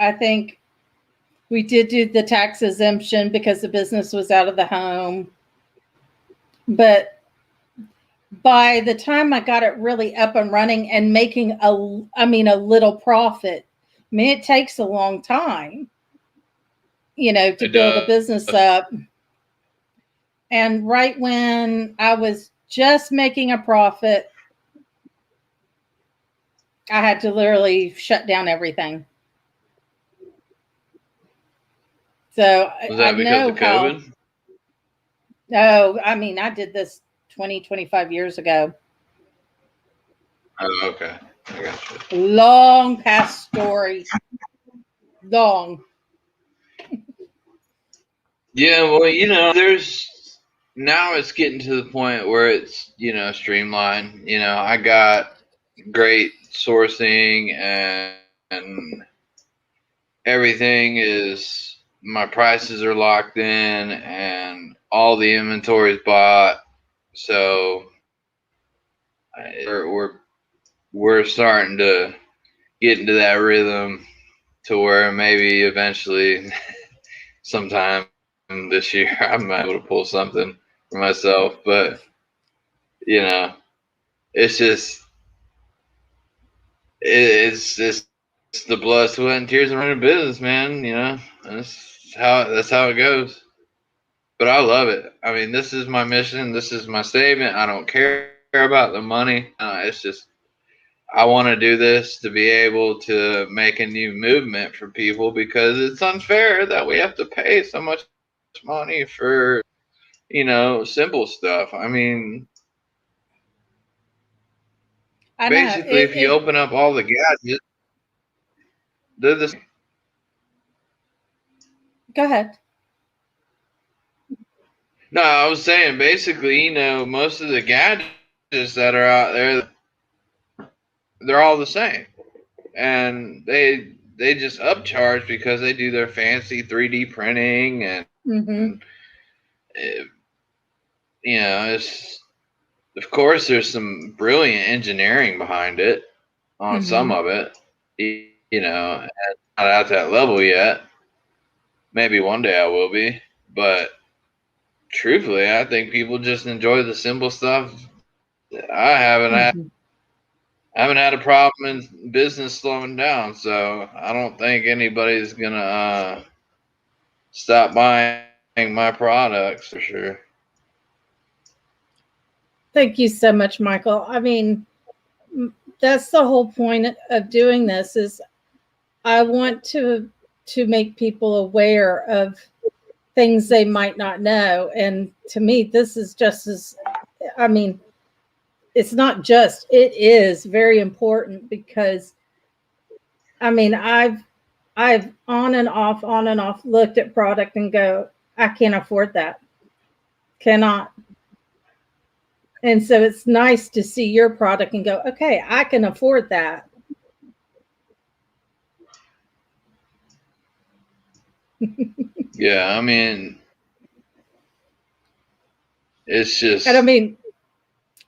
I think we did do the tax exemption because the business was out of the home. But by the time I got it really up and running and making a little profit, I mean, it takes a long time, to build a business up. And right when I was just making a profit, I had to literally shut down everything. So
Was
I
that because
know
of
how.
COVID?
No, I mean, I did this 20, 25 years ago.
Oh, okay, I got you.
Long past story. Long.
Yeah, well, now it's getting to the point where it's streamlined. I got great sourcing, and everything is my prices are locked in and all the inventory is bought. So we're starting to get into that rhythm to where maybe eventually sometime this year I might be able to pull something for myself. But it's just it's the blood, sweat, and tears of running a business, man. That's how it goes. But I love it. I mean, this is my mission. This is my statement. I don't care about the money. It's just I want to do this to be able to make a new movement for people because it's unfair that we have to pay so much money for simple stuff. I mean,
I know.
basically, if you open up all the gadgets, they're the same.
Go ahead.
No, I was saying basically, most of the gadgets that are out there, they're all the same, and they just upcharge because they do their fancy 3D printing and
Mm-hmm.
it, it's of course there's some brilliant engineering behind it on some
Mm-hmm.
of it, and not at that level yet, Maybe one day I will be, but truthfully, I think people just enjoy the simple stuff.
Mhm.
I haven't had a problem in business slowing down, so I don't think anybody's gonna stop buying my products for sure.
Thank you so much, Michael. I mean, that's the whole point of doing this is I want to make people aware of things they might not know. And to me, this is just as, I mean, it's not just, it is very important because I mean, I've on and off looked at product and go, I can't afford that. Cannot. And so it's nice to see your product and go, okay, I can afford that.
Yeah, I mean, it's just,
And I mean,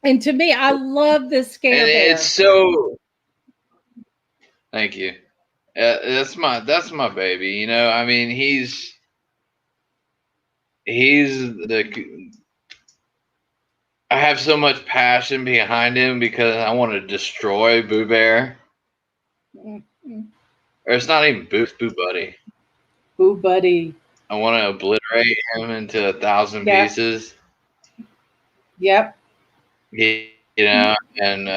and to me, I love this
and
Scare
it's
Bear.
so. Thank you. That's my baby. You know, I mean, he's the. I have so much passion behind him because I want to destroy Boo Bear.
Mhm.
Or it's not even Boo, it's Boo Buddy.
Boo Buddy.
I want to obliterate him into 1,000
Yeah.
pieces.
Yep.
You know, and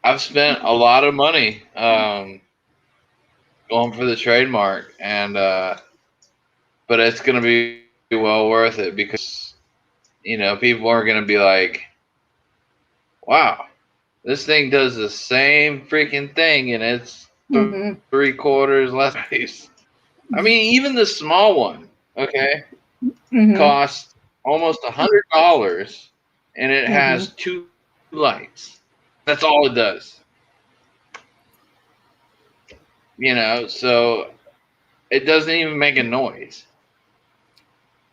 I've spent a lot of money going for the trademark, and but it's gonna be well worth it because people are gonna be like, "Wow, this thing does the same freaking thing, and it's
Hmm.
3/4 less price." I mean, even the small one, okay,
Hmm.
costs almost $100, and it
Hmm.
has 2 lights. That's all it does. So it doesn't even make a noise,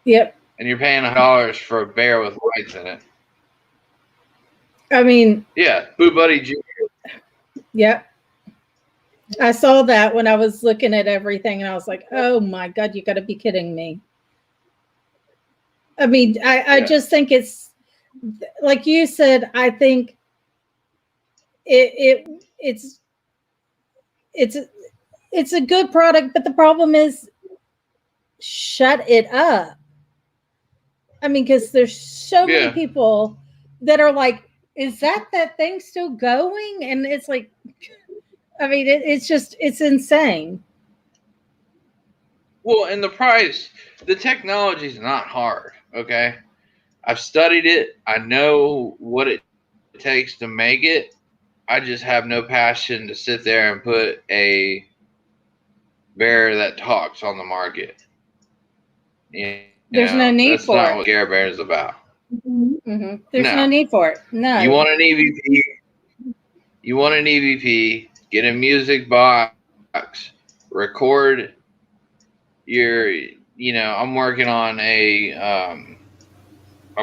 Yep.
and you're paying $100 for a bear with lights in it.
I mean,
Yeah, Boo Buddy Jr.
yep. I saw that when I was looking at everything and I was like, oh my God, you got to be kidding me. I mean, I
Yeah,
just think it's like you said, I think it's it's it's a good product, but the problem is shut it up. I mean, because there's so many
yeah.
people that are like, is that thing still going? And it's like, I mean, it's just, it's insane.
Well, and the technology is not hard. Okay, I've studied it. I know what it takes to make it. I just have no passion to sit there and put a bear that talks on the market.
There's no need
That's
for
not
it.
what Care Bear is about.
Mm-hmm. There's no
No,
need for it.
you
No.
want an EVP. You want an EVP. Get a music box. Record your. I'm working on a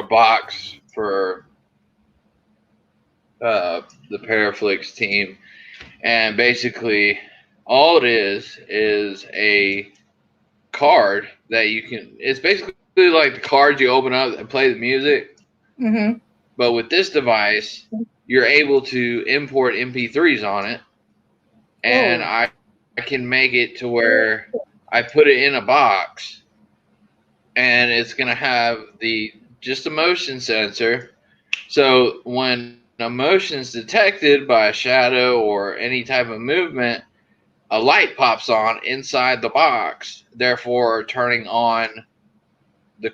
box for the Paraflix team, and basically all it is a card that you can. It's basically like the cards you open up and play the music,
Mm-hmm.
but with this device, you're able to import MP3s on it, and
Oh,
I can make it to where I put it in a box, and it's gonna have just a motion sensor. So when a motion is detected by a shadow or any type of movement, a light pops on inside the box, therefore turning on the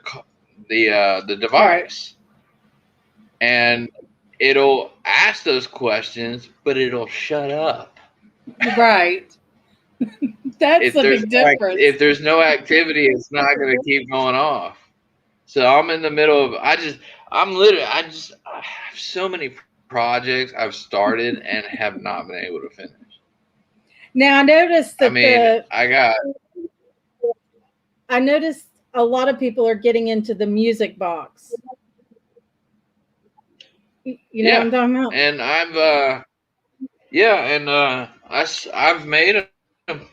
the
right.
device, and it'll ask those questions, but it'll shut up.
Right. That's
If
the
there's
big difference.
if there's no activity, it's not going to keep going off. So I'm in the middle of I have so many projects I've started and have not been able to finish.
Now
I mean,
I noticed a lot of people are getting into the music box. You know what I'm
yeah,
talking about?
and I've made them.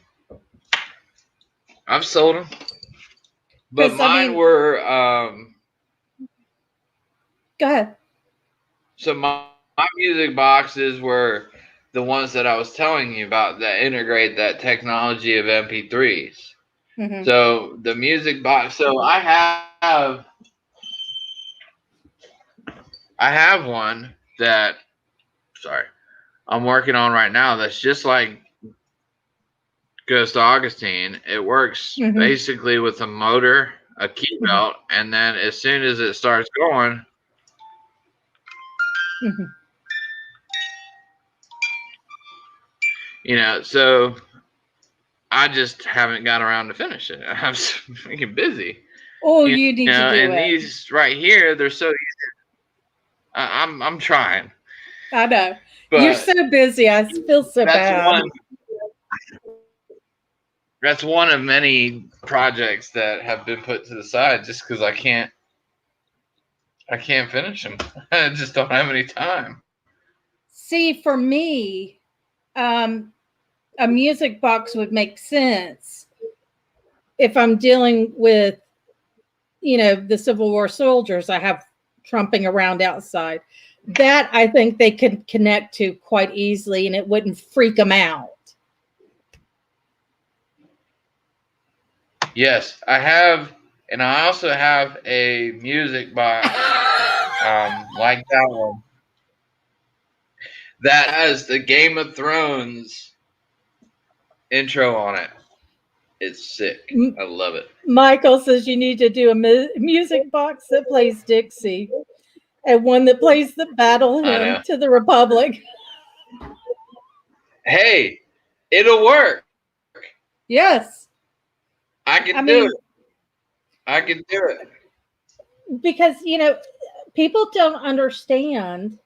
I've sold them. But
'Cause,
mine were
go ahead.
so my music boxes were the ones that I was telling you about that integrate that technology of MP3s.
Mhm.
So the music box. So I have one that sorry I'm working on right now. That's just like Ghost Augustine. It works
Mhm.
basically with a motor, a key
Mhm.
belt, and then as soon as it starts going,
Mhm.
so I just haven't got around to finish it. I'm so freaking busy.
Oh, you need to do
And
it.
these right here, they're so easy. I'm trying,
I know. You're
but
so busy. I feel so
that's
bad.
one of many projects that have been put to the side just because I can't finish them. I just don't have any time.
See, for me, a music box would make sense if I'm dealing with, the Civil War soldiers I have trumping around outside. That I think they could connect to quite easily and it wouldn't freak them out.
Yes, I have, and I also have a music box like that one that has the Game of Thrones intro on it. It's sick. I love it.
Michael says you need to do a music box that plays Dixie and one that plays the battle
I
hymn
know.
to the Republic.
Hey, it'll work.
Yes.
I can do it. I can do it.
Because, people don't understand.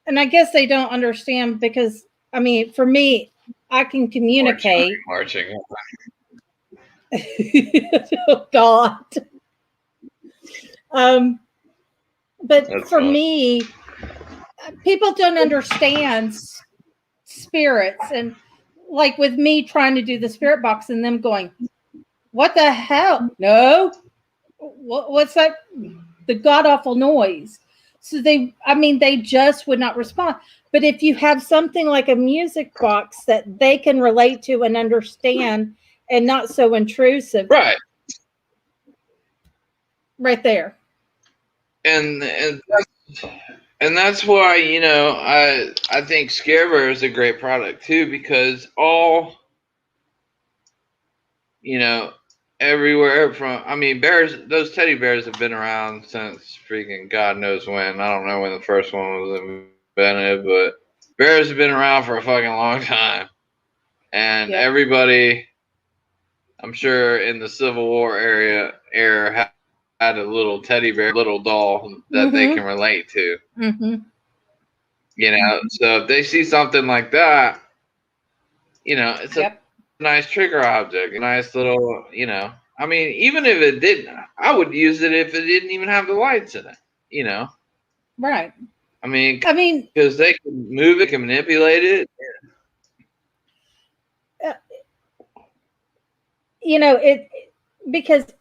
And I guess they don't understand because, for me, I can communicate.
Marching.
Oh, God. But
That's
for
fun.
me, people don't understand spirits. And like with me trying to do the spirit box and them going, what the hell? No. What's that? The god awful noise. So they just would not respond. But if you have something like a music box that they can relate to and understand and not so intrusive.
Right.
Right there.
And that's why, I think Scare Bear is a great product too, because everywhere bears, those teddy bears have been around since freaking God knows when. I don't know when the first one was invented, but bears have been around for a fucking long time. And everybody, I'm sure in the Civil War era had a little teddy bear, little doll that they can relate to.
Mm-hmm.
So if they see something like that, it's a nice trigger object, a nice little, even if it didn't, I would use it if it didn't even have the lights in it,
Right.
Because they can move it, can manipulate it.
Because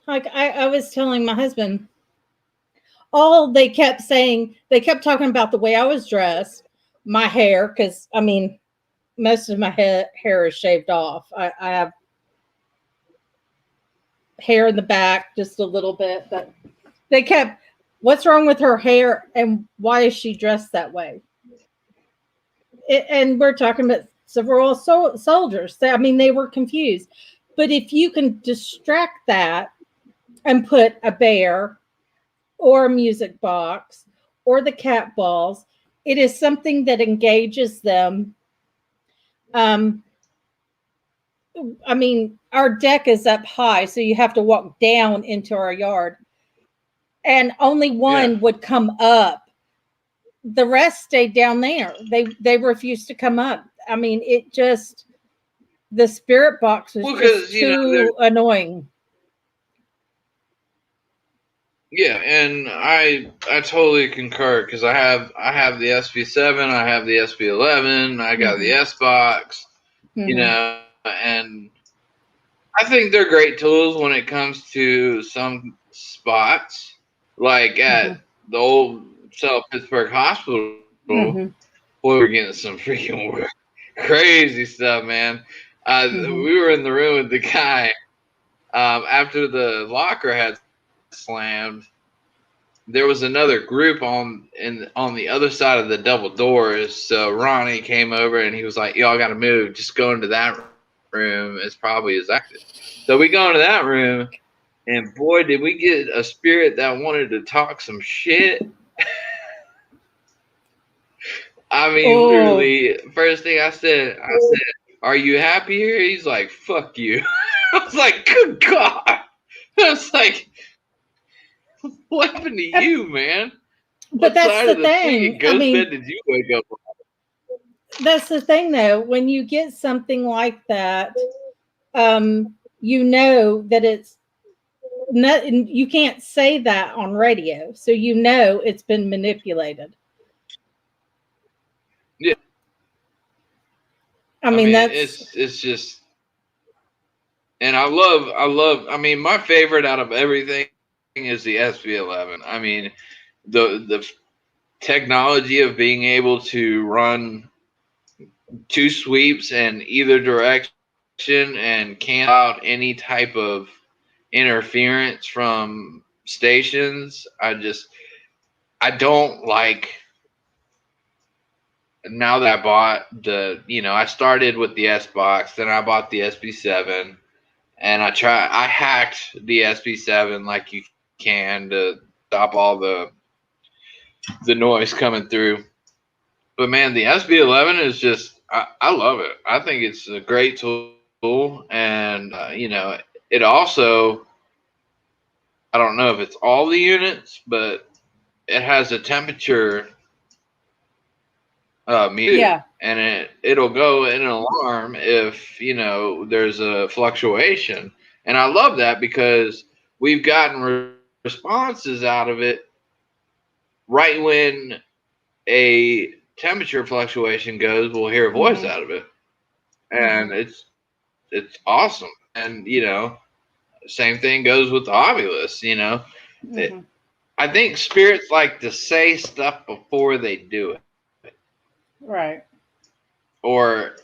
like I was telling my husband, all they kept saying, they kept talking about the way I was dressed, my hair, because most of my hair is shaved off. I have hair in the back just a little bit, but they kept, what's wrong with her hair and why is she dressed that way? And we're talking about several soldiers. They were confused. But if you can distract that and put a bear or a music box or the cat balls, it is something that engages them. Our deck is up high, so you have to walk down into our yard. And only one would come up. The rest stayed down there. They refused to come up. It just, the spirit box was just too annoying.
Yeah, and I totally concur, because I have the SP7, I have the SP11, I got the S box, and I think they're great tools when it comes to some spots, like at the old South Pittsburgh Hospital.
Mm-hmm.
Boy, we're getting some freaking crazy stuff, man.
Mm-hmm.
We were in the room with the guy after the locker had slammed. There was another group on the other side of the double doors. So Ronnie came over and he was like, "Y'all got to move. Just go into that room. It's probably as active." So we go into that room, and boy, did we get a spirit that wanted to talk some shit. I mean,
Oh,
literally, first thing I said, "Are you happy here?" He's like, "Fuck you." I was like, "Good God!" I was like, "What happened to you, man?
but
What
that's
side
the
of the freaking
thing. I
ghost
mean,
bed did you wake up on?"
that's the thing, though. When you get something like that, you know that it's not. You can't say that on radio, so you know it's been manipulated.
Yeah,
I
I
mean,
mean,
that's
it's just, and I mean, my favorite out of everything is the SB11. I mean, the technology of being able to run two sweeps in either direction and cancel out any type of interference from stations. I don't like, now that I bought I started with the S box, then I bought the SB7, and I hacked the SB7 like you can to stop all the noise coming through. But man, the SB11 is just, I love it. I think it's a great tool, and it also, I don't know if it's all the units, but it has a temperature meter,
yeah.
and it'll go in an alarm if there's a fluctuation, and I love that because we've gotten responses out of it right when a temperature fluctuation goes. We'll hear a voice
Mm-hmm.
out of it, and it's awesome. And same thing goes with the Ovilus.
Mm-hmm.
I think spirits like to say stuff before they do it,
Right.
or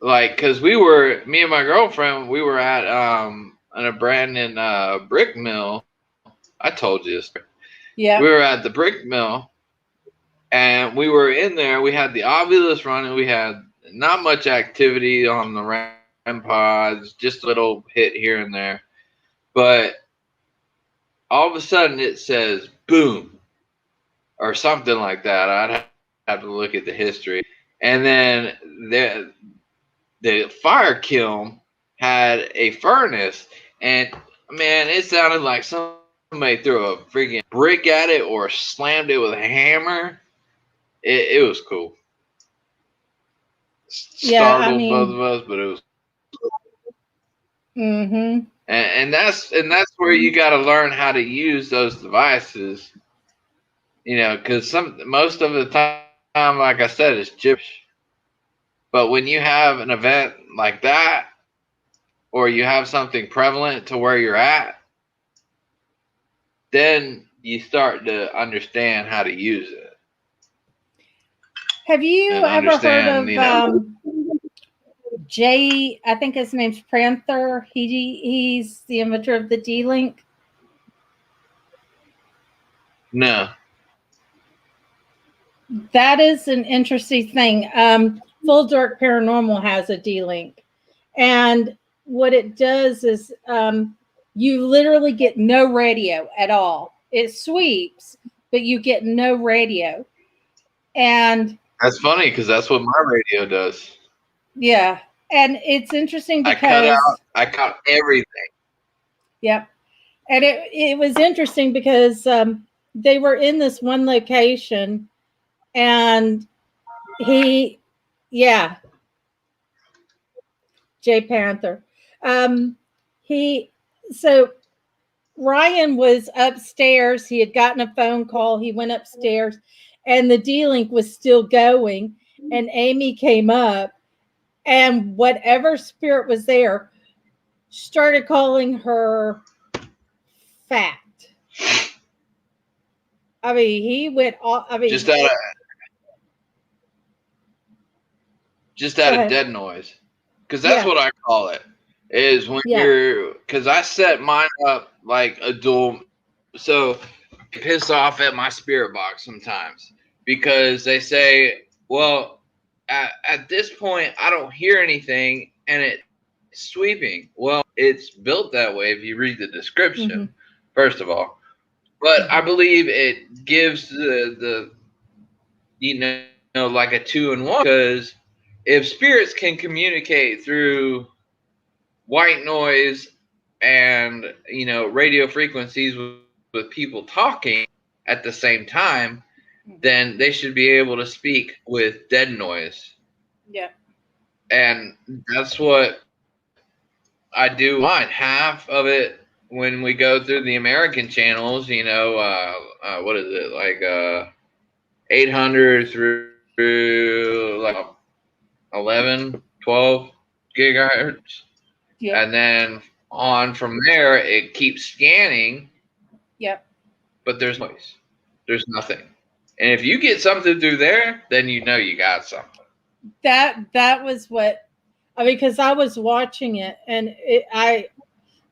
like, because me and my girlfriend, we were at an abandoned brick mill. I told you this. We
Yep.
were at the brick mill, and we were in there. We had the Ovilus running. We had not much activity on the REM pods, just a little hit here and there. But all of a sudden, it says boom or something like that. I'd have to look at the history. And then the fire kiln had a furnace, and man, it sounded like somebody threw a freaking brick at it or slammed it with a hammer. It was cool.
Yeah. I
Startled both
mean,
of us, but it was.
mm-hmm.
And that's where you got to learn how to use those devices. Because most of the time, like I said, it's gibberish. But when you have an event like that, or you have something prevalent to where you're at, then you start to understand how to use it
Have you
and
ever heard
understand,
of Jay? I think his name's Prancer. He's the inventor of the D-Link.
no.
That is an interesting thing. Full Dark Paranormal has a D-Link, and what it does is you literally get no radio at all. It sweeps, but you get no radio. And
That's funny because that's what my radio does.
yeah, and it's interesting
I
because
cut everything.
yep, and it was interesting because they were in this one location, and he, yeah, Jay Panther. He so Ryan was upstairs. He had gotten a phone call. He went upstairs, and the D-Link was still going. And Amy came up, and whatever spirit was there, started calling her fat. I mean, he went all. I mean,
Just out of
Go ahead.
dead noise, because that's
Yeah.
what I call it. Is when
Yeah.
you're, because I set mine up like a dual, so I piss off at my spirit box sometimes because they say, well, at this point I don't hear anything and it's sweeping. Well, it's built that way if you read the description, first of all. But I believe it gives the like a 2-in-1, because if spirits can communicate through white noise and radio frequencies with people talking at the same time, then they should be able to speak with dead noise.
Yeah.
And that's what I do. Mine half of it when we go through the American channels, what is it, like 800 through like 11, 12 gigahertz.
Yeah.
And then on from there, it keeps scanning,
Yep.
but there's noise. There's nothing. And if you get something through there, then you know you got something.
That was what I mean, because I was watching it and I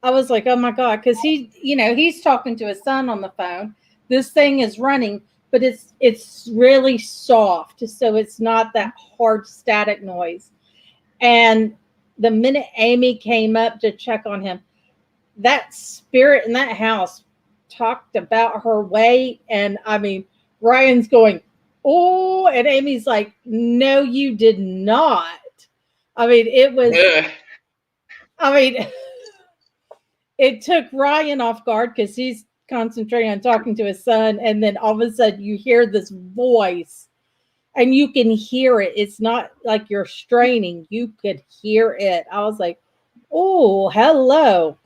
was like, oh my God, because he's talking to his son on the phone. This thing is running, but it's really soft, so it's not that hard static noise. And the minute Amy came up to check on him, that spirit in that house talked about her weight. And I mean, Ryan's going, oh, and Amy's like, no, you did not. I mean, it was, I mean, it took Ryan off guard because he's concentrating on talking to his son. And then all of a sudden you hear this voice and you can hear it. It's not like you're straining. You could hear it. I was like, oh, hello.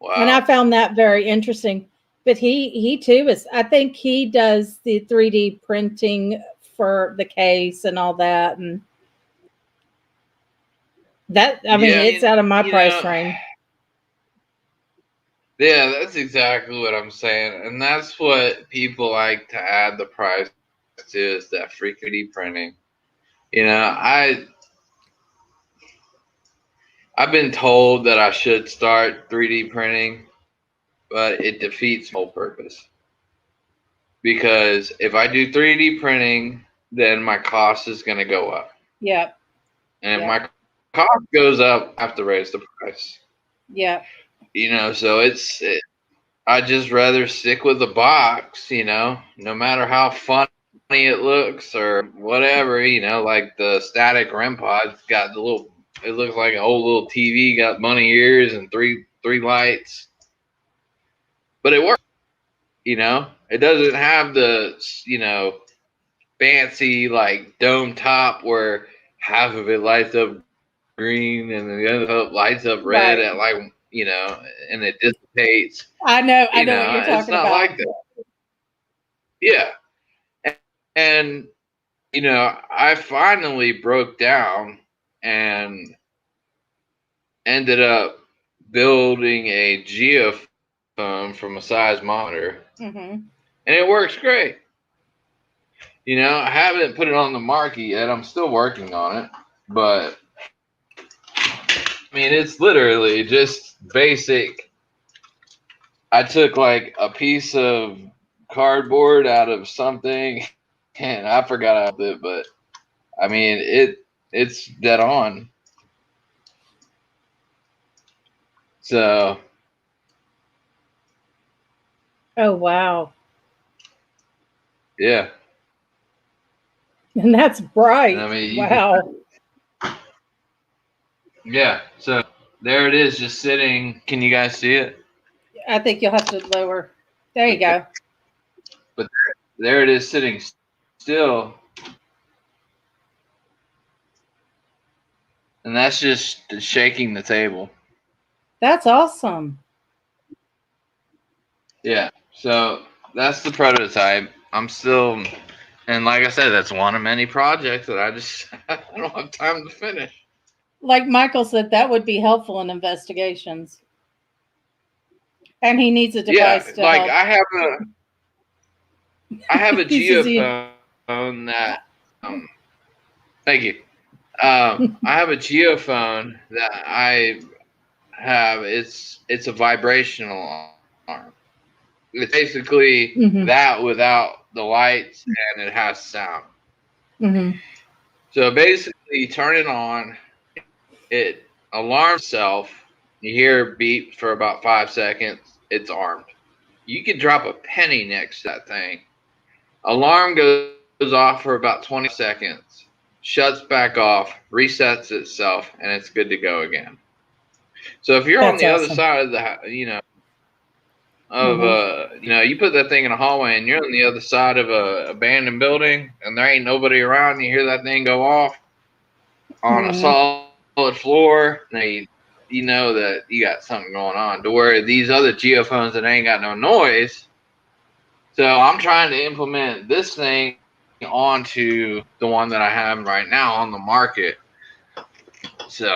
Wow.
And I found that very interesting. But he too is, I think he does the 3D printing for the case and all that. And that, I mean, it's out of my price range.
Yeah, that's exactly what I'm saying. And that's what people like to add the price to, is that free 3D printing. I've been told that I should start 3D printing, but it defeats the whole purpose. Because if I do 3D printing, then my cost is going to go up.
Yeah.
And if my cost goes up, I have to raise the price.
Yeah.
So I just rather stick with the box, no matter how funny it looks or whatever, like the static REM pod's got it looks like an old little TV, got bunny ears and three lights. But it works, It doesn't have the, fancy like dome top where half of it lights up green and the other lights up red at like, and it dissipates.
I know what you're talking about.
It's not like that. Yeah. And I finally broke down and ended up building a geophone from a seismometer. And it works great. I haven't put it on the market yet. I'm still working on it. But, I mean, it's literally just basic. I took like a piece of cardboard out of something and I forgot about it, but I mean, it's dead on. So.
Oh, wow.
Yeah.
And that's bright.
I mean,
wow.
Yeah. So there it is, just sitting. Can you guys see it?
I think you'll have to lower. There you go.
But there it is, sitting still. And that's just shaking the table.
That's awesome.
Yeah. So that's the prototype. I'm still, and like I said, that's one of many projects that I don't have time to finish.
like Michael said, that would be helpful in investigations. And he needs a
Yeah,
device to
like
help.
I have a
He says he-
geophone that. Thank you. I have a geophone that I have. It's a vibrational alarm. It's basically
Mhm.
that without the lights, and it has sound.
Mhm.
So basically, you turn it on, it alarms itself. You hear a beep for about 5 seconds. It's armed. You could drop a penny next to that thing. Alarm goes off for about 20 seconds, shuts back off, resets itself, and it's good to go again. So if you're on
That's
the other
awesome.
side of you put that thing in a hallway and you're on the other side of a abandoned building and there ain't nobody around, you hear that thing go off on a solid floor, and you know that you got something going on. To where these other geophones that ain't got no noise. So I'm trying to implement this thing onto the one that I have right now on the market. So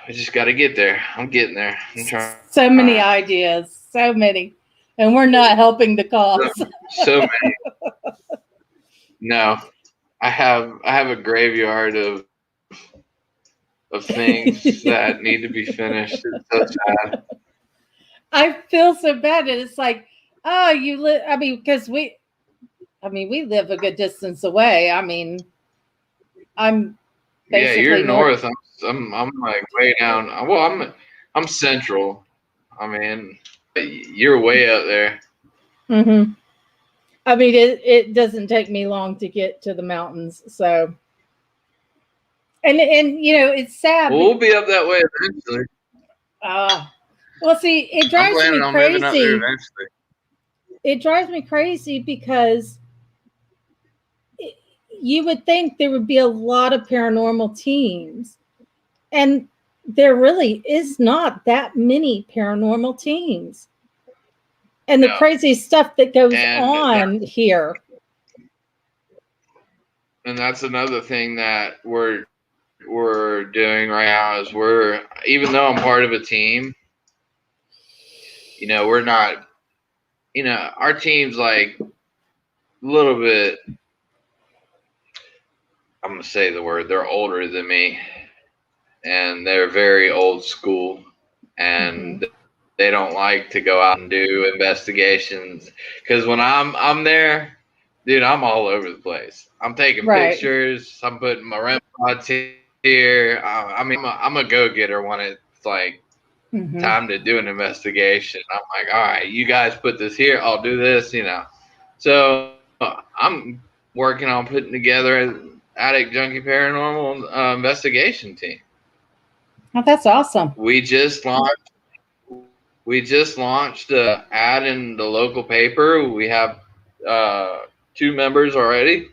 I just got to get there. I'm getting there. I'm trying.
So many ideas, so many, and we're not helping the cause.
So many. No, I have a graveyard of things that need to be finished. It's so sad.
I feel so bad, and it's like, oh, you live. I mean, because we live a good distance away. I mean, I'm
Yeah,
basically
you're north. I'm like way down. Well, I'm central. I mean, you're way out there.
Mm-hmm. I mean, it doesn't take me long to get to the mountains. So, and it's sad.
Well, we'll be up that way eventually.
Well, see, it
I'm
drives
planning
me
on moving up there
crazy.
eventually.
It drives me crazy because you would think there would be a lot of paranormal teams, and there really is not that many paranormal teams. And the crazy stuff that goes on here.
And that's another thing that we're doing right now is even though I'm part of a team, we're not, our team's like a little bit, I'm going to say the word, they're older than me and they're very old school and they don't like to go out and do investigations because when I'm there, dude, I'm all over the place. I'm taking pictures. I'm putting my REM pods here. I'm a go-getter when it's like time to do an investigation. I'm like, all right, you guys put this here. I'll do this, So I'm working on putting together an Addict Junky Paranormal investigation team.
Oh, that's awesome.
We just launched the ad in the local paper. We have 2 members already,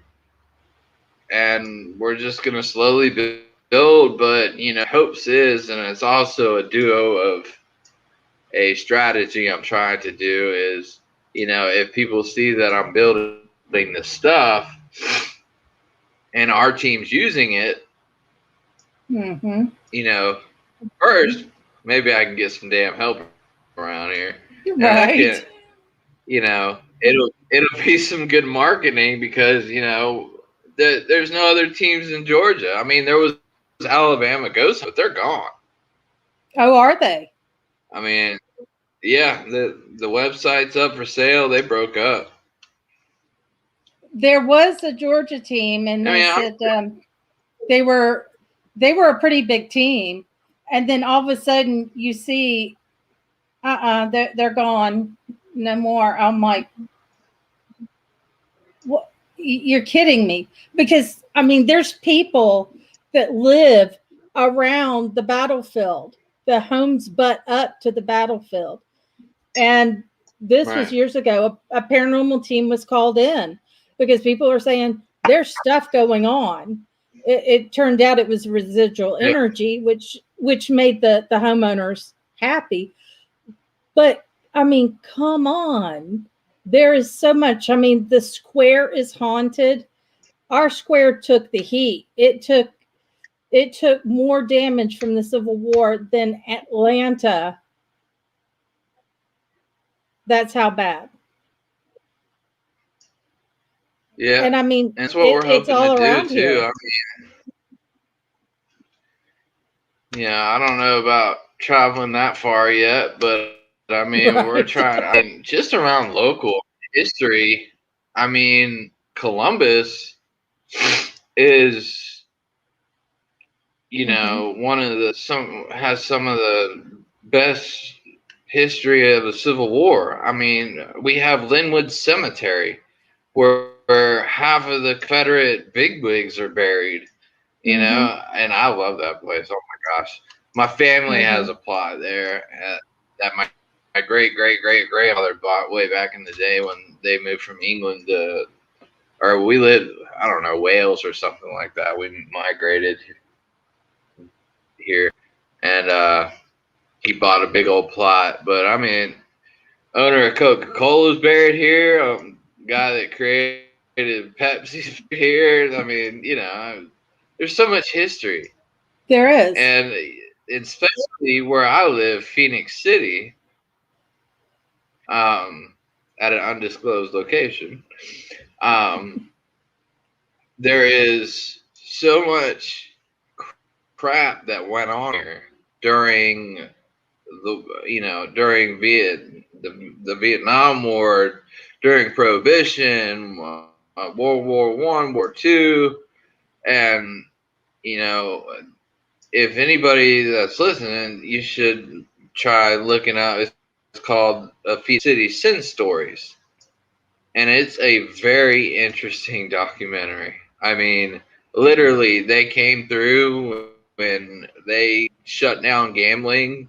and we're just gonna slowly build. But hopes is, and it's also a duo of a strategy I'm trying to do is, if people see that I'm building this stuff and our team's using it, first maybe I can get some damn help around here.
Right.
It'll be some good marketing because there's no other teams in Georgia. I mean, there was Alabama Ghosts, but they're gone.
Oh, are they?
I mean, yeah, the website's up for sale. They broke up.
There was a Georgia team, and they said they were a pretty big team, and then all of a sudden you see, they're gone, no more. I'm like, what? You're kidding me? Because I mean, there's people that live around the battlefield. The homes butt up to the battlefield, and this was years ago. A paranormal team was called in because people were saying there's stuff going on. It turned out it was residual energy, which made the homeowners happy. But I mean, come on. There is so much. I mean, the square is haunted. Our square took the heat. It took It took more damage from the Civil War than Atlanta. That's how bad.
Yeah,
And I mean,
and that's what we're
it's
hoping to
all
do
around
too.
here.
Yeah, I don't know about traveling that far yet, but I mean, we're
Right.
trying. I mean, just around local history. I mean, Columbus is,
Hmm.
one of the some of the best history of the Civil War. I mean, we have Linwood Cemetery, where half of the Confederate bigwigs are buried.
Hmm.
And I love that place. Oh my gosh, my family has
Hmm.
a plot there that my great grandfather bought way back in the day when they moved from England to, or we lived, I don't know, Wales or something like that. We migrated here, and he bought a big old plot. But I mean, owner of Coca Cola is buried here. Guy that created Pepsi's here. I mean, there's so much history.
There is.
And especially where I live, Phoenix City, um, at an undisclosed location, um, there is so much crap that went on here during during the Vietnam War, during Prohibition, World War One, War Two, and you know if anybody that's listening, you should try looking out. It's called Phoenix City Sin Stories, and it's a very interesting documentary. I mean, literally, they came through when they shut down gambling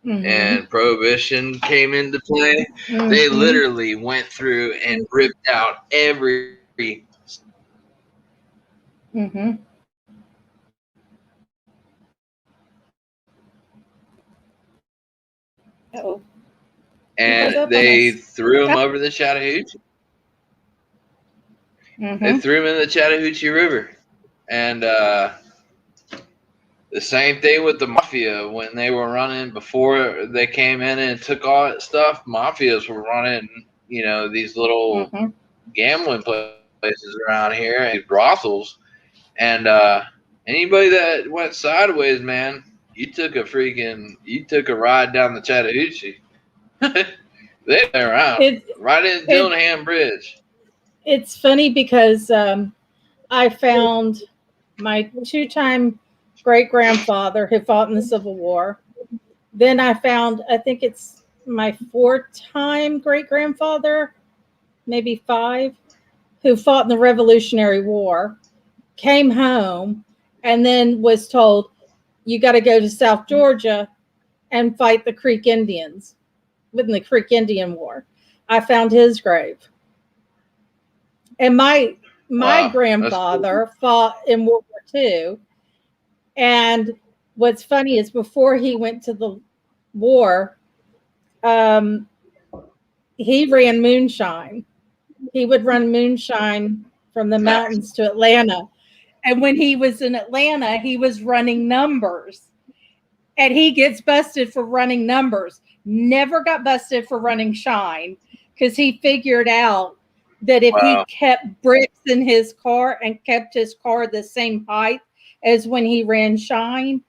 Hmm.
and prohibition came into play. They
Hmm.
literally went through and ripped out every.
Hmm. Oh, you froze
And
up on
they
us.
threw them over the Chattahoochee. They
Hmm.
threw them in the Chattahoochee River, and the same thing with the mafia when they were running before they came in and took all that stuff. Mafias were running, these little
Hmm.
gambling places around here, these brothels, and anybody that went sideways, man, you took a ride down the Chattahoochee. They're around
It
right in
it
Dillingham Bridge.
it's funny because I found my two-time great grandfather who fought in the Civil War. Then I found, I think it's my four-time great grandfather, maybe five, who fought in the Revolutionary War, came home, and then was told, you got to go to South Georgia and fight the Creek Indians in the Creek Indian War. I found his grave. And my
Wow, that's cool.
grandfather fought in World War II. And what's funny is before he went to the war, um, he ran moonshine. He would run moonshine from the
Nice.
mountains to Atlanta. And when he was in Atlanta, he was running numbers. And he gets busted for running numbers. Never got busted for running shine because he figured out that if he
Wow.
kept bricks in his car and kept his car the same height as when he ran shine,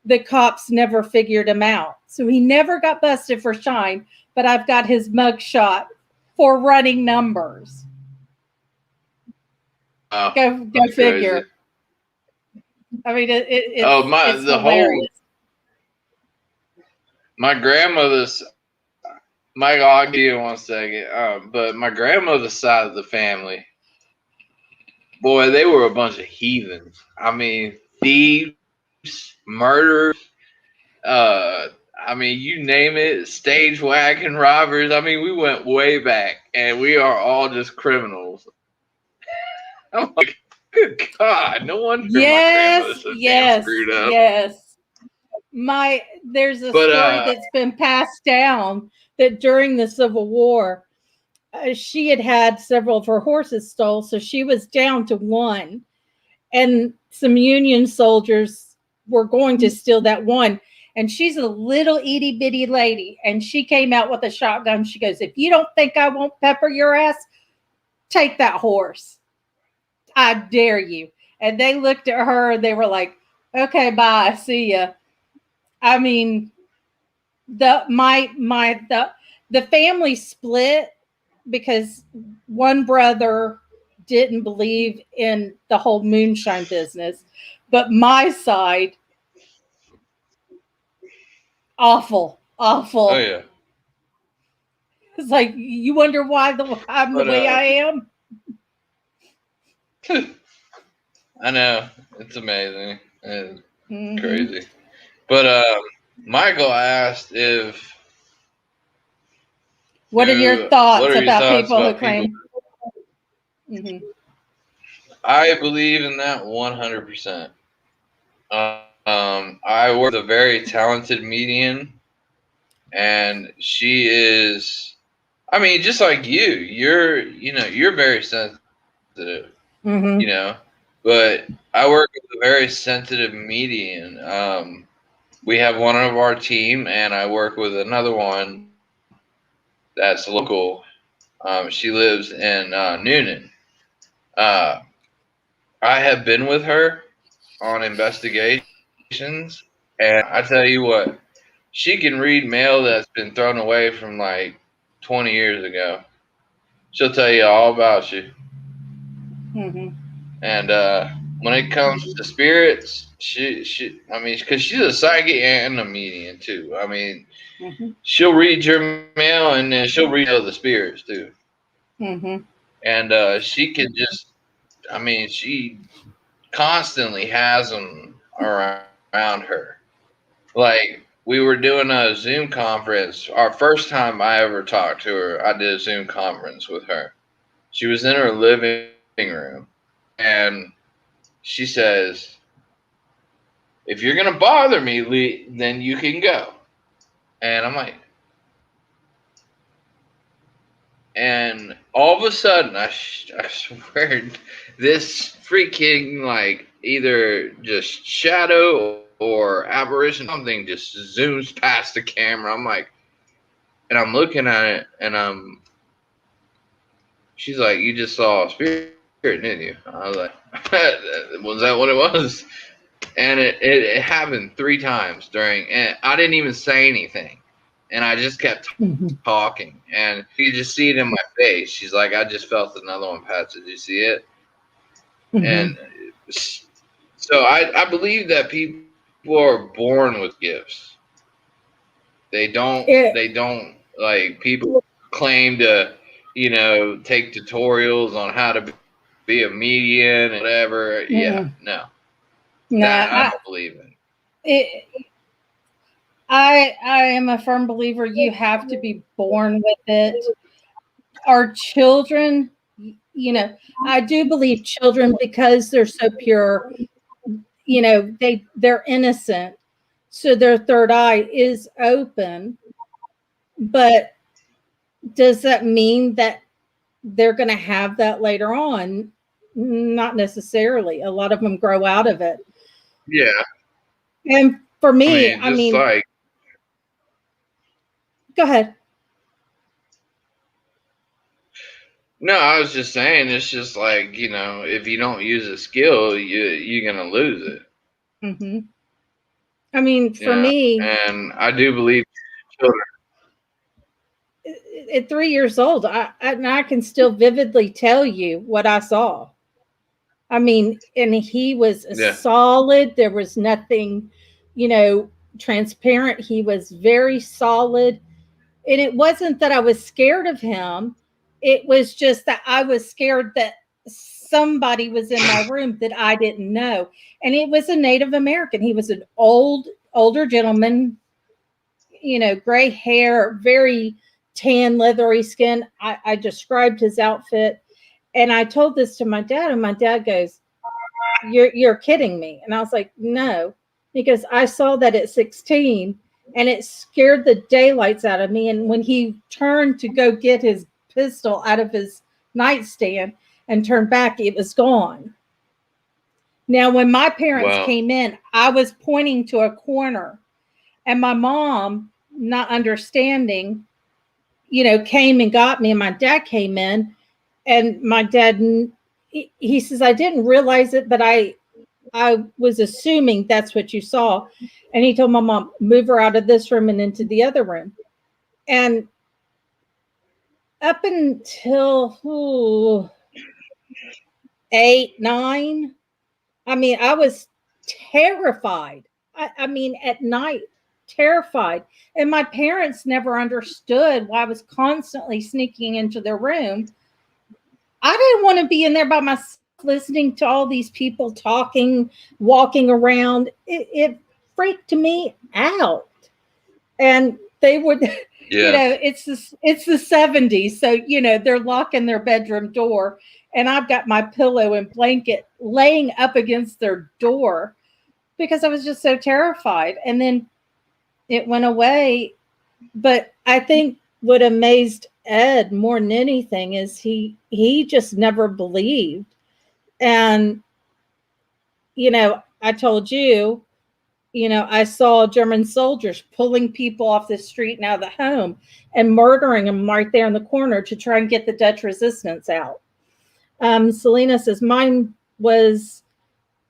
the cops never figured him out. So he never got busted for shine, but I've got his mug shot for running numbers.
Wow,
Go
that's crazy.
figure. I mean,
Oh,
it's hilarious.
my grandmother's, Michael, I'll give you 1 second. But my grandmother's side of the family, boy, they were a bunch of heathens. I mean, thieves, murderers, uh, I mean, you name it, stage wagon robbers. I mean, we went way back, and we are all just criminals. I'm like, good God, no wonder my grandmother's
Yes,
so damn
yes,
screwed up.
yes. There's a
But
story that's been passed down that during the Civil War, she had had several of her horses stole, so she was down to one. and some Union soldiers were going to steal that one. And she's a little itty bitty lady. And she came out with a shotgun. She goes, if you don't think I won't pepper your ass, take that horse. I dare you. And they looked at her and they were like, okay, bye, see ya. I mean, the family split because one brother didn't believe in the whole moonshine business, but my side, awful.
Oh yeah.
It's like you wonder why I'm the way I am.
I know, it's amazing. It's crazy. But Michael asked if
what are your thoughts about people who claim?
I believe in that 100%. I work with a very talented medium, and she is. I mean, just like you're very sensitive, but I work with a very sensitive medium. We have one of our team, and I work with another one that's local. She lives in Noonan. I have been with her on investigations, and I tell you what, she can read mail that's been thrown away from like 20 years ago. She'll tell you all about you. And when it comes to spirits, I mean, because she's a psychic and a medium too. I mean, she'll read your mail and then she'll read the spirits too. And she can just, I mean, she constantly has them around her. Like, we were doing a Zoom conference. Our first time I ever talked to her, I did a Zoom conference with her. She was in her living room, and she says, if you're going to bother me, Lee, then you can go. And I'm like, and all of a sudden, I swear, this freaking, like, either just shadow or apparition, something just zooms past the camera. I'm like, and I'm looking at it, and she's like, you just saw a spirit, didn't you? I was like, was that what it was? And it happened 3 times and I didn't even say anything. And I just kept talking. And you just see it in my face. She's like, I just felt another one, Pat. Did you see it? And so I believe that people are born with gifts. They don't, like, people claim to, take tutorials on how to be a medium and whatever. Yeah, no. That I don't believe in.
I am a firm believer you have to be born with it. Our children, I do believe children, because they're so pure, they're innocent. So their third eye is open. But does that mean that they're going to have that later on? Not necessarily. A lot of them grow out of it.
Yeah.
And for me, I mean,
like,
go ahead.
No, I was just saying, it's just like, if you don't use a skill, you're going to lose it.
I mean, for me,
and I do believe children.
At 3 years old, I can still vividly tell you what I saw. I mean, and he was solid. There was nothing, transparent. He was very solid. And it wasn't that I was scared of him. It was just that I was scared that somebody was in my room that I didn't know. And it was a Native American. He was an older gentleman, gray hair, very tan, leathery skin. I described his outfit. And I told this to my dad, and my dad goes, you're kidding me. And I was like, no, because I saw that at 16 and it scared the daylights out of me. And when he turned to go get his pistol out of his nightstand and turned back, it was gone. Now, when my parents
Well,
came in, I was pointing to a corner, and my mom, not understanding, came and got me, and my dad came in, and my dad, he says, I didn't realize it, but I was assuming that's what you saw. And he told my mom, move her out of this room and into the other room. And up until 8, 9, I mean, I was terrified. I mean, at night, terrified. And my parents never understood why I was constantly sneaking into their room. I didn't want to be in there by myself listening to all these people talking, walking around. It freaked me out. And they would,
yeah.
it's the 70s. So, they're locking their bedroom door, and I've got my pillow and blanket laying up against their door because I was just so terrified. And then it went away. But I think what amazed Ed more than anything is he just never believed. And, I told you, I saw German soldiers pulling people off the street and out of the home and murdering them right there in the corner to try and get the Dutch resistance out. Selena says, mine was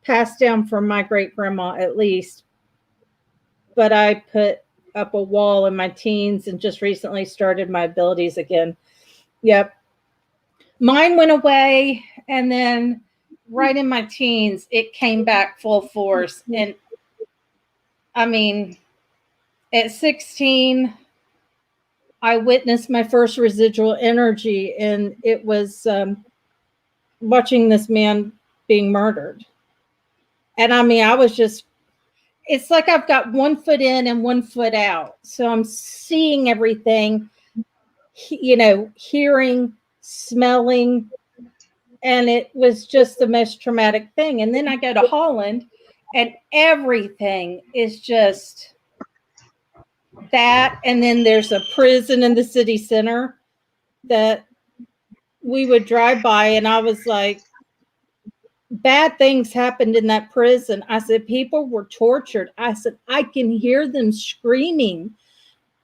passed down from my great grandma at least, but I put up a wall in my teens and just recently started my abilities again. Yep. Mine went away, and then right in my teens, it came back full force. And I mean, at 16, I witnessed my first residual energy, and it was watching this man being murdered. And I mean, I was just, it's like I've got one foot in and one foot out. So I'm seeing everything, hearing, smelling, and it was just the most traumatic thing. And then I go to Holland, and everything is just that. And then there's a prison in the city center that we would drive by, and I was like, bad things happened in that prison. I said, people were tortured. I said, I can hear them screaming.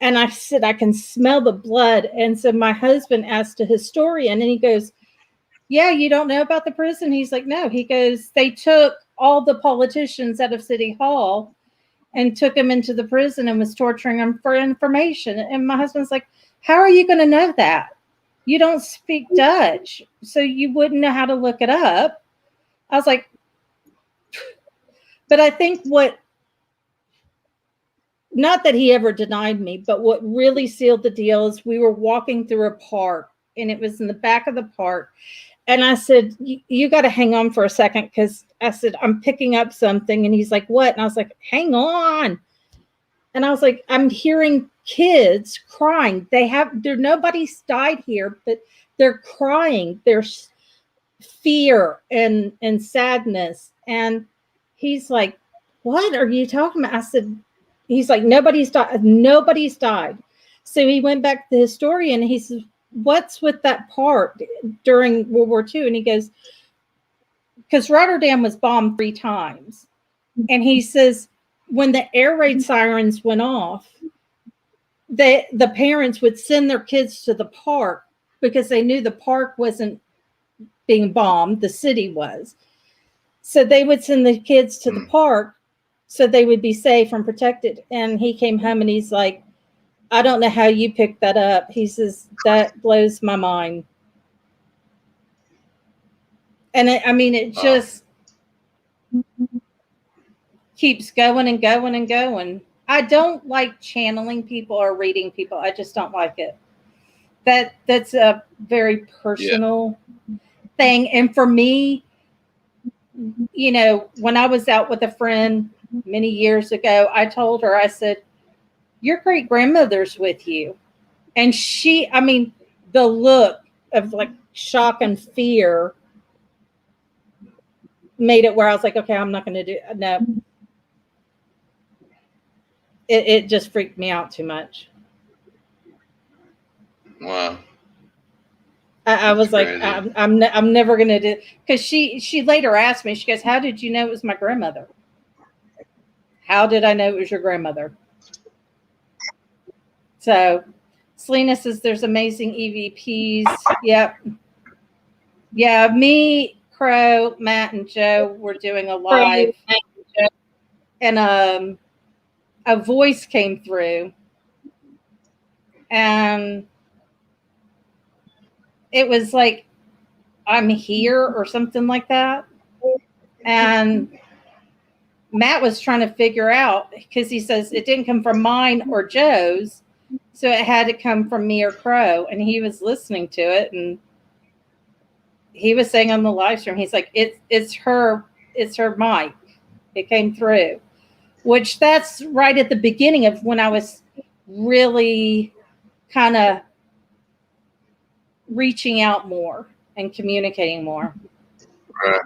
And I said, I can smell the blood. And so my husband asked a historian, and he goes, yeah, you don't know about the prison? He's like, no. He goes, they took all the politicians out of City Hall and took them into the prison and was torturing them for information. And my husband's like, how are you going to know that? You don't speak Dutch, so you wouldn't know how to look it up. I was like, but I think not that he ever denied me, but what really sealed the deal is we were walking through a park, and it was in the back of the park. And I said, you got to hang on for a second, because I said, I'm picking up something. And he's like, what? And I was like, hang on. And I was like, I'm hearing kids crying. Nobody's died here, but they're crying. There's fear and sadness. And he's like, what are you talking about? I said, he's like, nobody's died. Nobody's died. So he went back to the historian, and he says, what's with that part during World War II? And he goes, because Rotterdam was bombed 3 times. And he says, when the air raid sirens went off, the parents would send their kids to the park because they knew the park wasn't being bombed, the city was. So they would send the kids to the park so they would be safe and protected. And he came home, and he's like, I don't know how you picked that up. He says, that blows my mind. And it just keeps going and going and going. I don't like channeling people or reading people. I just don't like it. That's a very personal thing. And for me, when I was out with a friend many years ago, I told her, I said, your great grandmother's with you. And the look of like shock and fear made it where I was like, okay, I'm not going to do it. No. It just freaked me out too much.
Wow.
I was like,
crazy.
I'm never gonna do, because she later asked me. She goes, "How did you know it was my grandmother? How did I know it was your grandmother?" So, Selena says there's amazing EVPs. Yep, yeah. Me, Crow, Matt, and Joe were doing a live, and a voice came through, and it was like, "I'm here" or something like that, and Matt was trying to figure out, because he says it didn't come from mine or Joe's, so it had to come from me or Crow. And he was listening to it, and he was saying on the live stream, he's like, it's her mic. It came through, which that's right at the beginning of when I was really kind of reaching out more and communicating more.
Right.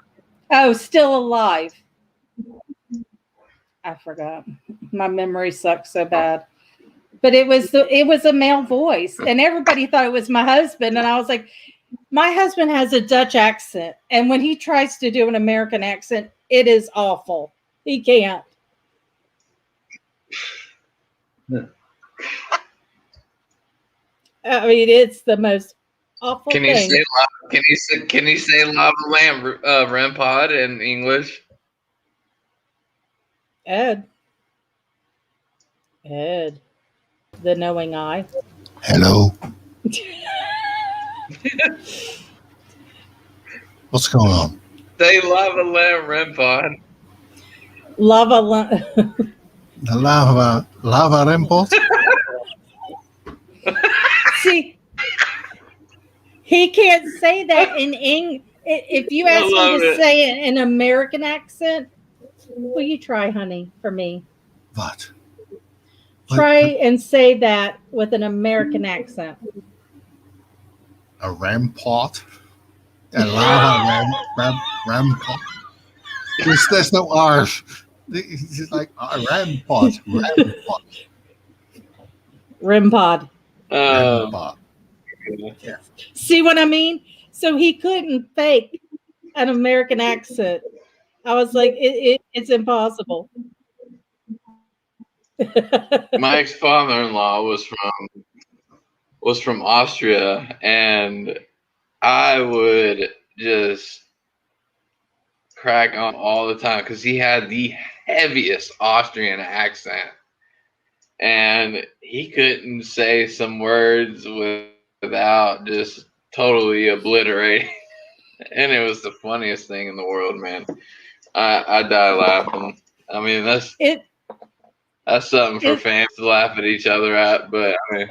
Oh, still alive. I forgot. My memory sucks so bad. But it was a male voice, and everybody thought it was my husband. And I was like, my husband has a Dutch accent, and when he tries to do an American accent, it is awful. He can't. I mean, it's the most awful
Can you
thing.
can you say lava lamp REM pod in English?
Ed, the knowing eye.
Hello. What's going on?
Say lava lamp REM pod.
The lava rempot?
See, he can't say that in English. If you ask him to say it in an American accent, will you try, honey, for me?
What?
Try and say that with an American accent.
A rampart? A lava rampart? There's no R's. It's like a rampart.
Rimpod.
Rampart.
Yeah. See what I mean? So he couldn't fake an American accent. I was like, it's impossible.
My ex-father-in-law was from Austria, and I would just crack on all the time because he had the heaviest Austrian accent, and he couldn't say some words without just totally obliterating. And it was the funniest thing in the world, man. I die laughing. I mean, that's something for fans to laugh at each other at, but I mean,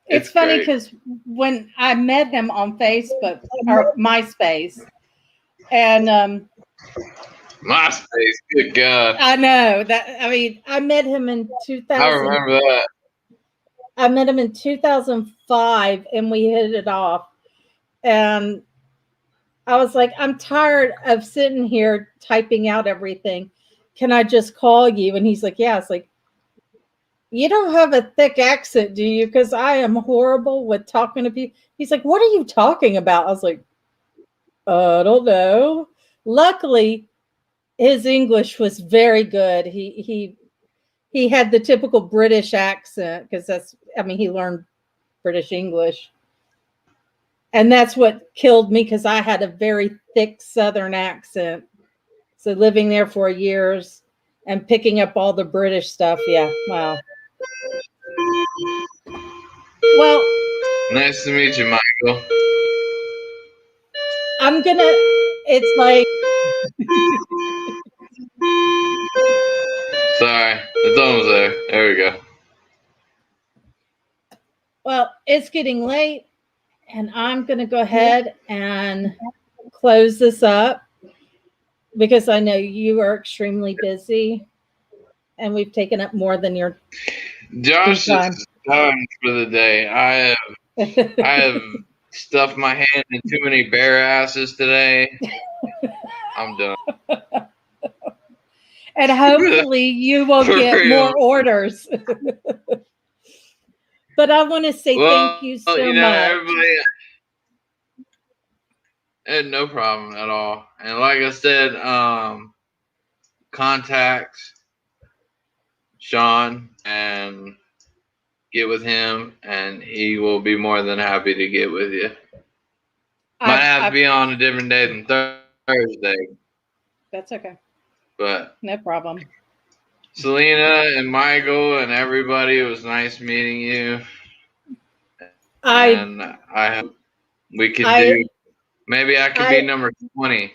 it's funny because when I met him on Facebook or MySpace, and
MySpace, good God.
I know that. I mean, I met him in 2000.
I remember that.
I met him in 2005, and we hit it off. And I was like, I'm tired of sitting here typing out everything. Can I just call you? And he's like, yeah. It's like, you don't have a thick accent, do you? Because I am horrible with talking to people. He's like, what are you talking about? I was like, I don't know. Luckily, his English was very good. He had the typical British accent because he learned British English. And that's what killed me because I had a very thick Southern accent. So living there for years and picking up all the British stuff. Yeah. Wow. Well,
nice to meet you, Michael.
it's like.
Sorry, it's almost there. There we go.
Well, it's getting late, and I'm going to go ahead and close this up because I know you are extremely busy, and we've taken up more than your
Josh is done for the day. I have stuffed my hand in too many bear asses today. I'm done.
And hopefully you will get more orders. But I want to say thank you so much.
No problem at all. And like I said, contact Sean and get with him, and he will be more than happy to get with you. Might have to be on a different day than Thursday.
That's okay.
But
no problem.
Selena and Michael and everybody, it was nice meeting you.
I
hope we could do. Maybe I could be number 20.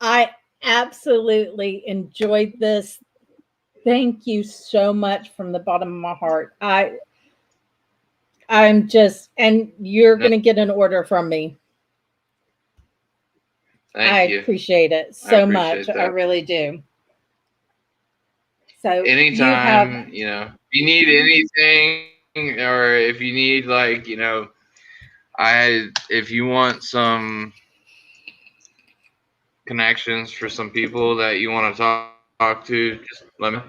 I absolutely enjoyed this. Thank you so much from the bottom of my heart. I'm just, and you're going to get an order from me.
Thank you.
Appreciate it so much. I really do. So
anytime, if you need anything, or if you need, like, if you want some connections for some people that you want to talk to, just let me know.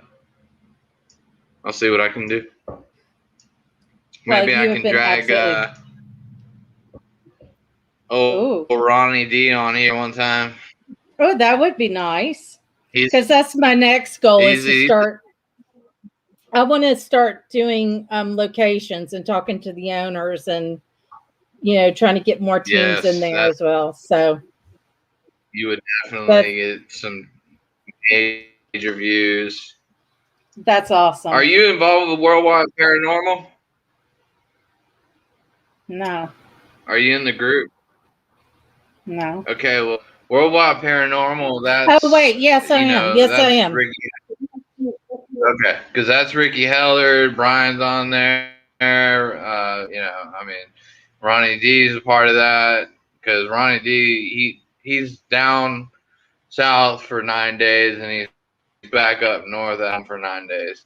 I'll see what I can do. Maybe I can drag Ronnie D on here one time.
Oh, that would be nice. Because that's my next goal is to start. I want to start doing locations and talking to the owners and, trying to get more teams in there as well. So
you would definitely get some major views.
That's awesome.
Are you involved with Worldwide Paranormal?
No.
Are you in the group?
No.
Okay, well, Worldwide Paranormal, that's...
Oh, wait. Yes, I am. Yes, I am.
Okay, because that's Ricky Heller. Brian's on there. Ronnie D is a part of that, because Ronnie D, he's down south for 9 days, and he's back up north for 9 days.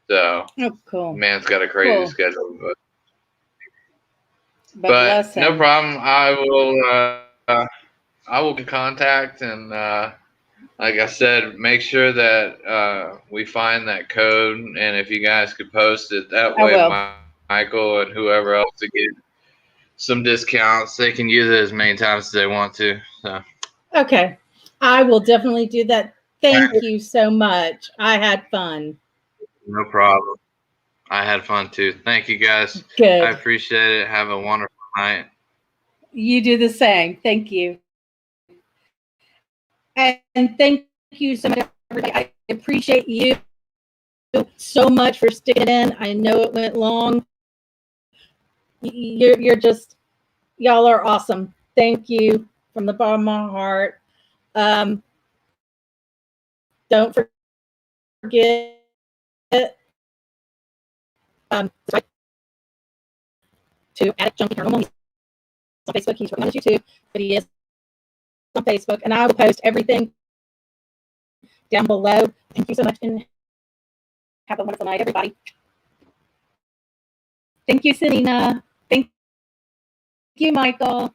So,
cool.
Man's got a crazy schedule, but no problem. I will contact, and like I said, make sure that we find that code, and if you guys could post it, that way Michael and whoever else to get some discounts, they can use it as many times as they want to. So. Okay.
I will definitely do that. Thank you so much. I had fun.
No problem. I had fun too. Thank you guys.
Good.
I appreciate it. Have a wonderful night.
You do the same. Thank you. And thank you so much, everybody. I appreciate you so much for sticking in. I know it went long. You're just, y'all are awesome. Thank you from the bottom of my heart. Don't forget to add Junky Paranormal. He's on Facebook. He's working on YouTube, but he is on Facebook, and I will post everything down below. Thank you so much, and have a wonderful night, everybody. Thank you, Selena. Thank you, Michael.